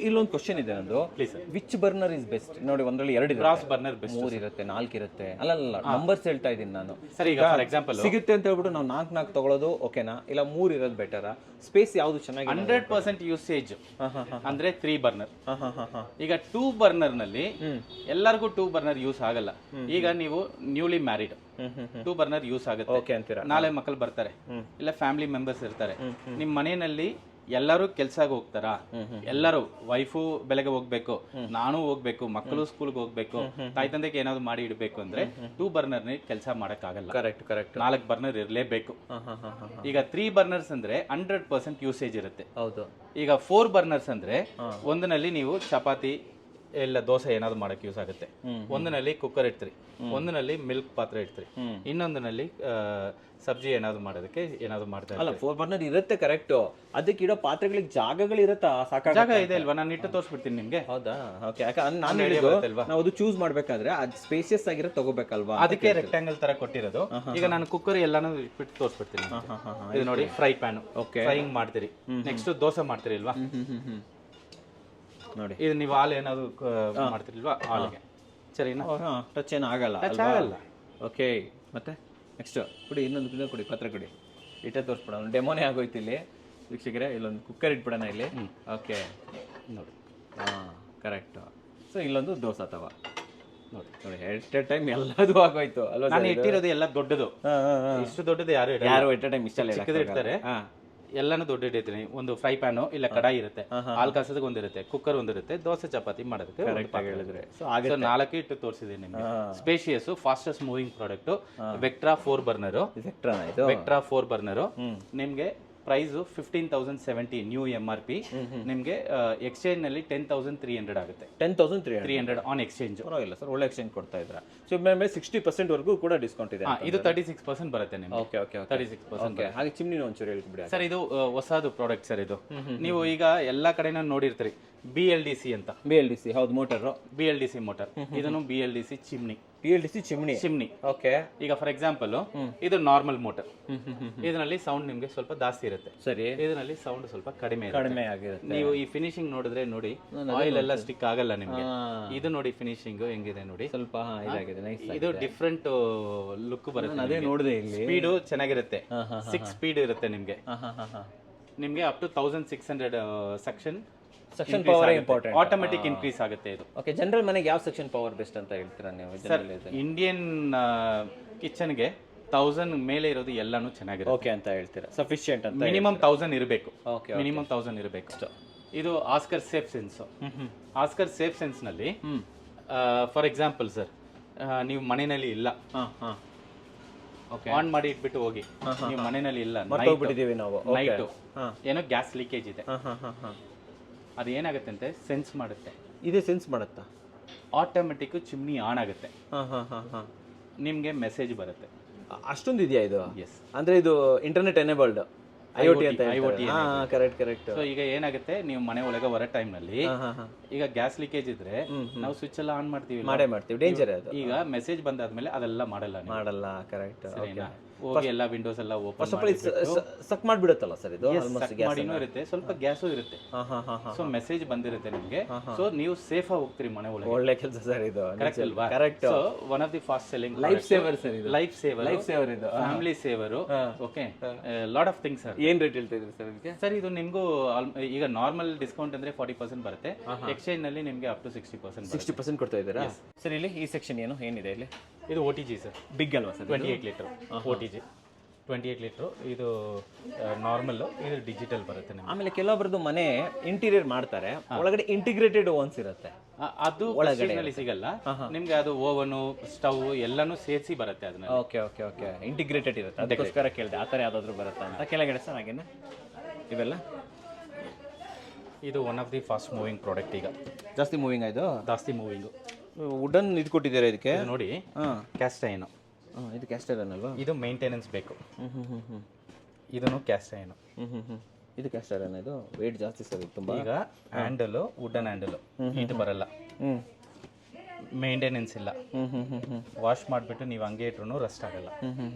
ಇಲ್ಲೊಂದು ಕ್ವಶನ್ ಇದೆ ನಂದು. Please. Which burner is best? ನೋಡಿ, ಒಂದರಲ್ಲಿ 2 ಗ್ರಾಸ್ ಬರ್ನರ್ ಬೆಸ್ಟ್. 3 ಇರುತ್ತೆ, 4 ಇರುತ್ತೆ. ಅಲ್ಲ ನಂಬರ್ಸ್ ಹೇಳ್ತಾ ಇದ್ದೀನಿ ನಾನು. ಸರಿ, ಈಗ ಫಾರ್ ಎಕ್ಸಾಂಪಲ್ ಸಿಗುತ್ತೆ ಅಂತ ಹೇಳ್ಬಿಟ್ಟು ನಾವು 4 ತಗೊಳ್ಳೋದು ಓಕೆನಾ, ಇಲ್ಲ 3 ಇರೋದು ಬೆಟರಾ? ಸ್ಪೇಸ್ ಯಾವುದು ಚೆನ್ನಾಗಿ? 100% ಯೂಸೇಜ್ ಅಂದ್ರೆ 3 ಬರ್ನರ್. ಈಗ 2 ಬರ್ನರ್ ನಲ್ಲಿ ಎಲ್ಲರಿಗೂ 2 ಬರ್ನರ್ ಯೂಸ್ ಆಗಲ್ಲ. ಈಗ ನೀವು ನ್ಯೂಲಿ ಮ್ಯಾರಿಡ್ 2 ಬರ್ನರ್ ಯೂಸ್ ಆಗುತ್ತೆ. ಓಕೆ ಅಂತೀರಾ? ನಾಳೆ ಮಕ್ಕಳು ಬರ್ತಾರೆ, ಇಲ್ಲ ಫ್ಯಾಮಿಲಿ ಮೆಂಬರ್ಸ್ ಇರ್ತಾರೆ, ನಿಮ್ಮ ಮನೆಯಲ್ಲಿ ಎಲ್ಲರೂ ಕೆಲ್ಸಕ್ಕೆ ಹೋಗ್ತಾರಾ? ಎಲ್ಲರೂ ವೈಫು ಬೆಳಗ್ಗೆ ಹೋಗ್ಬೇಕು, ನಾನು ಹೋಗ್ಬೇಕು, ಮಕ್ಕಳು ಸ್ಕೂಲ್ಗೆ ಹೋಗ್ಬೇಕು, ತಾಯಿ ತಂದೆಗೆ ಏನಾದ್ರು ಮಾಡಿ ಇಡಬೇಕು ಅಂದ್ರೆ 2 ಬರ್ನರ್ ಕೆಲಸ ಮಾಡಕ್ ಆಗಲ್ಲ. Correct correct. 4 ಬರ್ನರ್ ಇರಲೇಬೇಕು. ಈಗ 3 ಬರ್ನರ್ಸ್ ಅಂದ್ರೆ 100% ಯೂಸೇಜ್ ಇರುತ್ತೆ. ಹೌದು. ಈಗ 4 ಬರ್ನರ್ಸ್ ಅಂದ್ರೆ ಒಂದನಲ್ಲಿ ನೀವು ಚಪಾತಿ ಎಲ್ಲ ದೋಸೆ ಏನಾದ್ರು ಮಾಡಕ್ಕೆ ಯೂಸ್ ಆಗುತ್ತೆ, ಒಂದನಲ್ಲಿ ಕುಕ್ಕರ್ ಇಡ್ತೀರಿ, ಒಂದನಲ್ಲಿ ಮಿಲ್ಕ್ ಪಾತ್ರೆ ಇಡ್ತೀರಿ, ಇನ್ನೊಂದನಲ್ಲಿ ಸಬ್ಜಿ ಏನಾದ್ರು ಮಾಡೋದಕ್ಕೆ ಏನಾದ್ರು ಮಾಡ್ತಾರೆ. ಅಲ್ಲ, 4 ಬರ್ನರ್ ಇರುತ್ತೆ ಕರೆಕ್ಟ್. ಅದಕ್ಕೆ ಇಡೋ ಪಾತ್ರೆಗಳಿಗೆ ಜಾಗಗಳು ಇರುತ್ತಾ? ಸಾಕಾಗ ಜಾಗ ಇದೆ ಅಲ್ವಾ? ನಾನು ಇಟ್ಟು ತೋರಿಸ್ಬಿಡ್ತೀನಿ ನಿಮ್ಗೆ. ಹೌದಾ? ಓಕೆ. ನಾನು ಹೇಳಿದ್ದು ನಾವು ಅದು ಚೂಸ್ ಮಾಡ್ಬೇಕಾದ್ರೆ ಅದು ಸ್ಪೇಸಿಯಸ್ ಆಗಿರೋ ತಗೋಬೇಕಲ್ವಾ? ಅದಕ್ಕೆ ರೆಕ್ಟಾಂಗಲ್ ತರ ಕೊಟ್ಟಿರೋದು. ಈಗ ನಾನು ಕುಕ್ಕರ್ ಎಲ್ಲಾನು ಇಟ್ಬಿಟ್ಟು ತೋರಿಸ್ಬಿಡ್ತೀನಿ. ಇದು ನೋಡಿ, ಫ್ರೈ ಪ್ಯಾನ್. ಓಕೆ. ಫ್ರೈಯಿಂಗ್ ಮಾಡ್ತೀರಿ. ನೆಕ್ಸ್ಟ್ ದೋಸೆ ಮಾಡ್ತೀರಿ ಅಲ್ವಾ? ನೋಡಿ, ಇದು ನೀವು ಹಾಲು ಏನಾದ್ರು ಮಾಡ್ತಿರ್ಲಿಲ್ವಾ? ಹಾಲಿಗೆ ಸರಿನಾ? ಟಚ್ ಏನು ಆಗಲ್ಲ? ಆಗಲ್ಲ. ಓಕೆ. ಮತ್ತೆ ನೆಕ್ಸ್ಟ್ ಕೊಡಿ, ಇನ್ನೊಂದು ಕೊಡಿ, ಪಾತ್ರೆ ಕೊಡಿ. ಇಟ್ಟೆ ತೋರಿಸ್ಬಿಡ, ಡೆಮೋನೇ ಆಗೋಯ್ತು ಇಲ್ಲಿ ವೀಕ್ಷಕರೇ. ಇಲ್ಲೊಂದು ಕುಕ್ಕರ್ ಇಟ್ಬಿಡೋಣ ಇಲ್ಲಿ. ಓಕೆ ನೋಡಿ. ಕರೆಕ್ಟ್. ಸೊ ಇಲ್ಲೊಂದು ದೋಸೆ ತವ ನೋಡಿ. ನೋಡಿ, ಎಟ್ ಎ ಟೈಮ್ ಎಲ್ಲದೂ ಆಗೋಯ್ತು ಅಲ್ವಾ? ನಾನು ಇಟ್ಟಿರೋದು ಎಲ್ಲ ದೊಡ್ಡದು. ಇಷ್ಟು ದೊಡ್ಡದು ಯಾರು ಎಟ್ ಎ ಟೈಮ್ ಇಷ್ಟಲ್ಲ ಇಡ್ತಾರೆ. ಎಲ್ಲಾನು ದೊಡ್ಡ ಇಟ್ಟಿರ್ತೀನಿ. ಒಂದು ಫ್ರೈ ಪ್ಯಾನು ಇಲ್ಲ ಕಡಾಯಿ ಇರುತ್ತೆ, ಹಾಲು ಕಾಸೋದಕ್ಕೆ ಒಂದಿರುತ್ತೆ, ಕುಕ್ಕರ್ ಒಂದಿರುತ್ತೆ, ದೋಸೆ ಚಪಾತಿ ಮಾಡೋದಕ್ಕೆ ಹೇಳಿದ್ರೆ. ಸೊ 4 ಇಟ್ಟು ತೋರಿಸಿದ್ದೀನಿ ನಿಮಗೆ. Spacious, fastest moving product Vectra 4 burner. Vectra 4 burner ನಿಮಗೆ ಪ್ರೈಸ್ 15,070 ನ್ಯೂ MRP. ನಿಮಗೆ ಎಕ್ಸ್ಚೇಂಜ್ ನಲ್ಲಿ 10,300 ಆಗುತ್ತೆ. 10,300 ಆನ್ ಎಕ್ಸ್ಚೇಂಜ್. ಪರವಾಗಿಲ್ಲ ಸರ್, ಒಳ್ಳೆ ಎಕ್ಸ್ಚೇಂಜ್ ಕೊಡ್ತಾ ಇದ್ರ. ಸೊ ಮೇಲೆ 60% ವರೆಗೂ ಕೂಡ ಡಿಸ್ಕೌಂಟ್ ಇದೆ. ಇದು 36% ಬರುತ್ತೆ ನಿಮಗೆ. Okay okay. 36%. ಹಾಗೆ ಚಿಮ್ನಿ ಒಂಚೂರು ಹೇಳ್ಬಿಡಿ ಸರ್. ಇದು ಹೊಸದು ಪ್ರಾಡಕ್ಟ್ ಸರ್. ಇದು ನೀವು ಈಗ ಎಲ್ಲಾ ಕಡೆನೂ ನೋಡಿರ್ತೀರಿ, BLDC ಅಂತ. BLDC ಹೌದು, ಮೋಟರ್. BLDC motor. ಇದನ್ನು BLDC chimney. BLDC chimney. Okay. ಈಗ ಫಾರ್ ಎಕ್ಸಾಂಪಲ್ ಇದು ನಾರ್ಮಲ್ ಮೋಟರ್. ಇದರಲ್ಲಿ ಸೌಂಡ್ ನಿಮ್ಗೆ ಸ್ವಲ್ಪ ಜಾಸ್ತಿ ಇರುತ್ತೆ. ಸರಿ. ಇದರಲ್ಲಿ ಸೌಂಡ್ ಸ್ವಲ್ಪ ಕಡಿಮೆ ಆಗಿರುತ್ತೆ. ನೀವು ಈ ಫಿನಿಶಿಂಗ್ ನೋಡಿದ್ರೆ ನೋಡಿ, ಆಯಿಲ್ ಎಲ್ಲ ಸ್ಟಿಕ್ ಆಗಲ್ಲ ನಿಮ್ಗೆ. ಇದು ನೋಡಿ ಫಿನಿಶಿಂಗ್ ಹೆಂಗಿದೆ ನೋಡಿ, ಸ್ವಲ್ಪ ಇದಾಗಿದೆ, ನೈಸ್. ಇದು ಡಿಫ್ರೆಂಟ್ ಲುಕ್ ಬರುತ್ತೆ. ಅದೇ ನೋಡಿದೆ ಇಲ್ಲಿ. ಸ್ಪೀಡು ಚೆನ್ನಾಗಿರುತ್ತೆ. 6 ಸ್ಪೀಡ್ ಇರುತ್ತೆ ನಿಮ್ಗೆ. ನಿಮಗೆ up to 1600 suction power important. Automatic increase ಆಗುತ್ತೆ ಇದು. ಓಕೆ. ಜನರಲ್ ಮನೆಗೆ ಯಾವ ಸೆಕ್ಷನ್ ಪವರ್ ಬೆಸ್ಟ್ ಅಂತ ಹೇಳ್ತೀರಾ ನೀವು? ಇಂಡಿಯನ್ ಕಿಚನ್ಗೆ 1000 ಮೇಲೆ ಇರೋದು ಎಲ್ಲಾನು ಚೆನ್ನಾಗಿರುತ್ತೆ. ಓಕೆ ಅಂತ ಹೇಳ್ತೀರಾ? ಸಫಿಶಿಯಂಟ್ ಅಂತ. ಮಿನಿಮಮ್ 1000 ಇರಬೇಕು. ಮಿನಿಮಮ್ 1000 ಇರಬೇಕು. ಇದು Oscar safe sense. Oscar safe sense ನಲ್ಲಿ ಫಾರ್ ಎಕ್ಸಾಂಪಲ್ ಸರ್, ನೀವು ಮನೆಯಲ್ಲಿ ಇಲ್ಲ, ಆನ್ ಮಾಡಿ ಇಟ್ಬಿಟ್ಟು ಹೋಗಿ, ನೀವು ಮನೆಯಲ್ಲಿ ಇಲ್ಲ, ನೈಟ್ ಏನೋ ಗ್ಯಾಸ್ ಲೀಕೇಜ್ ಇದೆ, ಅದು ಏನಾಗುತ್ತೆ ಅಂತ ಸೆನ್ಸ್ ಮಾಡುತ್ತೆ. ಇದೇ ಸೆನ್ಸ್ ಮಾಡುತ್ತಾ? ಆಟೋಮೆಟಿಕ್ ಚಿಮ್ನಿ ಆನ್ ಆಗುತ್ತೆ, ನಿಮಗೆ ಮೆಸೇಜ್ ಬರುತ್ತೆ. ಅಷ್ಟೊಂದು ಇದೆಯಾ ಇದು? ಎಸ್. ಅಂದ್ರೆ ಇದು ಇಂಟರ್ನೆಟ್ ಎನೇಬಲ್ಡ್ IoT ಅಂತ. ಕರೆಕ್ಟ್. ಸೊ ಈಗ ಏನಾಗುತ್ತೆ, ನೀವು ಮನೆ ಒಳಗೆ ಬರೋ ಟೈಮ್ ನಲ್ಲಿ ಈಗ ಗ್ಯಾಸ್ ಲೀಕೇಜ್ ಇದ್ರೆ ನಾವು ಸ್ವಿಚ್ ಎಲ್ಲ ಆನ್ ಮಾಡ್ತೀವಿ, ಮಾಡೇ ಮಾಡ್ತೀವಿ. ಡೇಂಜರ್ ಅದು. ಈಗ ಮೆಸೇಜ್ ಬಂದಾದ್ಮೇಲೆ ಅದೆಲ್ಲ ಮಾಡಲ್ಲ. ಕರೆಕ್ಟ್. ಹೋಗಿ ಎಲ್ಲ ವಿಂಡೋಸ್ ಎಲ್ಲ first open of all suck ಮಾಡಿಬಿಡುತ್ತಲ್ಲ ಸರ್ ಇದು ಆಲ್ಮೋಸ್ಟ್ ಗ್ಯಾಸ್ ಮಾಡಿನೂ ಇರುತ್ತೆ, ಸ್ವಲ್ಪ ಗ್ಯಾಸು ಇರುತ್ತೆ. ಸೊ ಮೆಸೇಜ್ ಬಂದಿರುತ್ತೆ ನಿಮಗೆ, ಸೊ ನೀವು ಸೇಫ್ ಆಗಿ ಹೋಗ್ತೀರಿ ಮನೆ ಒಳಗೆ. ಒಳ್ಳೆ ಕೆಲಸ ಸರ್ ಇದು. ಕರೆಕ್ಟ್ ಅಲ್ವಾ? Correct. So one of the fast selling life saver sir ಇದು. ಲೈಫ್ ಸೇವರ್ ಇದು family saver. Okay, lot of things sir. ಏನ್ ರೇಟ್ ಹೇಳ್ತಾ ಇದ್ರಿ ಸರ್ ಇದಕ್ಕೆ? ಸರ್ ಇದು ನಿಮಗೂ ಈಗ ನಾರ್ಮಲ್ ಡಿಸ್ಕೌಂಟ್ ಅಂದ್ರೆ 40% ಬರುತ್ತೆ, ಎಕ್ಸ್ಚೇಂಜ್ ನಲ್ಲಿ ನಿಮಗೆ ಅಪ್ ಟು 60%. 60% ಕೊಡ್ತಾ ಇದ್ದೀರಾ ಸರ್? ಇಲ್ಲಿ ಈ ಸೆಕ್ಷನ್ ಏನಿದೆ ಇಲ್ಲಿ? ಇದು OTG ಸರ್, ಬಿಗ್ ಅಲ್ವಾ ಸರ್? 28 litre OTG 28 litre. ಇದು ನಾರ್ಮಲ್, ಇದು ಡಿಜಿಟಲ್ ಬರುತ್ತೆ ನಿಮಗೆ. ಆಮೇಲೆ ಕೆಲವೊಬ್ರದ್ದು ಮನೆ ಇಂಟೀರಿಯರ್ ಮಾಡ್ತಾರೆ, ಒಳಗಡೆ ಇಂಟಿಗ್ರೇಟೆಡ್ ಓವನ್ಸ್ ಇರುತ್ತೆ, ಅದು ಒಳಗಡೆ ಸಿಗಲ್ಲ ನಿಮ್ಗೆ. ಅದು ಓವನು, ಸ್ಟವ್ ಎಲ್ಲಾನು ಸೇರಿಸಿ ಬರುತ್ತೆ ಅದನ್ನ. ಓಕೆ ಓಕೆ ಓಕೆ, ಇಂಟಿಗ್ರೇಟೆಡ್ ಇರುತ್ತೆ, ಅದಕ್ಕೋಸ್ಕರ ಕೇಳಿದೆ ಆ ಥರ ಯಾವ್ದಾದ್ರು ಬರುತ್ತಾ ಅಂತ. ಕೆಳಗಡೆ ಸರ್ ಹಾಗೇನೆ ಇವೆಲ್ಲ ಇದು one of the fast moving product. ಈಗ ಜಾಸ್ತಿ ಮೂವಿಂಗ್ ಆಯ್ತು, ಜಾಸ್ತಿ ಮೂವಿಂಗು. ವುಡನ್ ಇದು ಕೊಟ್ಟಿದ್ದೀರಾ ಇದಕ್ಕೆ? ನೋಡಿ, ಕ್ಯಾಸ್ಟ್ ಐನು. ಇದು ಕ್ಯಾಸ್ಟ್ ಐರನ್ ಅಲ್ವಾ? ಇದು ಮೇಂಟೆನೆನ್ಸ್ ಬೇಕು. ಇದನ್ನು ಕ್ಯಾಸ್ಟ್ ಐನು. ಇದು ಕ್ಯಾಸ್ಟ್ ಐರನ್. ಇದು ವೇಟ್ ಜಾಸ್ತಿ ಸರ್ ಇದು ತುಂಬಾ. ಈಗ ಹ್ಯಾಂಡಲು ವುಡನ್ ಹ್ಯಾಂಡಲು, ಹೀಟ್ ಬರಲ್ಲ, ಮೇಂಟೆನೆನ್ಸ್ ಇಲ್ಲ. ವಾಶ್ ಮಾಡಿಬಿಟ್ಟು ನೀವು ಹಂಗೆ ಇಟ್ರು ರಸ್ಟ್ ಆಗಲ್ಲ.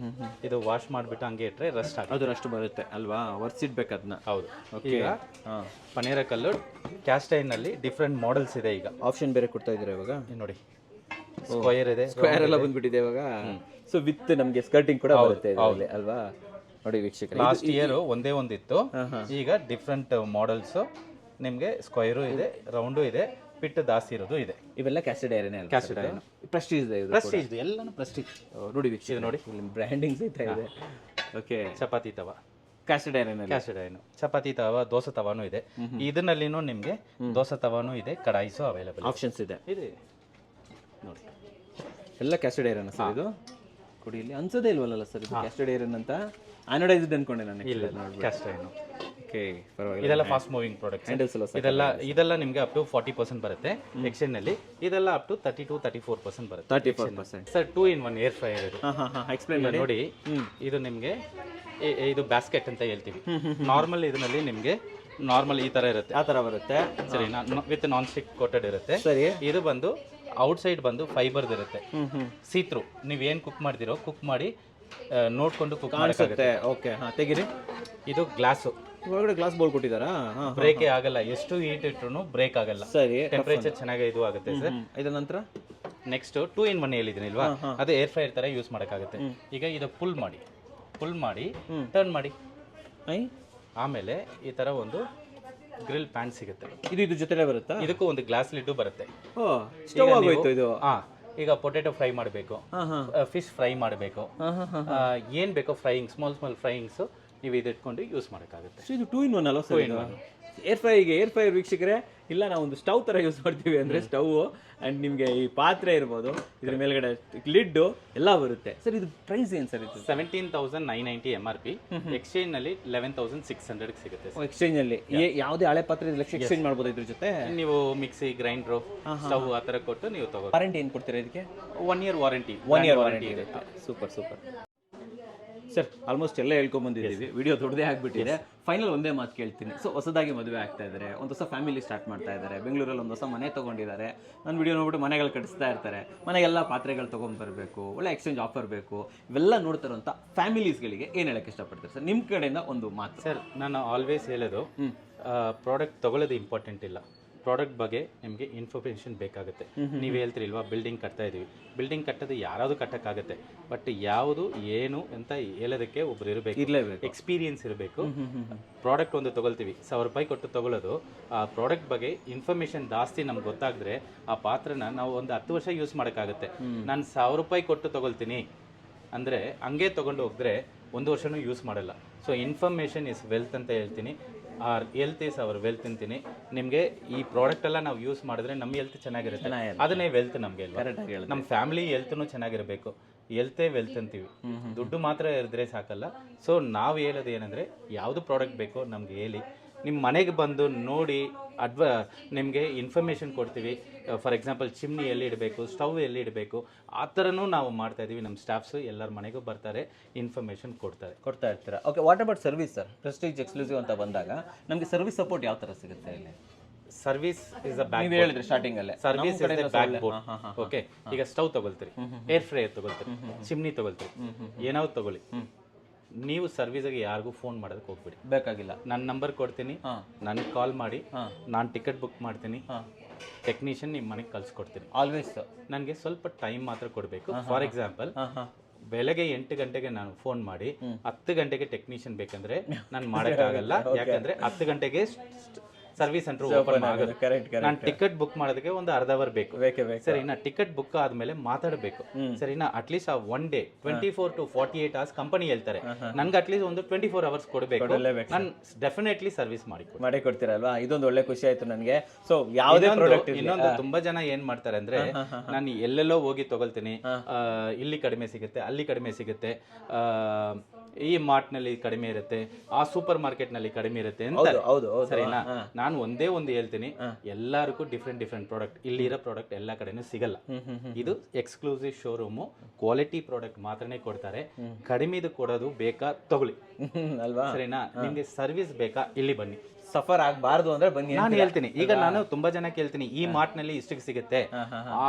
ಇದು ವಾಶ್ ಮಾಡಿಬಿಟ್ಟು ಹಂಗೆ ಇಟ್ಟರೆ ರಸ್ಟ್ ಆಗಲ್ಲ. ಅದು ರಸ್ಟ್ ಬರುತ್ತೆ ಅಲ್ವಾ? ಒರೆಸಿಡ್ಬೇಕು ಅದನ್ನ. ಹೌದು. ಈಗ ಪನೇರ ಕಲ್ಲು ಕ್ಯಾಸ್ಟ್ ಐನಲ್ಲಿ ಡಿಫ್ರೆಂಟ್ ಮಾಡೆಲ್ಸ್ ಇದೆ. ಈಗ ಆಪ್ಷನ್ ಬೇರೆ ಕೊಡ್ತಾ ಇದ್ದೀರಾ ಇವಾಗ? ನೋಡಿ, ಸ್ಕ್ವಯರ್ ಇದೆ, ಸ್ಕ್ವೇರ್ ಎಲ್ಲ ಬಂದ್ಬಿಟ್ಟಿದೆ ಇವಾಗ. ಸೊ ವಿತ್ ನಮಗೆ ಸ್ಕರ್ಟಿಂಗ್ ಕೂಡ ಬರುತ್ತೆ ಇದರಲ್ಲಿ ಅಲ್ವಾ? ನೋಡಿ ವೀಕ್ಷಕರೇ, ಲಾಸ್ಟ್ ಇಯರ್ ಒಂದೇ ಒಂದಿತ್ತು, ಈಗ ಡಿಫ್ರೆಂಟ್ ಮಾಡೆಲ್ಸ್ ನಿಮಗೆ ಸ್ಕ್ವೈರು ಇದೆ, ರೌಂಡು ಇದೆ, ಪಿಟ್ ಜಾಸ್ತಿ ಇರೋದು ಇದೆ. ಇವೆಲ್ಲ ಕ್ಯಾಸ್ಟೆಡ್ ಐರನ್ ಅಲ್ಲ? Casted iron. ಪ್ರೆಸ್ಟೀಜ್ ಇದೆ ಇದು. ಪ್ರೆಸ್ಟೀಜ್ ಎಲ್ಲಾನು ಪ್ರೆಸ್ಟೀಜ್. ನೋಡಿ ವೀಕ್ಷಕರೇ, ನೋಡಿ ಬ್ರ್ಯಾಂಡಿಂಗ್ ಸಹಿತ ಇದೆ. ಓಕೆ, ಚಪಾತಿ ತವ ಕ್ಯಾಸ್ಟೆಡ್ ಐರನ್ ಅಲ್ಲಿ. ಕ್ಯಾಸ್ಟೆಡ್ ಐರನ್, ಚಪಾತಿ ತವ, ದೋಸೆ ತವಾನು ಇದೆ. ಇದನ್ನಲ್ಲಿನೂ ನಿಮಗೆ ದೋಸೆ ತವಾನು ಇದೆ, ಕಡಾಯಿಸು ಅವೈಲೇಬಲ್ ಆಪ್ಷನ್ಸ್ ಇದೆ. ಇದೆ ನೋಡಿ. ಎಲ್ಲ ಕ್ಯಾಸ್ಟೆಡ್ ಐರನ್ ಸರ್ ಇದು? ಕೊಡಿ, ಇಲ್ಲಿ ಅನ್ಸೋದೇ ಇಲ್ವಲ್ಲ ಸರ್ ಇದು ಕ್ಯಾಸ್ಟೆಡ್ ಐರನ್ ಅಂತ? ಆನೋಡೈಸ್ಡ್ ಅನ್ಕೊಂಡೆ ನಾನು. ಇಲ್ಲ, ಕ್ಯಾಸ್ಟ್ ಐರನ್. ಓಕೆ, ಪರವಾಗಿಲ್ಲ. ಇದೆಲ್ಲ ಫಾಸ್ಟ್ ಮೂವಿಂಗ್ ಪ್ರಾಡಕ್ಟ್ಸ್. ಹ್ಯಾಂಡಲ್ಸ್ ಎಲ್ಲ ಸರ್? ಇದೆಲ್ಲ ನಿಮಗೆ ಅಪ್ ಟು 40% ಬರುತ್ತೆ ಎಕ್ಸ್ಚೇಂಜ್ ನಲ್ಲಿ. ಇದೆಲ್ಲ ಅಪ್ ಟು 32-34% ಬರುತ್ತೆ. 34%. ಸರ್ 2-in-1 ಏರ್ ಫ್ರೈಯರ್ ಇದು. ಎಕ್ಸ್ಪ್ಲೈನ್ ಮಾಡಿ. ನೋಡಿ, ಇದು ನಿಮಗೆ ಇದು ಬ್ಯಾಸ್ಕೆಟ್ ಅಂತ ಹೇಳ್ತೀವಿ. ನಾರ್ಮಲ್ ಇದರಲ್ಲಿ ನಿಮಗೆ ನಾರ್ಮಲ್ ಈ ತರ ಇರುತ್ತೆ, ಆ ತರ ಬರುತ್ತೆ ಸರಿ, ವಿತ್ ನಾನ್ ಸ್ಟಿಕ್ ಕೋಟೆಡ್ ಇರುತ್ತೆ. ಸರಿ. ಇದು ಬಂದು ಔಟ್ ಸೈಡ್ ಬಂದು ಫೈಬರ್ದು ಇರುತ್ತೆ, ಸೀತ್ರು. ನೀವು ಏನು ಕುಕ್ ಮಾಡ್ದಿರೋ ಕುಕ್ ಮಾಡಿ ನೋಡ್ಕೊಂಡು ಕುಕ್ ಮಾಡಕ್ಕೆ. ಓಕೆ, ತೆಗಿರಿ. ಇದು ಗ್ಲಾಸು, ಒಳಗಡೆ ಗ್ಲಾಸ್ ಬೌಲ್ ಕೊಟ್ಟಿದ್ದಾರಾ? ಬ್ರೇಕೇ ಆಗಲ್ಲ, ಎಷ್ಟು ಹೀಟ್ ಇಟ್ರು ಬ್ರೇಕ್ ಆಗಲ್ಲ. ಸರಿ, ಟೆಂಪರೇಚರ್ ಚೆನ್ನಾಗಿ ಇದು ಆಗುತ್ತೆ ಸರ್. ಇದರ ನಂತರ ನೆಕ್ಸ್ಟ್ 2-in-1 ಹೇಳಿದ್ದೀನಿ ಅಲ್ವಾ, ಅದು ಏರ್ ಫ್ರೈಯರ್ ತರ ಯೂಸ್ ಮಾಡೋಕ್ಕಾಗುತ್ತೆ. ಈಗ ಇದು ಪುಲ್ ಮಾಡಿ ಟರ್ನ್ ಮಾಡಿ, ಆಮೇಲೆ ಈ ತರ ಒಂದು ಗ್ರಿಲ್ ಪ್ಯಾನ್ ಸಿಗುತ್ತೆ. ಇದು ಜೊತೆಲೇ ಬರುತ್ತಾ? ಇದಕ್ಕೂ ಒಂದು ಗ್ಲಾಸ್ ಲಿಡ್ ಬರುತ್ತೆ. ಸ್ಟವ್ ಆಗೋಯ್ತು ಇದು. ಈಗ ಪೊಟೆಟೊ ಫ್ರೈ ಮಾಡಬೇಕು, ಫಿಶ್ ಫ್ರೈ ಮಾಡಬೇಕು, ಏನ್ ಬೇಕೋ ಫ್ರೈಯಿಂಗ್, ಸ್ಮಾಲ್ ಫ್ರೈಯಿಂಗ್ಸ್ ನೀವು ಇದು ಇಟ್ಕೊಂಡು ಯೂಸ್ ಮಾಡೋಕ್ಕಾಗುತ್ತೆ. ಇದು 2-in-1 ಅಲ್ವಾ ಸರ್? ಏರ್ ಫ್ರೈಯರ್ ವೀಕ್ಷಕರೇ, ಇಲ್ಲ ನಾವು ಒಂದು ಸ್ಟವ್ ತರ ಯೂಸ್ ಮಾಡ್ತೀವಿ ಅಂದ್ರೆ ಸ್ಟವ್ ಅಂಡ್ ನಿಮಗೆ ಈ ಪಾತ್ರೆ ಇರ್ಬೋದು, ಇದ್ರ ಮೇಲ್ಗಡೆ ಲಿಡ್ ಎಲ್ಲ ಬರುತ್ತೆ ಸರ್. ಇದು ಪ್ರೈಸ್ ಏನು ಸರ್? ಇದು 17,990 MRP, ಎಕ್ಸ್ಚೇಂಜ್ ನಲ್ಲಿ 11,600 ಸಿಗುತ್ತೆ. ಎಕ್ಸ್ಚೇಂಜ್ ಅಲ್ಲಿ ಯಾವುದೇ ಹಳೆ ಪಾತ್ರೆ ಎಕ್ಸ್ಚೇಂಜ್ ಮಾಡ್ಬೋದು ಇದ್ರ ಜೊತೆ? ನೀವು ಮಿಕ್ಸಿ, ಗ್ರೈಂಡರ್, ಸ್ಟವ್ ಆ ತರ ಕೊಟ್ಟು ನೀವು ತಗೋ. ವಾರಂಟಿ ಏನು ಕೊಡ್ತೀರಾ ಇದಕ್ಕೆ? 1 year ವಾರಂಟಿ. 1 year ವಾರಂಟಿ ಇರುತ್ತೆ. Super sir. ಆಲ್ಮೋಸ್ಟ್ ಎಲ್ಲ ಹೇಳ್ಕೊಂಡ್ಬಂದಿದ್ದೀವಿ, ವಿಡಿಯೋ ದೊಡ್ಡದೇ ಆಗಿಬಿಟ್ಟಿದೆ. ಫೈನಲ್ ಒಂದೇ ಮಾತು ಕೇಳ್ತೀನಿ. ಸೊ ಹೊಸದಾಗಿ ಮದುವೆ ಆಗ್ತಾ ಇದ್ದಾರೆ, ಒಂದು ಹೊಸ ಫ್ಯಾಮಿಲಿ ಸ್ಟಾರ್ಟ್ ಮಾಡ್ತಾ ಇದ್ದಾರೆ, ಬೆಂಗಳೂರಲ್ಲಿ ಒಂದು ಹೊಸ ಮನೆ ತೊಗೊಂಡಿದ್ದಾರೆ. ನನ್ನ ವಿಡಿಯೋ ನೋಡ್ಬಿಟ್ಟು ಮನೆಗಳು ಕಟ್ಟಿಸ್ತಾ ಇರ್ತಾರೆ, ಮನೆಗೆಲ್ಲ ಪಾತ್ರೆಗಳು ತೊಗೊಂಡ್ಬರ್ಬೇಕು, ಒಳ್ಳೆ ಎಕ್ಸ್ಚೇಂಜ್ ಆಫರ್ ಬೇಕು, ಇವೆಲ್ಲ ನೋಡ್ತಾರಂಥ ಫ್ಯಾಮಿಲೀಸ್ಗಳಿಗೆ ಏನು ಹೇಳಕ್ಕೆ ಇಷ್ಟಪಡ್ತಾರೆ ಸರ್ ನಿಮ್ಮ ಕಡೆಯಿಂದ ಒಂದು ಮಾತು? ಸರ್, ನಾನು ಆಲ್ವೇಸ್ ಹೇಳೋದು, ಪ್ರಾಡಕ್ಟ್ ತೊಗೊಳ್ಳೋದು ಇಂಪಾರ್ಟೆಂಟ್ ಇಲ್ಲ, ಪ್ರಾಡಕ್ಟ್ ಬಗ್ಗೆ ನಿಮಗೆ ಇನ್ಫಾರ್ಮೇಷನ್ ಬೇಕಾಗುತ್ತೆ. ನೀವು ಹೇಳ್ತಿರಿಲ್ವಾ, ಬಿಲ್ಡಿಂಗ್ ಕಟ್ತಾ ಇದೀವಿ, ಬಿಲ್ಡಿಂಗ್ ಕಟ್ಟೋದು ಯಾರಾದರೂ ಕಟ್ಟಕ್ಕಾಗತ್ತೆ, ಬಟ್ ಯಾವುದು ಏನು ಅಂತ ಹೇಳೋದಕ್ಕೆ ಒಬ್ರು ಇರಬೇಕು, ಎಕ್ಸ್ಪೀರಿಯನ್ಸ್ ಇರಬೇಕು. ಪ್ರಾಡಕ್ಟ್ ಒಂದು ತೊಗೊಳ್ತೀವಿ, 1,000 ರೂಪಾಯಿ ಕೊಟ್ಟು ತೊಗೊಳ್ಳೋದು, ಆ ಪ್ರಾಡಕ್ಟ್ ಬಗ್ಗೆ ಇನ್ಫಾರ್ಮೇಷನ್ ಜಾಸ್ತಿ ನಮ್ಗೆ ಗೊತ್ತಾಗಿದ್ರೆ ಆ ಪಾತ್ರನ ನಾವು ಒಂದು 10 ವರ್ಷ ಯೂಸ್ ಮಾಡೋಕ್ಕಾಗುತ್ತೆ. ನಾನು 1,000 ರೂಪಾಯಿ ಕೊಟ್ಟು ತೊಗೊಳ್ತೀನಿ ಅಂದರೆ ಹಂಗೆ ತೊಗೊಂಡು ಹೋಗಿದ್ರೆ 1 ವರ್ಷನೂ ಯೂಸ್ ಮಾಡಲ್ಲ. ಸೊ ಇನ್ಫಾರ್ಮೇಷನ್ ಇಸ್ ವೆಲ್ತ್ ಅಂತ ಹೇಳ್ತೀನಿ. Our health is our wealth ಅಂತೀನಿ. ನಿಮಗೆ ಈ ಪ್ರಾಡಕ್ಟ್ ಎಲ್ಲ ನಾವು ಯೂಸ್ ಮಾಡಿದ್ರೆ ನಮ್ಮ ಹೆಲ್ತ್ ಚೆನ್ನಾಗಿರುತ್ತೆ, ಅದನ್ನೇ ವೆಲ್ತ್ ನಮಗೆ. ನಮ್ಮ ಫ್ಯಾಮಿಲಿ ಹೆಲ್ತ್ನು ಚೆನ್ನಾಗಿರಬೇಕು, ಹೆಲ್ತೇ ವೆಲ್ತ್ ಅಂತೀವಿ. ದುಡ್ಡು ಮಾತ್ರ ಇರಿದ್ರೆ ಸಾಕಲ್ಲ. ಸೊ ನಾವು ಹೇಳೋದು ಏನಂದರೆ, ಯಾವುದು ಪ್ರಾಡಕ್ಟ್ ಬೇಕೋ ನಮ್ಗೆ ಹೇಳಿ, ನಿಮ್ಮ ಮನೆಗೆ ಬಂದು ನೋಡಿ ನಿಮಗೆ ಇನ್ಫಾರ್ಮೇಷನ್ ಕೊಡ್ತೀವಿ. ಫಾರ್ ಎಕ್ಸಾಂಪಲ್ ಚಿಮ್ನಿ ಎಲ್ಲಿ ಇಡಬೇಕು, ಸ್ಟವ್ ಎಲ್ಲಿ ಇಡಬೇಕು, ಆ ಥರನೂ ನಾವು ಮಾಡ್ತಾ ಇದ್ದೀವಿ. ನಮ್ಮ ಸ್ಟಾಫ್ಸು ಎಲ್ಲರ ಮನೆಗೂ ಬರ್ತಾರೆ, ಇನ್ಫಾರ್ಮೇಷನ್ ಕೊಡ್ತಾ ಇರ್ತಾರೆ. Okay, what about service sir? Prestige exclusive ಅಂತ ಬಂದಾಗ ನಮಗೆ ಸರ್ವಿಸ್ ಸಪೋರ್ಟ್ ಯಾವ ಥರ ಸಿಗುತ್ತೆ ಇಲ್ಲಿ? ಸರ್ವಿಸ್ ಇಸ್ ಅ ಬ್ಯಾಕ್ ನೀವು ಹೇಳಿದ್ರಿ ಸ್ಟಾರ್ಟಿಂಗ್ ಅಲ್ಲೇ service is the back bone. Okay, ಈಗ ಸ್ಟವ್ ತಗೊಳ್ತೀರಿ, ಏರ್ ಫ್ರೈಯರ್ ತಗೊಳ್ತೀರಿ, ಚಿಮ್ನಿ ತಗೊಳ್ತೀರಿ, ಏನಾದ್ರು ತಗೊಳ್ಳಿ, ನೀವು ಸರ್ವಿಸ್ಗೆ ಯಾರಿಗೂ ಫೋನ್ ಮಾಡೋದಕ್ಕೆ ಹೋಗ್ಬಿಡಿ. ಬೇಕಾಗಿಲ್ಲ. ನನ್ನ ನಂಬರ್ ಕೊಡ್ತೀನಿ, ನನಗೆ ಕಾಲ್ ಮಾಡಿ, ನಾನು ಟಿಕೆಟ್ ಬುಕ್ ಮಾಡ್ತೀನಿ, ಟೆಕ್ನಿಷಿಯನ್ ನಿಮ್ಮ ಮನೆಗೆ ಕಳ್ಸಿಕೊಡ್ತೀನಿ. ಆಲ್ವೇಸ್ ನನಗೆ ಸ್ವಲ್ಪ ಟೈಮ್ ಮಾತ್ರ ಕೊಡಬೇಕು. ಫಾರ್ ಎಕ್ಸಾಂಪಲ್, ಬೆಳಗ್ಗೆ 8 ಗಂಟೆಗೆ ನಾನು ಫೋನ್ ಮಾಡಿ 10 ಗಂಟೆಗೆ ಟೆಕ್ನಿಷಿಯನ್ ಬೇಕಂದ್ರೆ ನಾನು ಮಾಡೋಕ್ಕಾಗಲ್ಲ. ಯಾಕಂದ್ರೆ 10 ಗಂಟೆಗೆ ಸರ್ವಿಸ್ ಸೆಂಟರ್ ಓಪನ್ ಆಗೋದು. ನಾನು ಟಿಕೆಟ್ ಬುಕ್ ಮಾಡೋದಕ್ಕೆ ಒಂದು ಅರ್ಧ ಅವರ್ ಬೇಕು. ಸರಿನಾ? ಟಿಕೆಟ್ ಬುಕ್ ಆದ್ಮೇಲೆ ಮಾತಾಡಬೇಕು. ಸರಿನಾ? ಅಟ್ಲೀಸ್ಟ್ ಆ 1 ಡೇ 24 to 48 hours ಕಂಪನಿ ಹೇಳ್ತಾರೆ, ನನ್ಗೆ ಅಟ್ಲೀಸ್ಟ್ ಒಂದು 24 hours ಕೊಡಬೇಕು. ನಾನು ಡೆಫಿನೆಟ್ಲಿ ಸರ್ವಿಸ್ ಮಾಡಿ ಕೊಡ್ತೀರಲ್ವಾ? ಇದೊಂದು ಒಳ್ಳೆ ಖುಷಿ ಆಯ್ತು ನನಗೆ. ಸೊ ಯಾವುದೇ ಪ್ರಾಡಕ್ಟ್ ಇನ್ನೊಂದು ತುಂಬಾ ಜನ ಏನ್ ಮಾಡ್ತಾರೆ ಅಂದ್ರೆ, ನಾನು ಎಲ್ಲೆಲ್ಲೋ ಹೋಗಿ ತಗೊಳ್ತೀನಿ, ಇಲ್ಲಿ ಕಡಿಮೆ ಸಿಗುತ್ತೆ, ಅಲ್ಲಿ ಕಡಿಮೆ ಸಿಗುತ್ತೆ, ಈ ಮಾರ್ಟ್ ನಲ್ಲಿ ಕಡಿಮೆ ಇರುತ್ತೆ, ಆ ಸೂಪರ್ ಮಾರ್ಕೆಟ್ ನಲ್ಲಿ ಕಡಿಮೆ ಇರುತ್ತೆ ಅಂತ. ಸರಿನಾ? ನಾನು ಒಂದೇ ಒಂದು ಹೇಳ್ತೀನಿ, ಎಲ್ಲರಿಗೂ ಡಿಫ್ರೆಂಟ್ ಪ್ರಾಡಕ್ಟ್, ಇಲ್ಲಿರೋ ಪ್ರಾಡಕ್ಟ್ ಎಲ್ಲ ಕಡೆನೂ ಸಿಗಲ್ಲ. ಇದು ಎಕ್ಸ್ಕ್ಲೂಸಿವ್ ಶೋರೂಮು, ಕ್ವಾಲಿಟಿ ಪ್ರಾಡಕ್ಟ್ ಮಾತ್ರನೇ ಕೊಡ್ತಾರೆ. ಕಡಿಮೆದು ಕೊಡೋದು ಬೇಕಾ ತಗೊಳ್ಳಿ ಅಲ್ವಾ? ಸರಿನಾ? ನಿಮ್ಗೆ ಸರ್ವಿಸ್ ಬೇಕಾ, ಇಲ್ಲಿ ಬನ್ನಿ. ಸಫರ್ ಆಗಬಾರ್ದು ಅಂದ್ರೆ ಬನ್ನಿ ನಾನು ಹೇಳ್ತೀನಿ. ಈಗ ನಾನು ತುಂಬಾ ಜನ ಕೇಳ್ತೀನಿ, ಈ ಮಾರ್ಟ್ ನಲ್ಲಿ ಇಷ್ಟಕ್ಕೆ ಸಿಗುತ್ತೆ,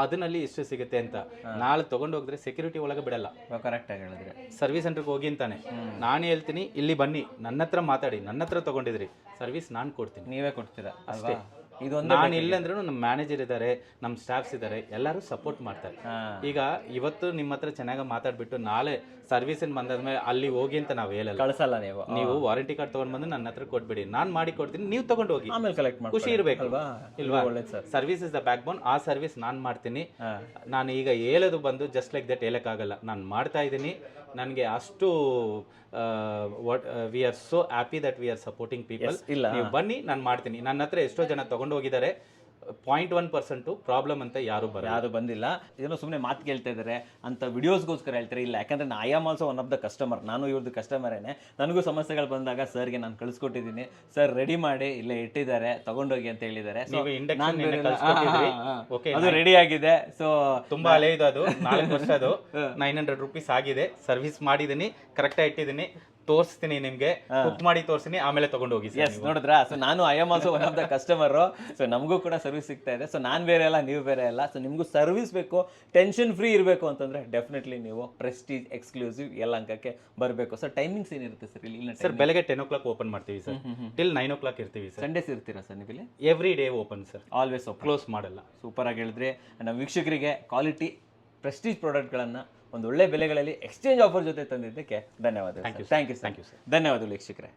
ಅದನ್ನಲ್ಲಿ ಇಷ್ಟು ಸಿಗುತ್ತೆ ಅಂತ. ನಾಳೆ ತಗೊಂಡು ಹೋಗಿದ್ರೆ ಸೆಕ್ಯೂರಿಟಿ ಒಳಗೆ ಬಿಡಲ್ಲ. ಕರೆಕ್ಟ್ ಆಗಿ ಹೇಳಿದ್ರೆ ಸರ್ವಿಸ್ ಸೆಂಟರ್ಗೆ ಹೋಗಿ ಅಂತಾನೆ. ನಾನು ಹೇಳ್ತೀನಿ, ಇಲ್ಲಿ ಬನ್ನಿ, ನನ್ನ ಹತ್ರ ಮಾತಾಡಿ, ನನ್ನ ಹತ್ರ ತಗೊಂಡಿದ್ರಿ, ಸರ್ವಿಸ್ ನಾನು ಕೊಡ್ತೀನಿ. ನೀವೇ ಕೊಡ್ತೀರಾ ಅಷ್ಟೇ. ನಾನು ಇಲ್ಲಂದ್ರೂ ನಮ್ಮ ಮ್ಯಾನೇಜರ್ ಇದ್ದಾರೆ, ನಮ್ಮ ಸ್ಟಾಫ್ಸ್ ಇದ್ದಾರೆ, ಎಲ್ಲರೂ ಸಪೋರ್ಟ್ ಮಾಡ್ತಾರೆ. ಈಗ ಇವತ್ತು ನಿಮ್ಮ ಹತ್ರ ಚೆನ್ನಾಗಿ ಮಾತಾಡ್ಬಿಟ್ಟು ನಾಳೆ ಸರ್ವಿಸ್ ಬಂದಾದ್ಮೇಲೆ ಅಲ್ಲಿ ಹೋಗಿ ಅಂತ ನಾವು ಹೇಳಲ್ಲ, ಕಳಿಸಲ್ಲ. ನೀವು ವಾರಂಟಿ ಕಾರ್ಡ್ ತಗೊಂಡ್ ಬಂದು ನನ್ನ ಹತ್ರ ಕೊಟ್ಬಿಡಿ, ನಾನು ಮಾಡಿ ಕೊಡ್ತೀನಿ, ನೀವು ತಗೊಂಡು ಹೋಗಿ, ಆಮೇಲೆ ಕಲೆಕ್ಟ್ ಮಾಡಿ. ಖುಷಿ ಇರಬೇಕು ಇಲ್ವಾ? ಸರ್ವಿಸ್ ಇಸ್ ದ ಬ್ಯಾಕ್ ಬೋನ್. ಆ ಸರ್ವಿಸ್ ನಾನು ಮಾಡ್ತೀನಿ. ನಾನು ಈಗ ಹೇಳೋದು ಬಂದು ಜಸ್ಟ್ ಲೈಕ್ ದಟ್ ಹೇಳಕ್ಕಾಗಲ್ಲ, ನಾನು ಮಾಡ್ತಾ ಇದ್ದೀನಿ. ನನಗೆ ಅಷ್ಟು we are so happy that we are supporting people. ನೀವು ಬನ್ನಿ, ನಾನು ಮಾಡ್ತೀನಿ. ನನ್ನ ಹತ್ರ ಎಷ್ಟೋ ಜನ ತಗೊಂಡು ಹೋಗಿದ್ದಾರೆ. 0.1% ಪ್ರಾಬ್ಲಮ್ ಅಂತ ಯಾರು ಬಂದಿಲ್ಲ. ಏನೋ ಸುಮ್ಮನೆ ಮಾತು ಕೇಳ್ತಾ ಇದ್ದಾರೆ ಅಂತ ವಿಡಿಯೋಸ್ಗೋಸ್ಕರ ಹೇಳ್ತಾರೆ. ಇಲ್ಲ, ಯಾಕಂದ್ರೆ I am also one of the customer. ನಾನು ಇವ್ರದ್ದು ಕಸ್ಟಮರೇನೆ. ನನಗೂ ಸಮಸ್ಯೆಗಳು ಬಂದಾಗ ಸರ್ಗೆ ನಾನು ಕಳಿಸ್ಕೊಟ್ಟಿದ್ದೀನಿ. ಸರ್ ರೆಡಿ ಮಾಡಿ ಇಲ್ಲೇ ಇಟ್ಟಿದ್ದಾರೆ, ತಗೊಂಡೋಗಿ ಅಂತ ಹೇಳಿದ್ದಾರೆ. ಅದು ರೆಡಿ ಆಗಿದೆ. ಸೊ ತುಂಬಾ ಹಳೆ ಇದು, ಅದು 4 ವರ್ಷದ್ದು, 900 rupees ಆಗಿದೆ. ಸರ್ವಿಸ್ ಮಾಡಿದ್ದೀನಿ, ಕರೆಕ್ಟಾಗಿ ಇಟ್ಟಿದ್ದೀನಿ, ತೋರಿಸ್ತೀನಿ ನಿಮ್ಗೆ, ಕುಕ್ ಮಾಡಿ ತೋರಿಸ್ತೀನಿ, ಆಮೇಲೆ ತಗೊಂಡು ಹೋಗಿ. ನೋಡಿದ್ರ? ಸೊ ನಾನು I am also one of the customer. So ನಮಗೂ ಕೂಡ ಸರ್ವಿಸ್ ಸಿಗ್ತಾ ಇದೆ. ಸೊ ನಾನು ಬೇರೆ ಅಲ್ಲ, ನೀವು ಬೇರೆ ಅಲ್ಲ. ಸೊ ನಿಮಗೂ ಸರ್ವಿಸ್ ಬೇಕು, ಟೆನ್ಷನ್ ಫ್ರೀ ಇರಬೇಕು ಅಂತಂದ್ರೆ ಡೆಫಿನೆಟ್ಲಿ ನೀವು ಪ್ರೆಸ್ಟೀಜ್ ಎಕ್ಸ್ಕ್ಲೂಸಿವ್ ಯಲಹಂಕಕ್ಕೆ ಬರಬೇಕು. ಸರ್ ಟೈಮಿಂಗ್ಸ್ ಏನಿರುತ್ತೆ ಸರ್ ಇಲ್ಲಿ? ಸರ್ ಬೆಳಗ್ಗೆ 10 o'clock ಓಪನ್ ಮಾಡ್ತೀವಿ ಸರ್, ಟಿಲ್ 9 o'clock ಇರ್ತೀವಿ ಸರ್. ಸಂಡೇಸ್ ಇರ್ತೀರಾ ಸರ್ ನೀವು ಇಲ್ಲಿ? Every day open sir, always open, close ಮಾಡಲ್ಲ. ಸೂಪರ್ ಆಗಿ ಹೇಳಿದ್ರೆ. ನಮ್ಮ ವೀಕ್ಷಕರಿಗೆ ಕ್ವಾಲಿಟಿ ಪ್ರೆಸ್ಟೀಜ್ ಪ್ರಾಡಕ್ಟ್ಗಳನ್ನು ಒಂದು ಒಳ್ಳೆ ಬೆಲೆಗಳಲ್ಲಿ ಎಕ್ಸ್ಚೇಂಜ್ ಆಫರ್ ಜೊತೆ ತಂದಿದ್ದಕ್ಕೆ ಧನ್ಯವಾದ. Thank you sir. ಧನ್ಯವಾದಗಳು ವೀಕ್ಷಕರೇ.